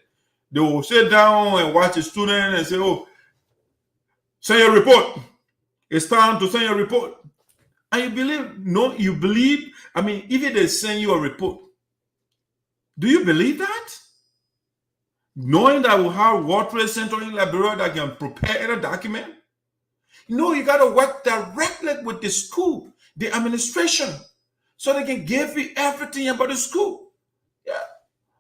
they will sit down and watch the student and say, oh, send your report. It's time to send your report. And you believe, if they send you a report, do you believe that? Knowing that we have World Trade Center in Liberia that can prepare a document? No, you got to work directly with the school, the administration, so they can give you everything about the school. Yeah.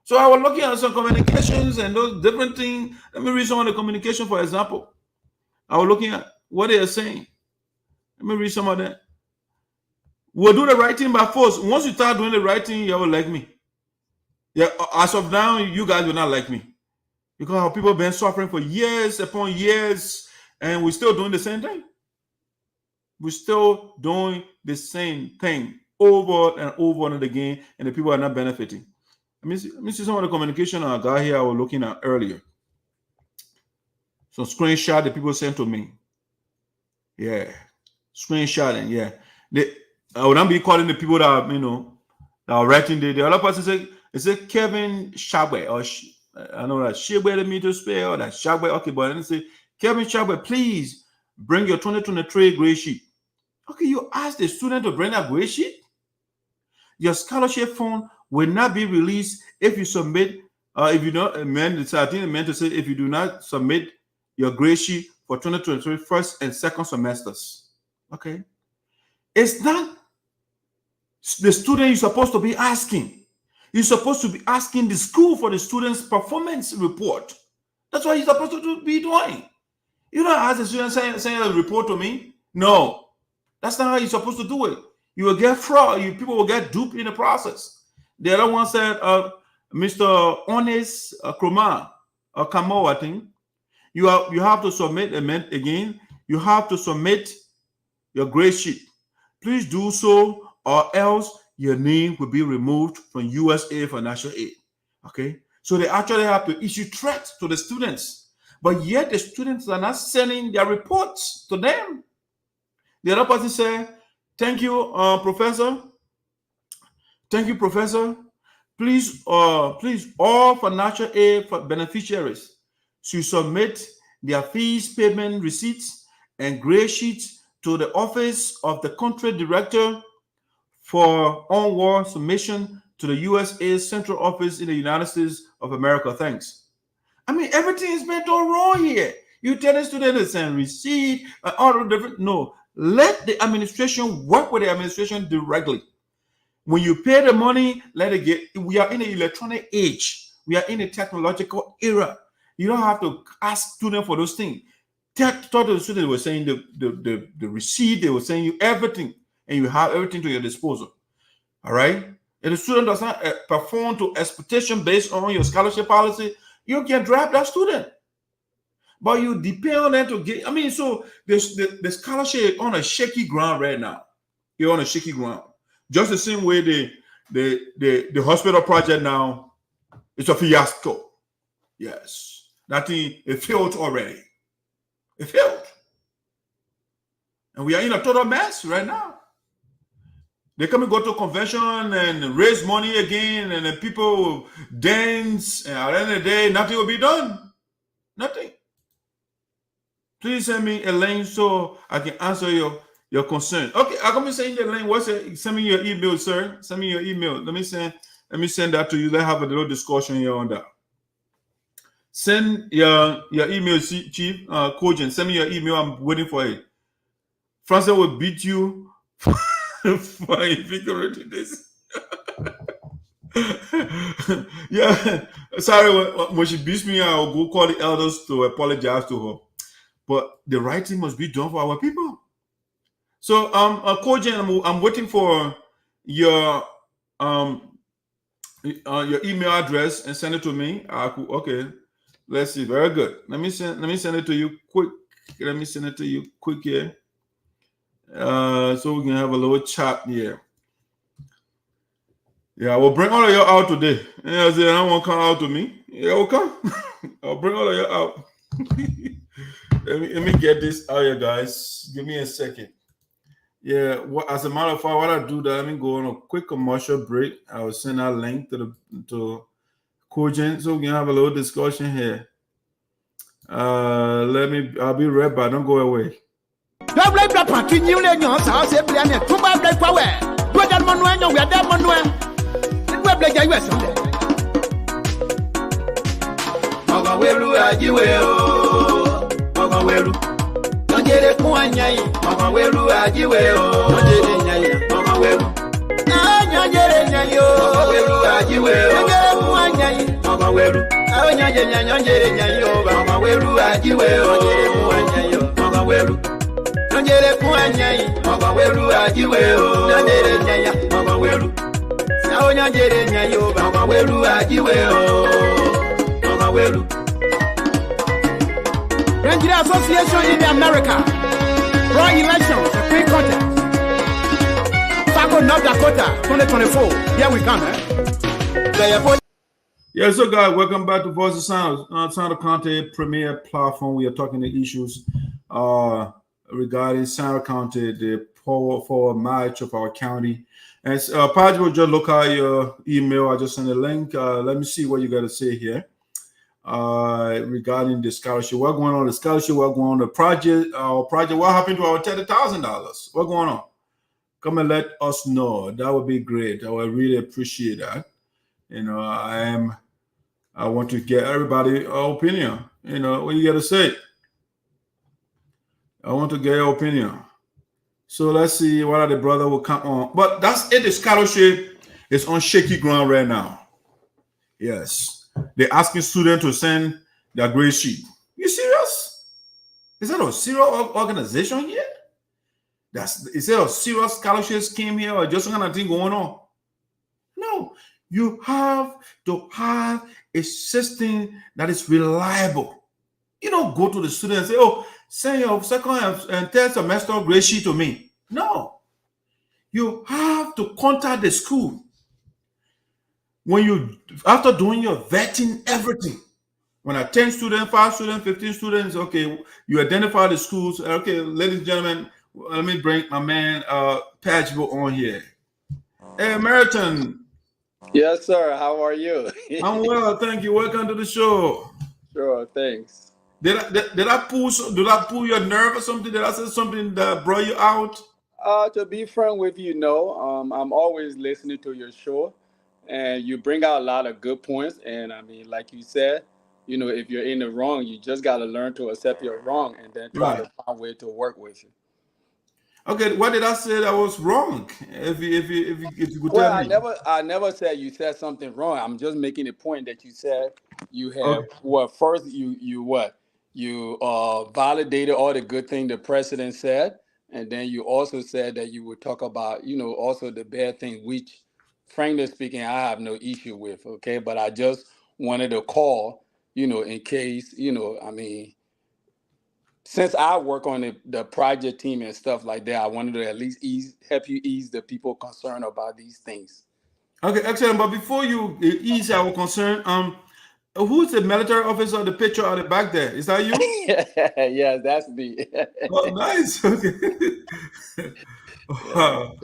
So I was looking at some communications and those different things. Let me read some of the communication, for example. I was looking at what they are saying. Let me read some of that. We'll do the right thing by force. Once you start doing the right thing, you will like me. Yeah, as of now, you guys will not like me. Because our people have been suffering for years upon years, and we're still doing the same thing. We're still doing the same thing over and over and again, and the people are not benefiting. Let me see some of the communication I got here I was looking at earlier. Some screenshot that people sent to me. Yeah. Screenshotting, yeah. I would not be calling the people that that are writing the other person say Kevin Shabwe, or I know that Shabwe the meter spell or that Shabwe. Okay, but then say Kevin Shabwe, please bring your 2023 grade sheet. Okay, you ask the student to bring that grade sheet. Your scholarship fund will not be released if you submit. If you don't, I think it meant to say if you do not submit your grade sheet for 2023 first and second semesters. Okay, it's not the student you're supposed to be asking. You're supposed to be asking the school for the student's performance report. That's what you're supposed to be doing. You don't ask the student saying a report to me. No, that's not how you're supposed to do it. You will get fraud. People will get duped in the process. The other one said, Mr. Honest Kamo, I think, you have to submit again. You have to submit your grade sheet. Please do so, or else your name will be removed from USAA financial aid. Okay, so they actually have to issue threats to the students, but yet the students are not sending their reports to them. The other person said, "Thank you, Professor. Thank you, Professor. Please, all financial aid beneficiaries should submit their fees payment receipts and grade sheets to the Office of the Country Director for onward submission to the USAA Central Office in the United States of America. Thanks." Everything is been done wrong here. You tell the student to send receipt, all the different. No, let the administration work with the administration directly. When you pay the money, let it get. We are in an electronic age. We are in a technological era. You don't have to ask students for those things. Talk to the students. They were saying the receipt. They were saying you everything, and you have everything to your disposal. All right. If the student does not perform to expectation based on your scholarship policy, you can drop that student. But you depend on them to get. I mean, so the scholarship on a shaky ground right now. You're on a shaky ground. Just the same way the hospital project now, it's a fiasco. Yes, that thing, it failed already. It failed, and we are in a total mess right now. They come and go to convention and raise money again, and then people dance, and at the end of the day, nothing will be done. Nothing. Please send me a link so I can answer your concern. Okay, I'm gonna send you the link. Send me your email, sir. Send me your email. Let me send that to you. Let's have a little discussion here on that. Send your email, Chief Cogent. Send me your email. I'm waiting for it. Francis will beat you for invigorating this. Yeah, sorry. When she beats me, I'll go call the elders to apologize to her. But the right thing must be done for our people. So, Cogent, I'm waiting for your email address and send it to me. Okay, let's see. Very good. Let me send it to you quick. Let me send it to you quick here. So we can have a little chat here. Yeah, I will bring all of you out today. Yeah, I said, I won't come out to me. Yeah, I'll come. I'll bring all of you out. Let me get this out here, guys. Give me a second. Yeah, as a matter of fact, what I do that, let me go on a quick commercial break. I will send that link to Cogent so we can have a little discussion here. I'll be right back. Don't go away. Nongere kuanyai mama weru ajiwe o nongere nyai mama weru nongere nyai o mama weru ajiwe o nongere kuanyai mama weru nongere nyai o mama weru ajiwe o nongere kuanyai o mama weru nongere kuanyai mama weru ajiwe o nongere nyai mama weru nongere nyai o mama weru ajiwe o mama weru. Nigeria Association in America, raw elections, Supreme Contest, Sapo North Dakota, 2024. Here we come, Yeah, so guys, welcome back to Voice of Sound, Sinoe County premier platform. We are talking the issues regarding Sinoe County, the power forward march of our county. And Padre will just look at your email. I just sent a link. Let me see what you got to say here. Regarding the scholarship, what's going on? The scholarship, what's going on? The project, what happened to our $30,000? What's going on? Come and let us know. That would be great. I would really appreciate that. You know, I want to get everybody's opinion. You know, what you got to say? I want to get your opinion. So let's see what the brother will come on. But that's it. The scholarship is on shaky ground right now. Yes. They're asking students to send their grade sheet. You serious? Is that a serious organization here? Is there a serious scholarship scheme here or just some kind of thing going on? No. You have to have a system that is reliable. You don't go to the student and say, oh, send your second and third semester grade sheet to me. No. You have to contact the school. When you, after doing your vetting, everything, when I 10 students, 5 students, 15 students, okay, you identify the schools. Okay, ladies and gentlemen, let me bring my man Pajbo on here. Hey, Meriton. Yes, sir. How are you? I'm well, thank you. Welcome to the show. Sure, thanks. Did I pull your nerve or something? Did I say something that brought you out? To be frank with you, no. I'm always listening to your show. And you bring out a lot of good points. And I mean, like you said, you know, if you're in the wrong, you just got to learn to accept your wrong and then try to find a way to work with you. Okay, what did I say that was wrong? If you could tell me. I never said you said something wrong. I'm just making a point that you said you have first you validated all the good thing the president said, and then you also said that you would talk about, you know, also the bad thing which frankly speaking, I have no issue with. Okay, but I just wanted to call, in case, I mean, since I work on the project team and stuff like that, I wanted to at least help you ease the people concerned about these things. Okay, excellent. But before you ease our concern, who's the military officer? The picture at the back there, is that you? Yes, that's me. Oh, nice. Okay.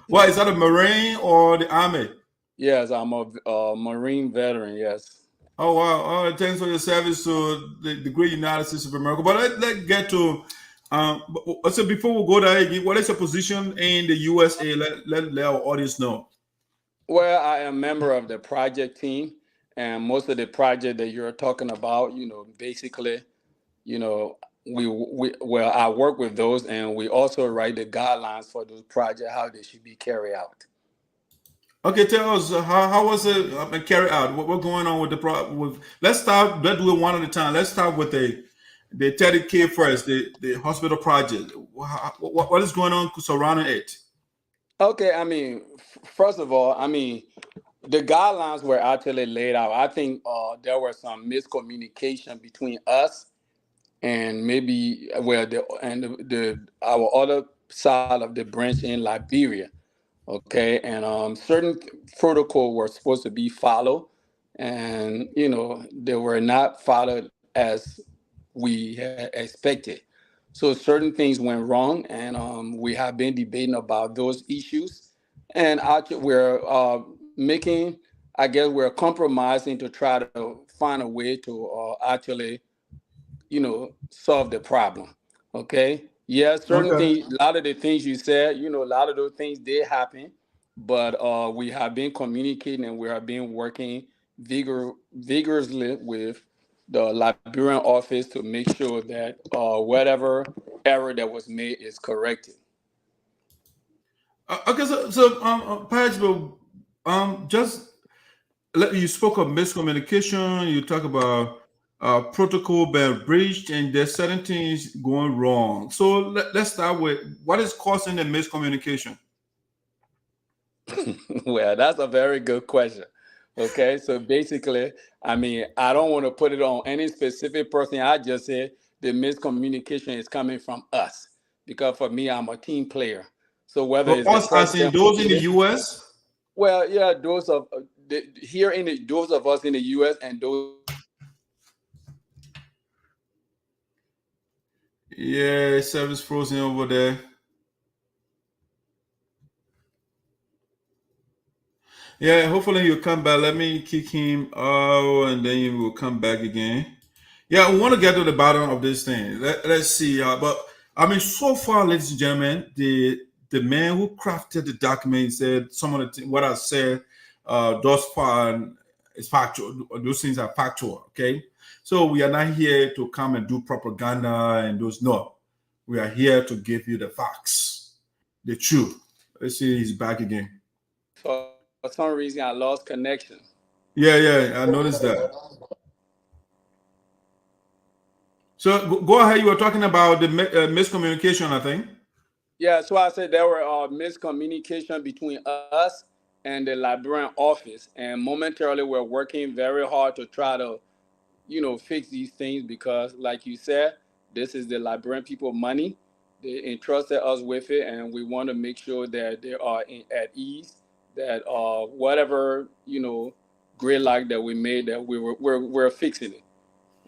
What is that, a Marine or the Army? Yes, I'm a Marine veteran. Yes. Oh wow! All right, thanks for your service to the great United States of America. But let's get to so before we go there, what is your position in the USA? Let our audience know. Well, I am a member of the project team, and most of the project that you're talking about, basically, I work with those, and we also write the guidelines for those projects, how they should be carried out. Okay, tell us how was it carried out? What's going on with the let's start. Let's do it one at a time. Let's start with the 30K first, the hospital project. What is going on surrounding it? Okay, I mean, first of all, I mean, the guidelines were actually laid out. I think there was some miscommunication between us and maybe our other side of the branch in Liberia. Okay, and certain protocol were supposed to be followed, and they were not followed as we had expected. So certain things went wrong, and we have been debating about those issues, and actually we're we're compromising to try to find a way to actually, solve the problem. Okay. Yes, certain things, a lot of the things you said, a lot of those things did happen, but we have been communicating and we have been working vigorously with the Liberian office to make sure that whatever error that was made is corrected. Okay, so Patch, just you spoke of miscommunication. You talk about protocol being breached, and there's certain things going wrong. So let's start with what is causing the miscommunication. Well, that's a very good question. Okay, so basically, I mean, I don't want to put it on any specific person. I just said the miscommunication is coming from us because for me, I'm a team player. So whether it's us as in those in the U.S. Well, yeah, those of those of us in the U.S. and those. Yeah, service frozen over there. Yeah, hopefully he'll come back. Let me kick him out, and then he will come back again. Yeah, I want to get to the bottom of this thing. Let's see. But I mean, so far, ladies and gentlemen, the man who crafted the document said some of the what I said thus far is factual. Those things are factual. Okay, so we are not here to come and do propaganda and those. No, we are here to give you the facts, the truth. Let's see, he's back again. For some reason, I lost connection. Yeah, I noticed that. So go ahead. You were talking about the miscommunication, I think. Yeah, so I said there were miscommunication between us and the Liberian office, and momentarily we're working very hard to try to, fix these things because, like you said, this is the Liberian people money. They entrusted us with it, and we want to make sure that they are at ease. That whatever gridlock that we made, that we're fixing it.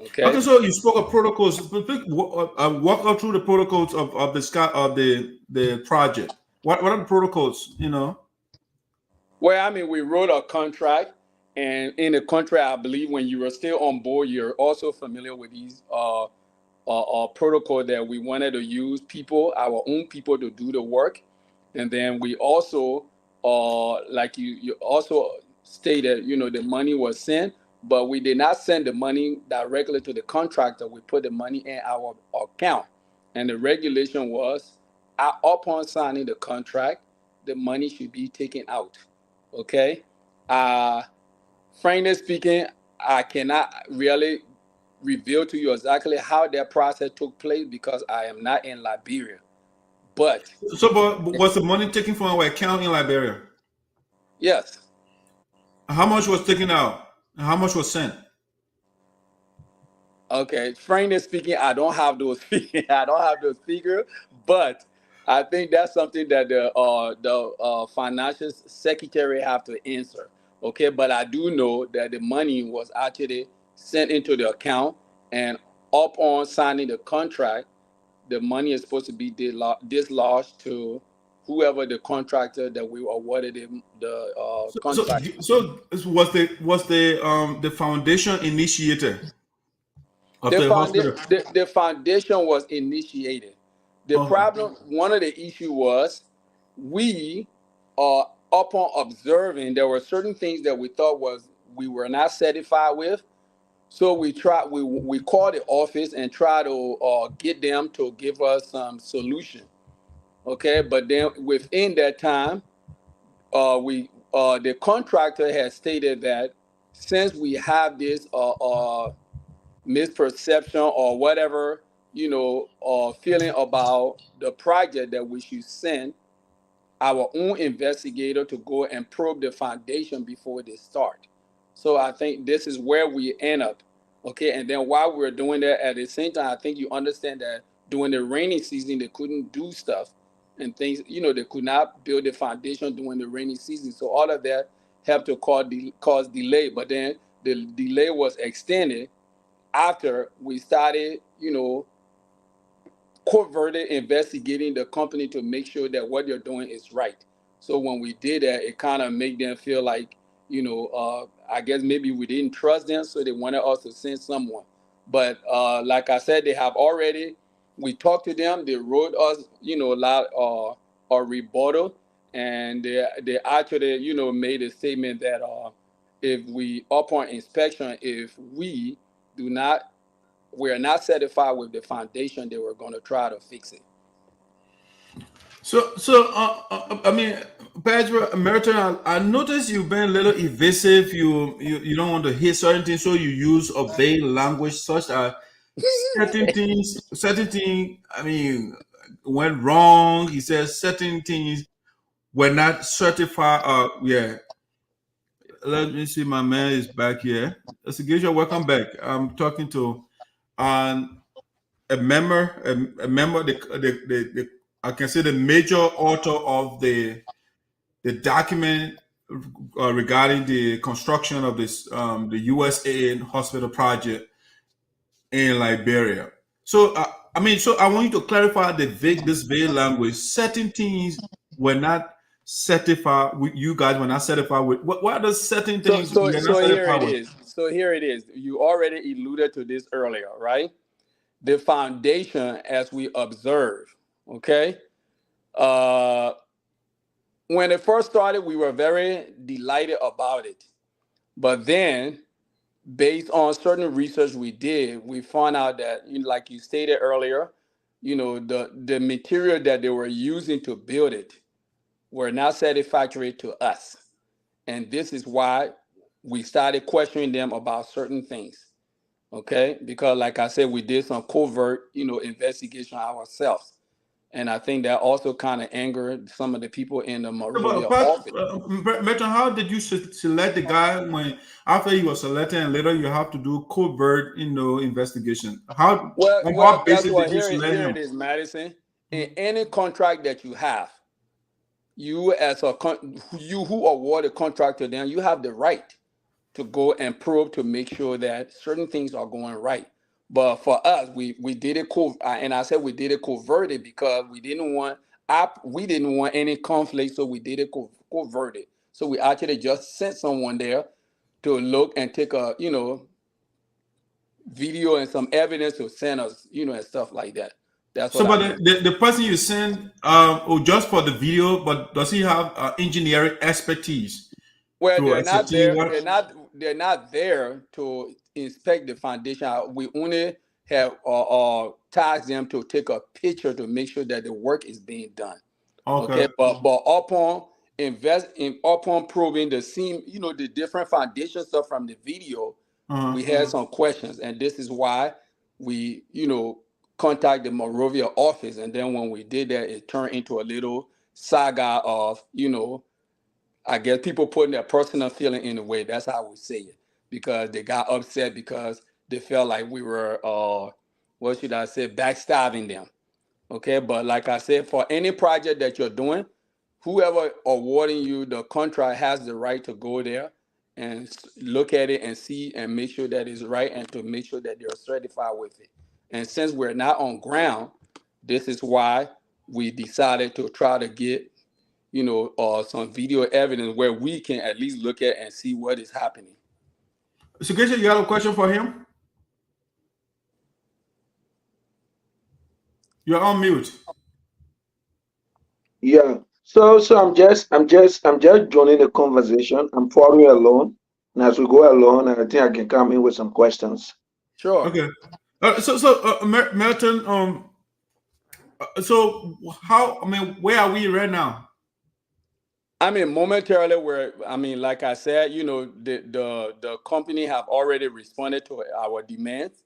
Okay, so you spoke of protocols. Walk us through the protocols of the project. What are the protocols? Well, I mean, we wrote a contract, and in the contract, I believe when you were still on board, you're also familiar with these protocol that we wanted to use our own people to do the work, and then we also like you also stated, the money was sent. But we did not send the money directly to the contractor. We put the money in our account. And the regulation was, upon signing the contract, the money should be taken out. Okay? Frankly speaking, I cannot really reveal to you exactly how that process took place because I am not in Liberia. But was the money taken from our account in Liberia? Yes. How much was taken out? How much was sent? Okay, frankly speaking, I don't have those figures. I don't have those figures, but I think that's something that the financial secretary have to answer. Okay, but I do know that the money was actually sent into the account, and upon signing the contract, the money is supposed to be dislodged to whoever the contractor that we awarded him the contract. So was the foundation initiator of the hospital? The foundation was initiated. The problem, one of the issue was we, upon observing, there were certain things that we thought we were not satisfied with. So we called the office and tried to get them to give us some solution. Okay, but then within that time, the contractor has stated that since we have this misperception or whatever, feeling about the project, that we should send our own investigator to go and probe the foundation before they start. So I think this is where we end up. Okay, and then while we're doing that, at the same time, I think you understand that during the rainy season, they couldn't do stuff and things, they could not build the foundation during the rainy season. So all of that helped to cause delay. But then the delay was extended after we started, covertly investigating the company to make sure that what they're doing is right. So when we did that, it kind of made them feel like, I guess maybe we didn't trust them, so they wanted us to send someone. But like I said, we talked to them, they wrote us, a lot a rebuttal, and they actually, made a statement that if we, upon inspection, if we are not satisfied with the foundation, they were going to try to fix it. So I mean, Pedro, Merton, I noticed you've been a little evasive. You don't want to hear certain things, so you use obey language, such as certain things. I mean, went wrong. He says certain things were not certified. Yeah. Let me see. My man is back here. Investigation, welcome back. I'm talking to a member. The I can say the major author of the document regarding the construction of this the USAA hospital project in Liberia. So I want you to clarify this vague language. Certain things were not certified. You guys were not certified with. What are the certain things? So here it is. You already alluded to this earlier, right? The foundation, as we observe, okay. When it first started, we were very delighted about it, but then, based on certain research we did, we found out that, like you stated earlier, the material that they were using to build it were not satisfactory to us, and this is why we started questioning them about certain things. Okay, because like I said, we did some covert, investigation ourselves. And I think that also kind of angered some of the people in the Monrovia office. Merton, how did you select the guy when after he was selected and later you have to do covert, investigation? Well, guess what? Here it is, Madison. In any contract that you have, you who award a contract to them, you have the right to go and probe to make sure that certain things are going right. But for us, we did it and I said we did it coverted because we didn't want any conflict, so we did it coverted. So we actually just sent someone there to look and take a video and some evidence to send us, and stuff like that. That's what. So, but the person you send, just for the video, but does he have engineering expertise? Well, they're not there. They're not there to inspect the foundation. We only have tasked them to take a picture to make sure that the work is being done. Okay. But upon probing the seam, the different foundation stuff from the video, we had some questions, and this is why we, contact the Monrovia office, and then when we did that, it turned into a little saga of, I guess people putting their personal feeling in the way. That's how I would say it, because they got upset because they felt like we were, what should I say, backstabbing them. Okay, but like I said, for any project that you're doing, whoever awarding you the contract has the right to go there and look at it and see and make sure that it's right, and to make sure that they're certified with it. And since we're not on ground, this is why we decided to try to get, some video evidence where we can at least look at and see what is happening. So, Geshe, you have a question for him? You're on mute. Yeah. So I'm just joining the conversation. I'm following along, and as we go along, I think I can come in with some questions. Sure. Okay. Melton. So how? I mean, where are we right now? I mean, momentarily, like I said, the company have already responded to our demands.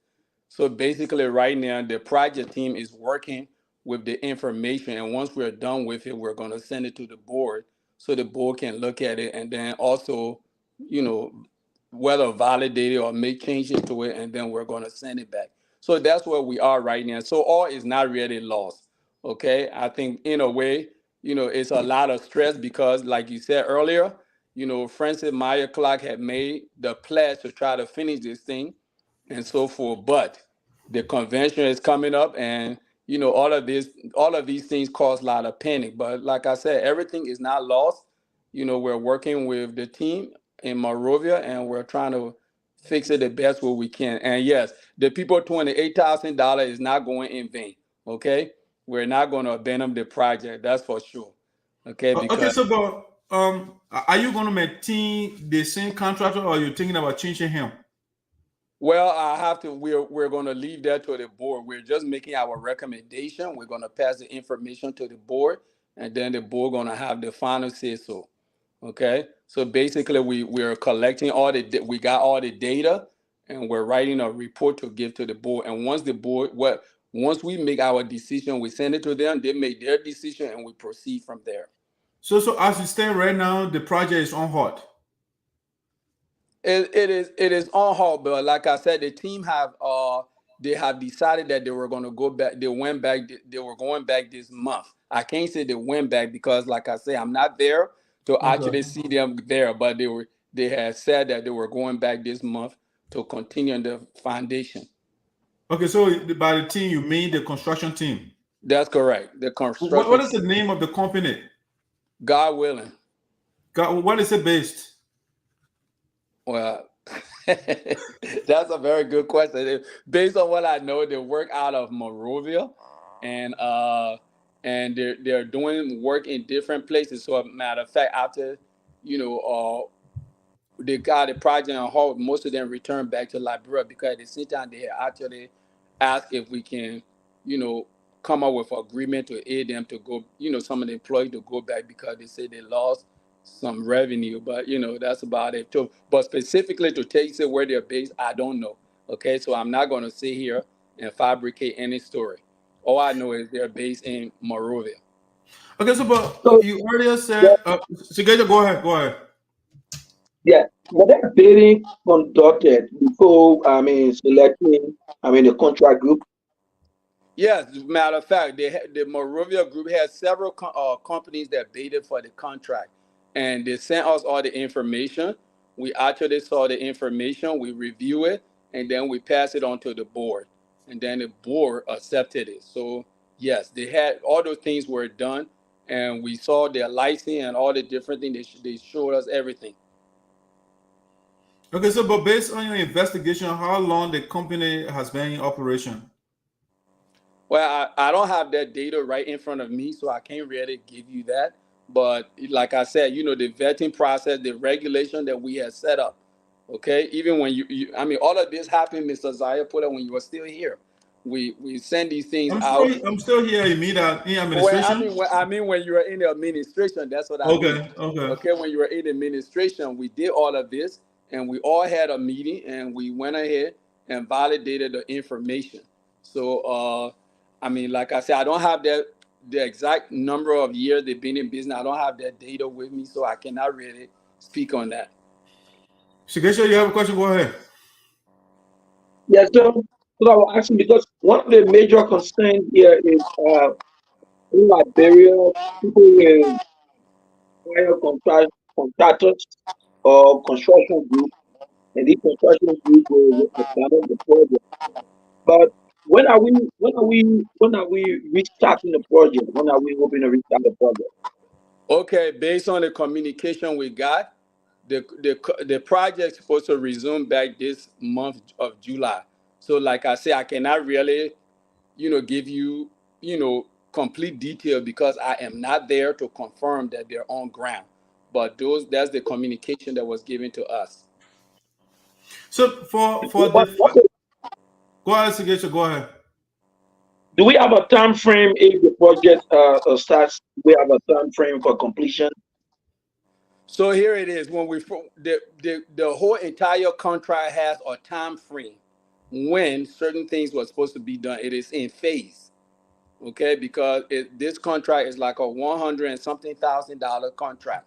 So basically, right now, the project team is working with the information, and once we're done with it, we're going to send it to the board so the board can look at it, and then also, whether validate it or make changes to it, and then we're going to send it back. So that's where we are right now. So all is not really lost. Okay, I think in a way, it's a lot of stress because, like you said earlier, Francis Meyer Clark had made the pledge to try to finish this thing and so forth. But the convention is coming up, and all of these things cause a lot of panic. But like I said, everything is not lost. We're working with the team in Monrovia, and we're trying to fix it the best way we can. And yes, the people $28,000 is not going in vain. Okay. We're not going to abandon the project. That's for sure. Okay. Okay. So, but are you going to maintain the same contractor, or are you thinking about changing him? Well, I have to. We're going to leave that to the board. We're just making our recommendation. We're going to pass the information to the board, and then the board going to have the final say so. Okay. So basically, we're collecting we got all the data, and we're writing a report to give to the board. And once we make our decision, we send it to them. They make their decision, and we proceed from there. So as you stand right now, the project is on hold. It is on hold, but like I said, the team have decided that they were going to go back. They went back. They were going back this month. I can't say they went back because, like I say, I'm not there to actually see them there. But they had said that they were going back this month to continue the foundation. Okay, so by the team, you mean the construction team? That's correct. The construction. What is the name of the company? God willing. What is it based? Well, that's a very good question. Based on what I know, they work out of Monrovia, and they're doing work in different places. So, as a matter of fact, after they got the project on hold, most of them returned back to Liberia because at the same time they actually asked if we can, come up with an agreement to aid them to go, some of the employees to go back because they say they lost some revenue, but that's about it too. But specifically to tell you where they're based, I don't know. Okay, so I'm not going to sit here and fabricate any story. All I know is they're based in Monrovia. Okay, so you earlier said, go ahead. Yeah, but that bidding conducted before selecting the contract group. Yes, as a matter of fact, the Monrovia group has several companies that bidded for the contract, and they sent us all the information. We actually saw the information, we review it, and then we pass it on to the board, and then the board accepted it. So yes, they had all those things were done, and we saw their license and all the different things. They showed us everything. Okay, so but based on your investigation, how long the company has been in operation? Well, I don't have that data right in front of me, so I can't really give you that. But like I said, the vetting process, the regulation that we had set up, okay? Even when all of this happened, Mr. Zaya put it when you were still here. We send these things out. I'm still here. You mean that in administration? When you were in the administration, that's what I mean. Okay, when you were in administration, we did all of this, and we all had a meeting, and we went ahead and validated the information. So, like I said, I don't have the exact number of years they've been in business. I don't have that data with me, so I cannot really speak on that. Shigesha, you have a question? Go ahead. Yes, so I was asking because one of the major concerns here is in Liberia, people will hire contractors or construction group, and these construction group will establish the project. But when are we restarting the project? When are we hoping to restart the project? Okay, based on the communication we got, the project's supposed to resume back this month of July. So like I said, I cannot really, give you, complete detail because I am not there to confirm that they're on ground. But that's the communication that was given to us. So for the go ahead, Shigesha, go ahead. Do we have a time frame if the project starts? Do we have a time frame for completion? So here it is. When the whole entire contract has a time frame when certain things were supposed to be done. It is in phase, okay? Because this contract is like a $100 and something thousand contract.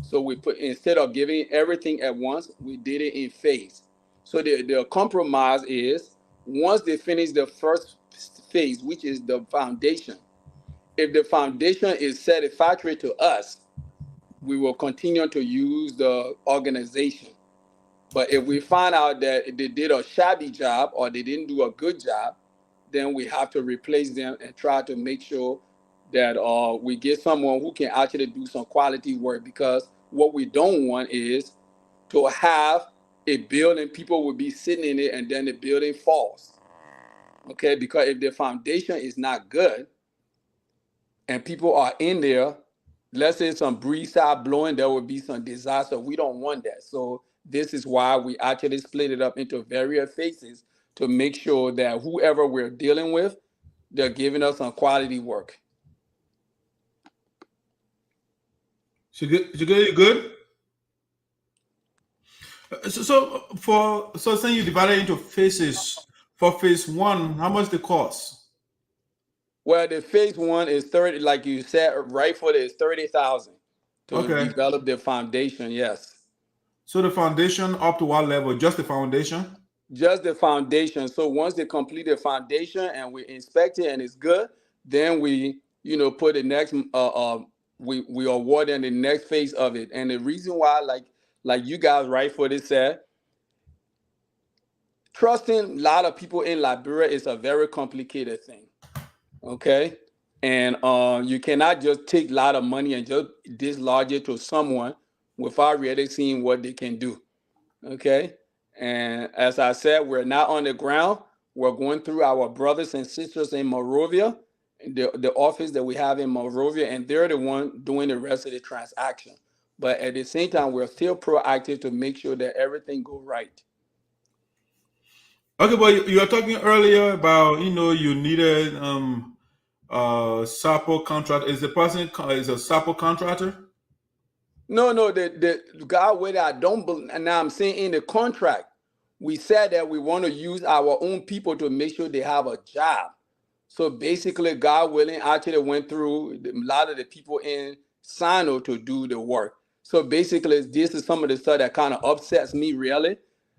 So we instead of giving everything at once, we did it in phase. So the compromise is once they finish the first phase, which is the foundation. If the foundation is satisfactory to us, we will continue to use the organization. But if we find out that they did a shabby job or they didn't do a good job, then we have to replace them and try to make sure that we get someone who can actually do some quality work. Because what we don't want is to have a building, people will be sitting in it and then the building falls. Okay, because if the foundation is not good and people are in there, let's say some breeze start blowing, there will be some disaster. We don't want that. So this is why we actually split it up into various phases to make sure that whoever we're dealing with, they're giving us some quality work. You good? So saying you divide it into phases. For phase one, how much the cost? Well, the phase one is 30, like you said, right for it is 30,000 to develop the foundation. Yes. So the foundation up to what level? Just the foundation? Just the foundation. So once they complete the foundation and we inspect it and it's good, then we, put the next we award them the next phase of it. And the reason why, like you guys rightfully said, trusting a lot of people in Liberia is a very complicated thing. Okay. And you cannot just take a lot of money and just dislodge it to someone without really seeing what they can do. Okay. And as I said, we're not on the ground. We're going through our brothers and sisters in Monrovia, the office that we have in Monrovia, and they're the one doing the rest of the transaction. But at the same time, we're still proactive to make sure that everything goes right. Okay, but you were talking earlier about, you needed Sapo contract. Is the person is a Sapo contractor? No, the guy with I don't believe, and now I'm saying in the contract, we said that we want to use our own people to make sure they have a job. So basically, God willing, actually went through a lot of the people in Sinoe to do the work. So basically, this is some of the stuff that kind of upsets me really,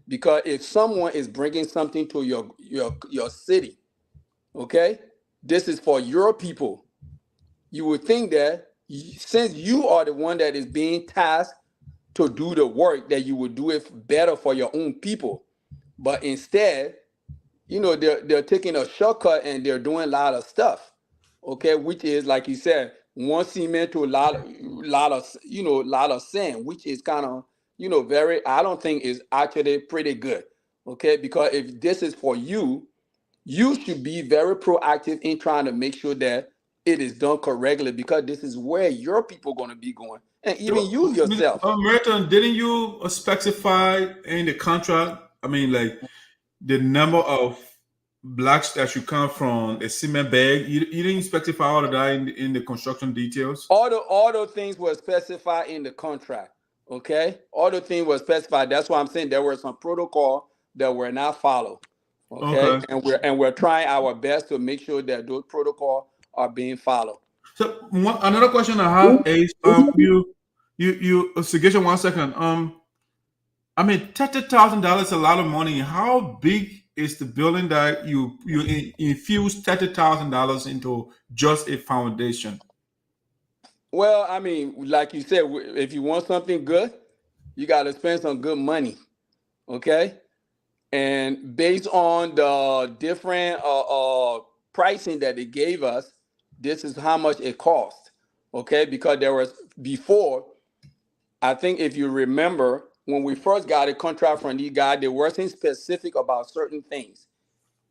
because if someone is bringing something to your city, okay, this is for your people. You would think that since you are the one that is being tasked to do the work, that you would do it better for your own people. But instead, they're taking a shortcut and they're doing a lot of stuff, okay, which is, like you said, one cement to a lot of sand, which is kind of, very, I don't think is actually pretty good, okay, because if this is for you, you should be very proactive in trying to make sure that it is done correctly, because this is where your people are going to be going, and even you yourself. Merton, didn't you specify in the contract, like the number of blocks that should come from a cement bag? You didn't specify all of that in the construction details? All those things were specified in the contract, okay? All the things were specified. That's why I'm saying there were some protocol that were not followed, okay? And we're trying our best to make sure that those protocols are being followed. So another question I have is suggestion 1 second. I mean, $30,000 is a lot of money. How big is the building that you infuse $30,000 into just a foundation? Well, I mean, like you said, if you want something good, you got to spend some good money. Okay. And based on the different pricing that they gave us, this is how much it cost. Okay. Because there was before, I think if you remember, when we first got a contract from these guys, they weren't specific about certain things.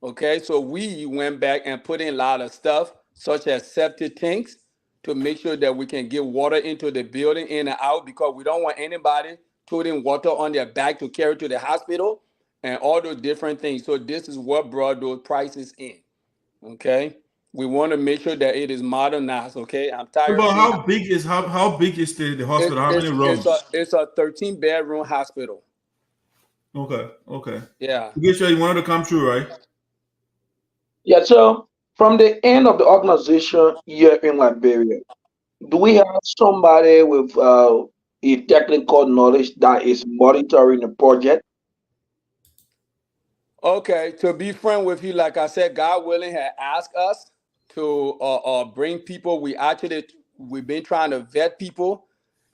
Okay. So we went back and put in a lot of stuff, such as septic tanks, to make sure that we can get water into the building in and out, because we don't want anybody putting water on their back to carry to the hospital and all those different things. So this is what brought those prices in. Okay. We want to make sure that it is modernized. Okay. I'm tired. But how big is the hospital? How many rooms? It's a 13-bedroom hospital. Okay. Yeah. You wanted to come through, right? Yeah, so from the end of the organization here in Liberia, do we have somebody with a technical knowledge that is monitoring the project? Okay, to be frank with you, like I said, God willing had asked us to bring people. We've been trying to vet people,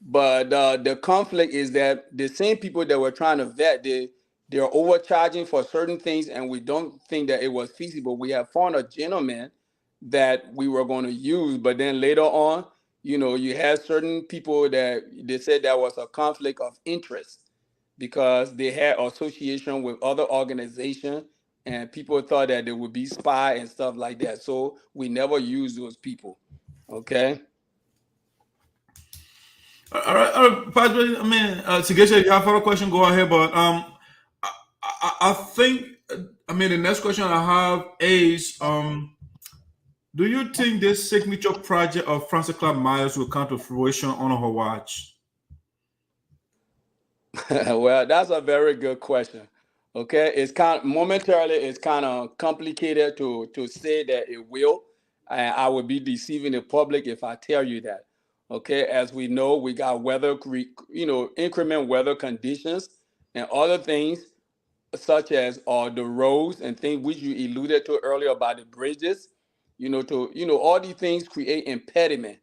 but the conflict is that the same people that we're trying to vet, they're overcharging for certain things, and we don't think that it was feasible. We have found a gentleman that we were going to use, but then later on, you had certain people that they said there was a conflict of interest, because they had association with other organizations, and people thought that they would be spy and stuff like that. So we never used those people. Okay. All right, Padre. I mean, Sigesha, if you have further question, go ahead. But I think, the next question I have is, do you think this signature project of Francis Clark Myers will come to fruition on her watch? Well, that's a very good question. Okay, it's kind of complicated to say that it will, and I would be deceiving the public if I tell you that. Okay, as we know, we got increment weather conditions and other things, such as the roads and things which you alluded to earlier about the bridges. All these things create impediment.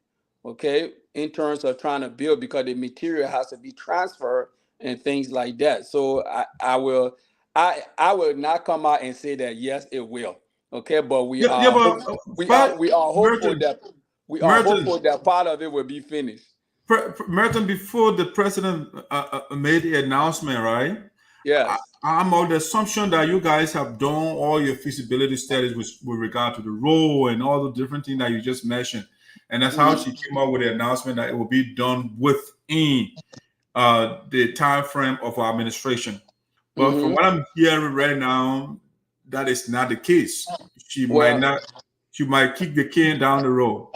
Okay, in terms of trying to build, because the material has to be transferred and things like that. So I will not come out and say that yes, it will. Okay, but we are hopeful that part of it will be finished. Merton, before the president made the announcement, right? Yes. I'm on the assumption that you guys have done all your feasibility studies with regard to the role and all the different things that you just mentioned. And that's how she came out with the announcement that it will be done within the time frame of our administration. But from what I'm hearing right now, that is not the case. She might kick the can down the road.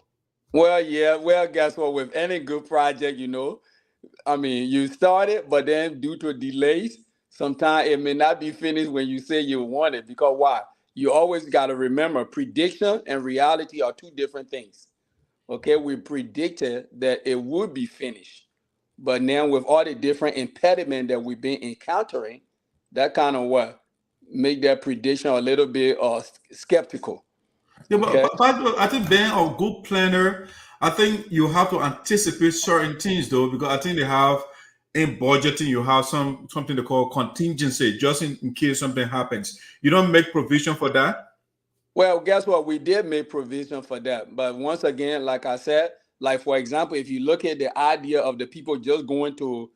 Well, yeah. Well, guess what? With any good project, you start it, but then due to delays, sometimes it may not be finished when you say you want it. Because why? You always got to remember, prediction and reality are two different things. Okay, we predicted that it would be finished, but now with all the different impediment that we've been encountering, that kind of make that prediction a little bit skeptical. Yeah, but I think being a good planner, I think you have to anticipate certain things, though, because I think they have in budgeting, you have something they call contingency, just in case something happens. You don't make provision for that? Well, guess what? We did make provision for that. But once again, like I said, like for example, if you look at the idea of the people just going to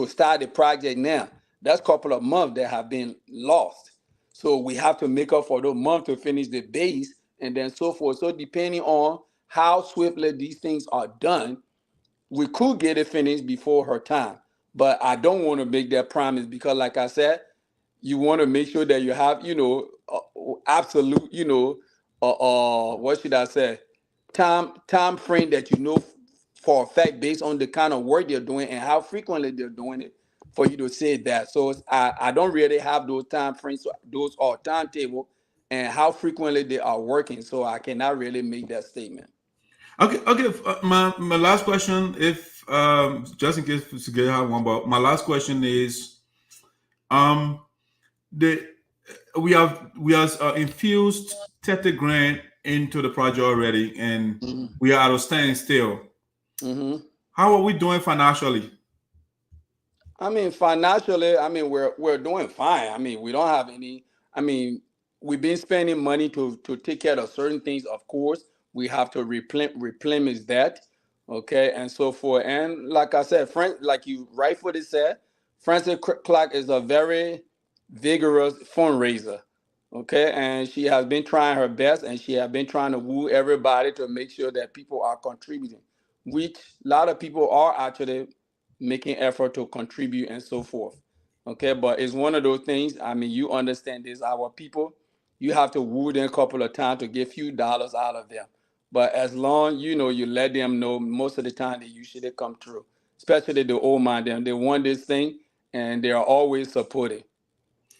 start the project now, that's a couple of months that have been lost. So we have to make up for those months to finish the base and then so forth. So depending on how swiftly these things are done, we could get it finished before her time. But I don't want to make that promise, because like I said, you want to make sure that you have, absolute, what should I say, time frame that for a fact, based on the kind of work they're doing and how frequently they're doing it, for you to say that. So I don't really have those time frames, those are timetable, and how frequently they are working. So I cannot really make that statement. Okay. My last question, if just in case to get one, but my last question is, the we have infused 30 grand into the project already, and we are at a standstill. How are we doing financially? I mean, financially, I mean, we're doing fine. I mean, we don't have any. I mean, we've been spending money to take care of certain things. Of course, we have to replenish that. Okay, and so forth. And like I said, like you rightfully said, Frances Clark is a very vigorous fundraiser. Okay, and she has been trying her best, and she has been trying to woo everybody to make sure that people are contributing, which a lot of people are actually making effort to contribute and so forth. Okay, but it's one of those things. I mean, you understand this, our people, you have to woo them a couple of times to get a few dollars out of them. But as long you let them know, most of the time they usually come through. Especially the old man, they want this thing and they are always supporting.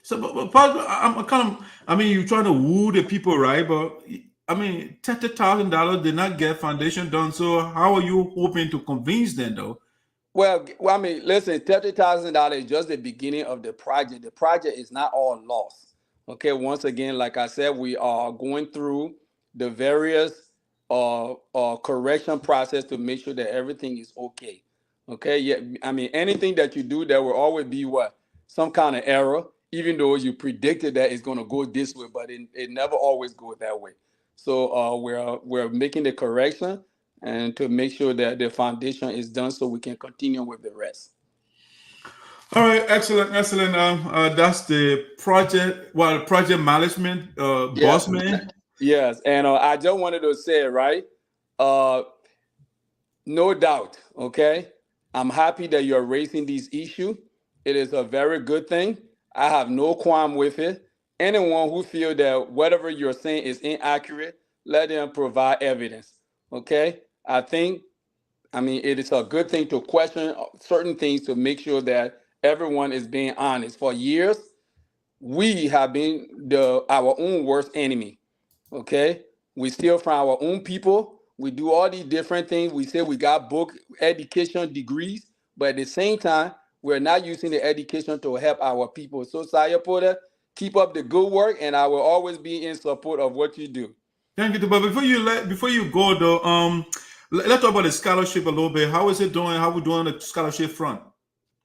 So, but I'm kind of. I mean, you're trying to woo the people, right? But I mean, $30,000 did not get foundation done. So, how are you hoping to convince them, though? Well, I mean, listen, $30,000 is just the beginning of the project. The project is not all lost. Okay, once again, like I said, we are going through the various correction process to make sure that everything is okay. Okay, yeah, I mean, anything that you do, there will always be some kind of error, even though you predicted that it's going to go this way, but it never always goes that way. So we're making the correction and to make sure that the foundation is done so we can continue with the rest. All right, excellent. That's the project management boss man. Yes, and I just wanted to say, right, no doubt, okay, I'm happy that you're raising this issue. It is a very good thing. I have no qualm with it. Anyone who feels that whatever you're saying is inaccurate, let them provide evidence, okay? I mean, it is a good thing to question certain things to make sure that everyone is being honest. For years, we have been our own worst enemy, okay? We steal from our own people. We do all these different things. We say we got book education degrees, but at the same time, we're not using the education to help our people. So, SaDAA, keep up the good work, and I will always be in support of what you do. Thank you, but before you go though, let's talk about the scholarship a little bit. How is it doing? How we doing on the scholarship front?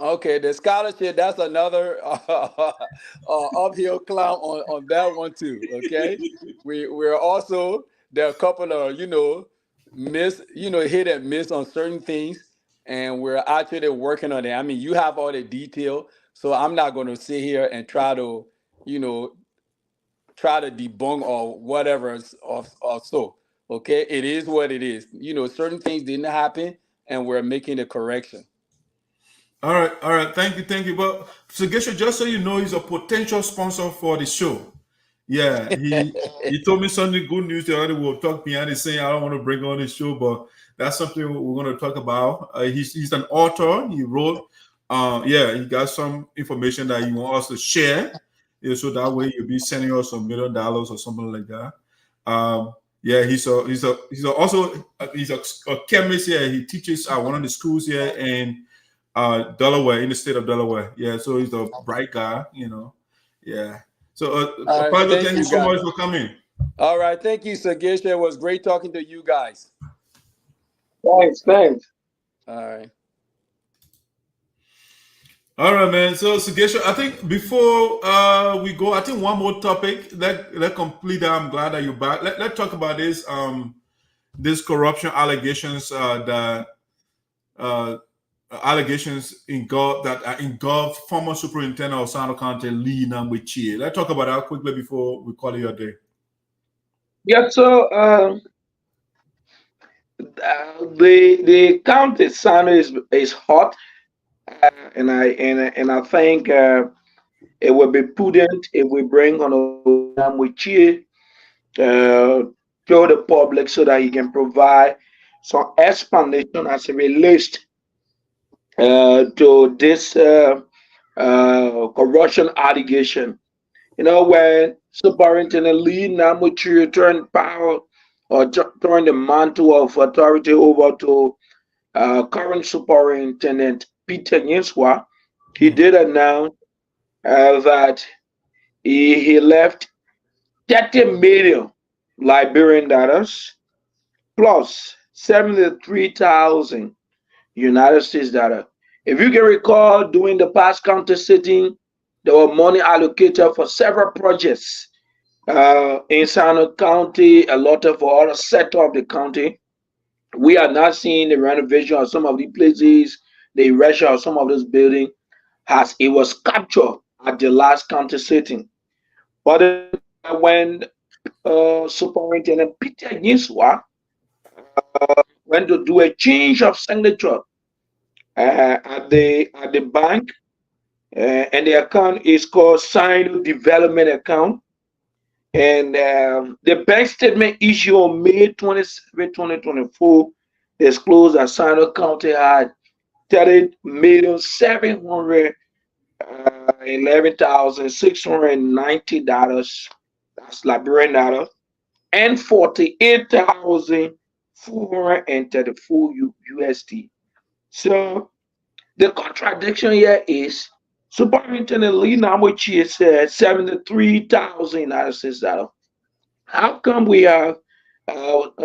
Okay, the scholarship, that's another uphill climb on that one too. Okay, we're also, there are a couple of hit and miss on certain things, and we're actually working on it. I mean, you have all the detail, so I'm not going to sit here and try to debunk or whatever or so. Okay, it is what it is. Certain things didn't happen, and we're making the correction. All right. Thank you. But Sugesha, just so you know, he's a potential sponsor for the show. Yeah, he told me something good news the other day. We'll talk behind the scene. I don't want to bring on the show, but that's something we're going to talk about. He's an author. He wrote. He got some information that he wants us to share. Yeah, so that way you'll be sending us $1 million or something like that. He's also a chemist here. He teaches at one of the schools here in Delaware, in the state of Delaware. Yeah, so he's a bright guy, Yeah. So thank you so much for coming. All right, thank you, Sagesha. It was great talking to you guys. Thanks. All right, man. So Sugesha, I think before we go, I think one more topic. Let complete that. I'm glad that you're back. Let's talk about this corruption allegations allegations engulf former Superintendent of Sinoe County Lee Nagbe Chea. Let's talk about that quickly before we call it a day. Yeah, so the county Sinoe is hot, and I think it would be prudent if we bring on Nagbe Chea to the public so that he can provide some explanation as it relates to this corruption allegation. When Superintendent Lee Nagbe Chea returned power or turn the mantle of authority over to current Superintendent Peter Nyeswa, he did announce that he left 30 million Liberian dollars plus 73,000 United States dollars. If you can recall, during the past county sitting, there were money allocated for several projects in Sinoe County, allotted for other sector of the county. We are not seeing the renovation of some of the places, the erection of some of this building, as it was captured at the last county sitting. But when Superintendent Peter Nyeswa went to do a change of signature at the bank, and the account is called Sapo Development Account, and the bank statement issued on May 27, 2024 disclosed that Sinoe County had $30,711,690, that's Liberian dollar, and 48,434 USD. So the contradiction here is Superintendent Lee Nagbe Chea said 73,000 United States dollars. How come we have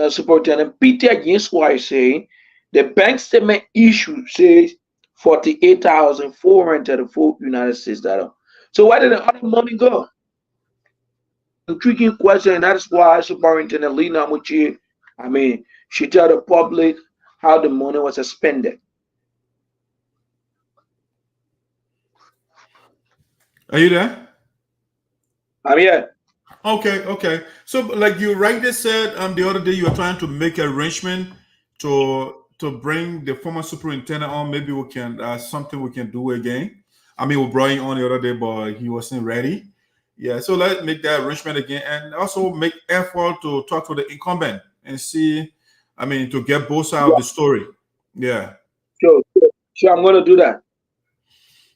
Superintendent Peter Nyeswa saying the bank statement issue says 48,434 United States dollars? So where did the other money go? Intriguing question, and that's why Superintendent Lee Nagbe Chea, she tell the public how the money was expended. Are you there? I'm here. Okay. So, like you rightly said, the other day you were trying to make arrangement to bring the former superintendent on. Maybe we can something we can do again. We brought him on the other day, but he wasn't ready. Yeah, so let's make that arrangement again, and also make effort to talk to the incumbent and see. To get both sides of the story. Yeah. Sure. I'm going to do that.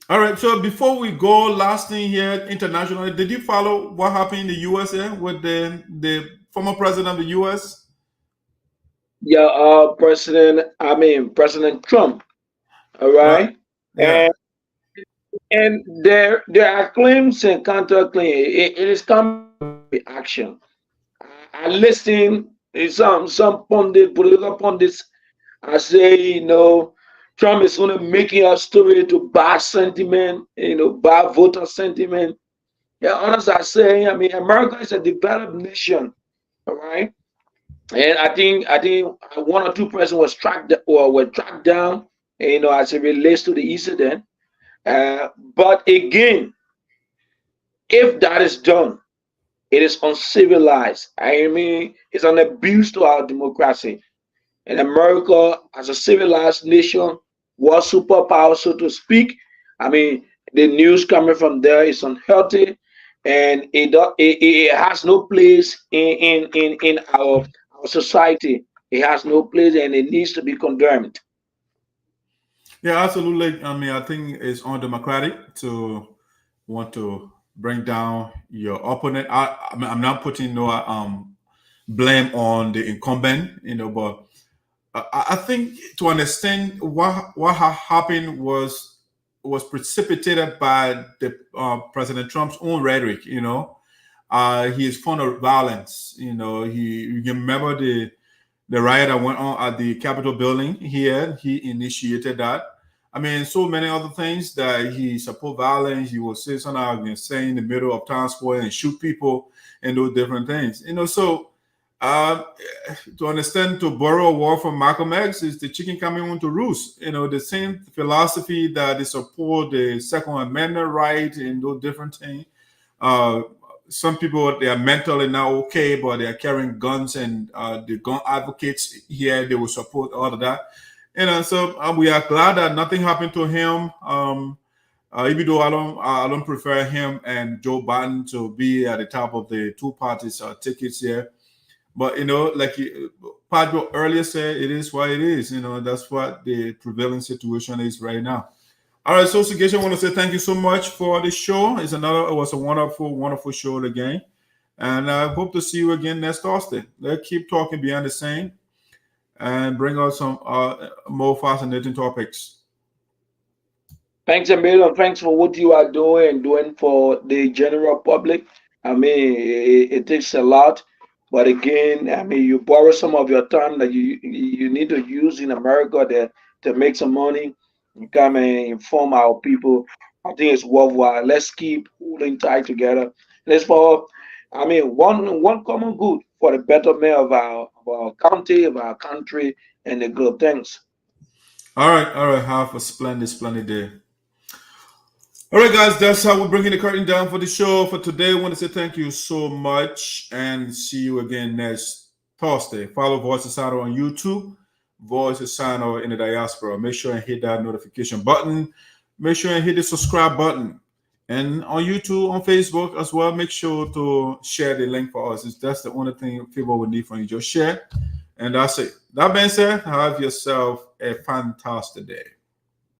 All right. So before we go, last thing here, internationally, did you follow what happened in the USA with the former president of the US? Yeah, President Trump. All right. Yeah. And there are claims and counterclaims. It is coming to action. I listen to some political pundits. I say, Trump is only making a story to buy sentiment, buy voter sentiment. Yeah, honestly, I say, America is a developed nation, all right. And I think one or two persons were tracked down, as it relates to the incident. But again, if that is done, it is uncivilized. It's an abuse to our democracy. And America, as a civilized nation, was superpower, so to speak. The news coming from there is unhealthy, and it has no place in our society. It has no place, and it needs to be condemned. Yeah, absolutely. I think it's undemocratic to want to bring down your opponent. I'm not putting no blame on the incumbent, but I think to understand what happened was precipitated by the President Trump's own rhetoric. He is fond of violence. You remember the riot that went on at the Capitol building here. He initiated that. So many other things that he support violence. He will say something insane in the middle of Times Square and shoot people and those different things. So. To understand, to borrow a word from Malcolm X, is the chicken coming home to roost. The same philosophy that they support the Second Amendment right and those different things. Some people, they are mentally not okay, but they are carrying guns, and the gun advocates here, they will support all of that. So we are glad that nothing happened to him. Even though I don't prefer him and Joe Biden to be at the top of the two parties tickets here. But, like Padre earlier said, it is what it is. That's what the prevailing situation is right now. All right, so Association, I want to say thank you so much for the show. It was a wonderful, wonderful show again. And I hope to see you again next Thursday. Let's keep talking beyond the same and bring out some more fascinating topics. Thanks a million. Thanks for what you are doing for the general public. I mean, it takes a lot, but again, I mean, you borrow some of your time that you need to use in America to make some money. You come and inform our people. I think it's worthwhile. Let's keep holding tight together. Let's for, I mean, one common good for the betterment of our county, of our country, and the globe. Thanks. All right. Have a splendid day. All right, guys, that's how we're bringing the curtain down for the show for today. I want to say thank you so much and see you again next Thursday. Follow Voice of Sinoe on YouTube, Voice of Sinoe in the Diaspora. Make sure and hit that notification button. Make sure and hit the subscribe button. And on YouTube, on Facebook as well, make sure to share the link for us. That's the only thing people would need from you. Just share. And that's it. That being said, have yourself a fantastic day.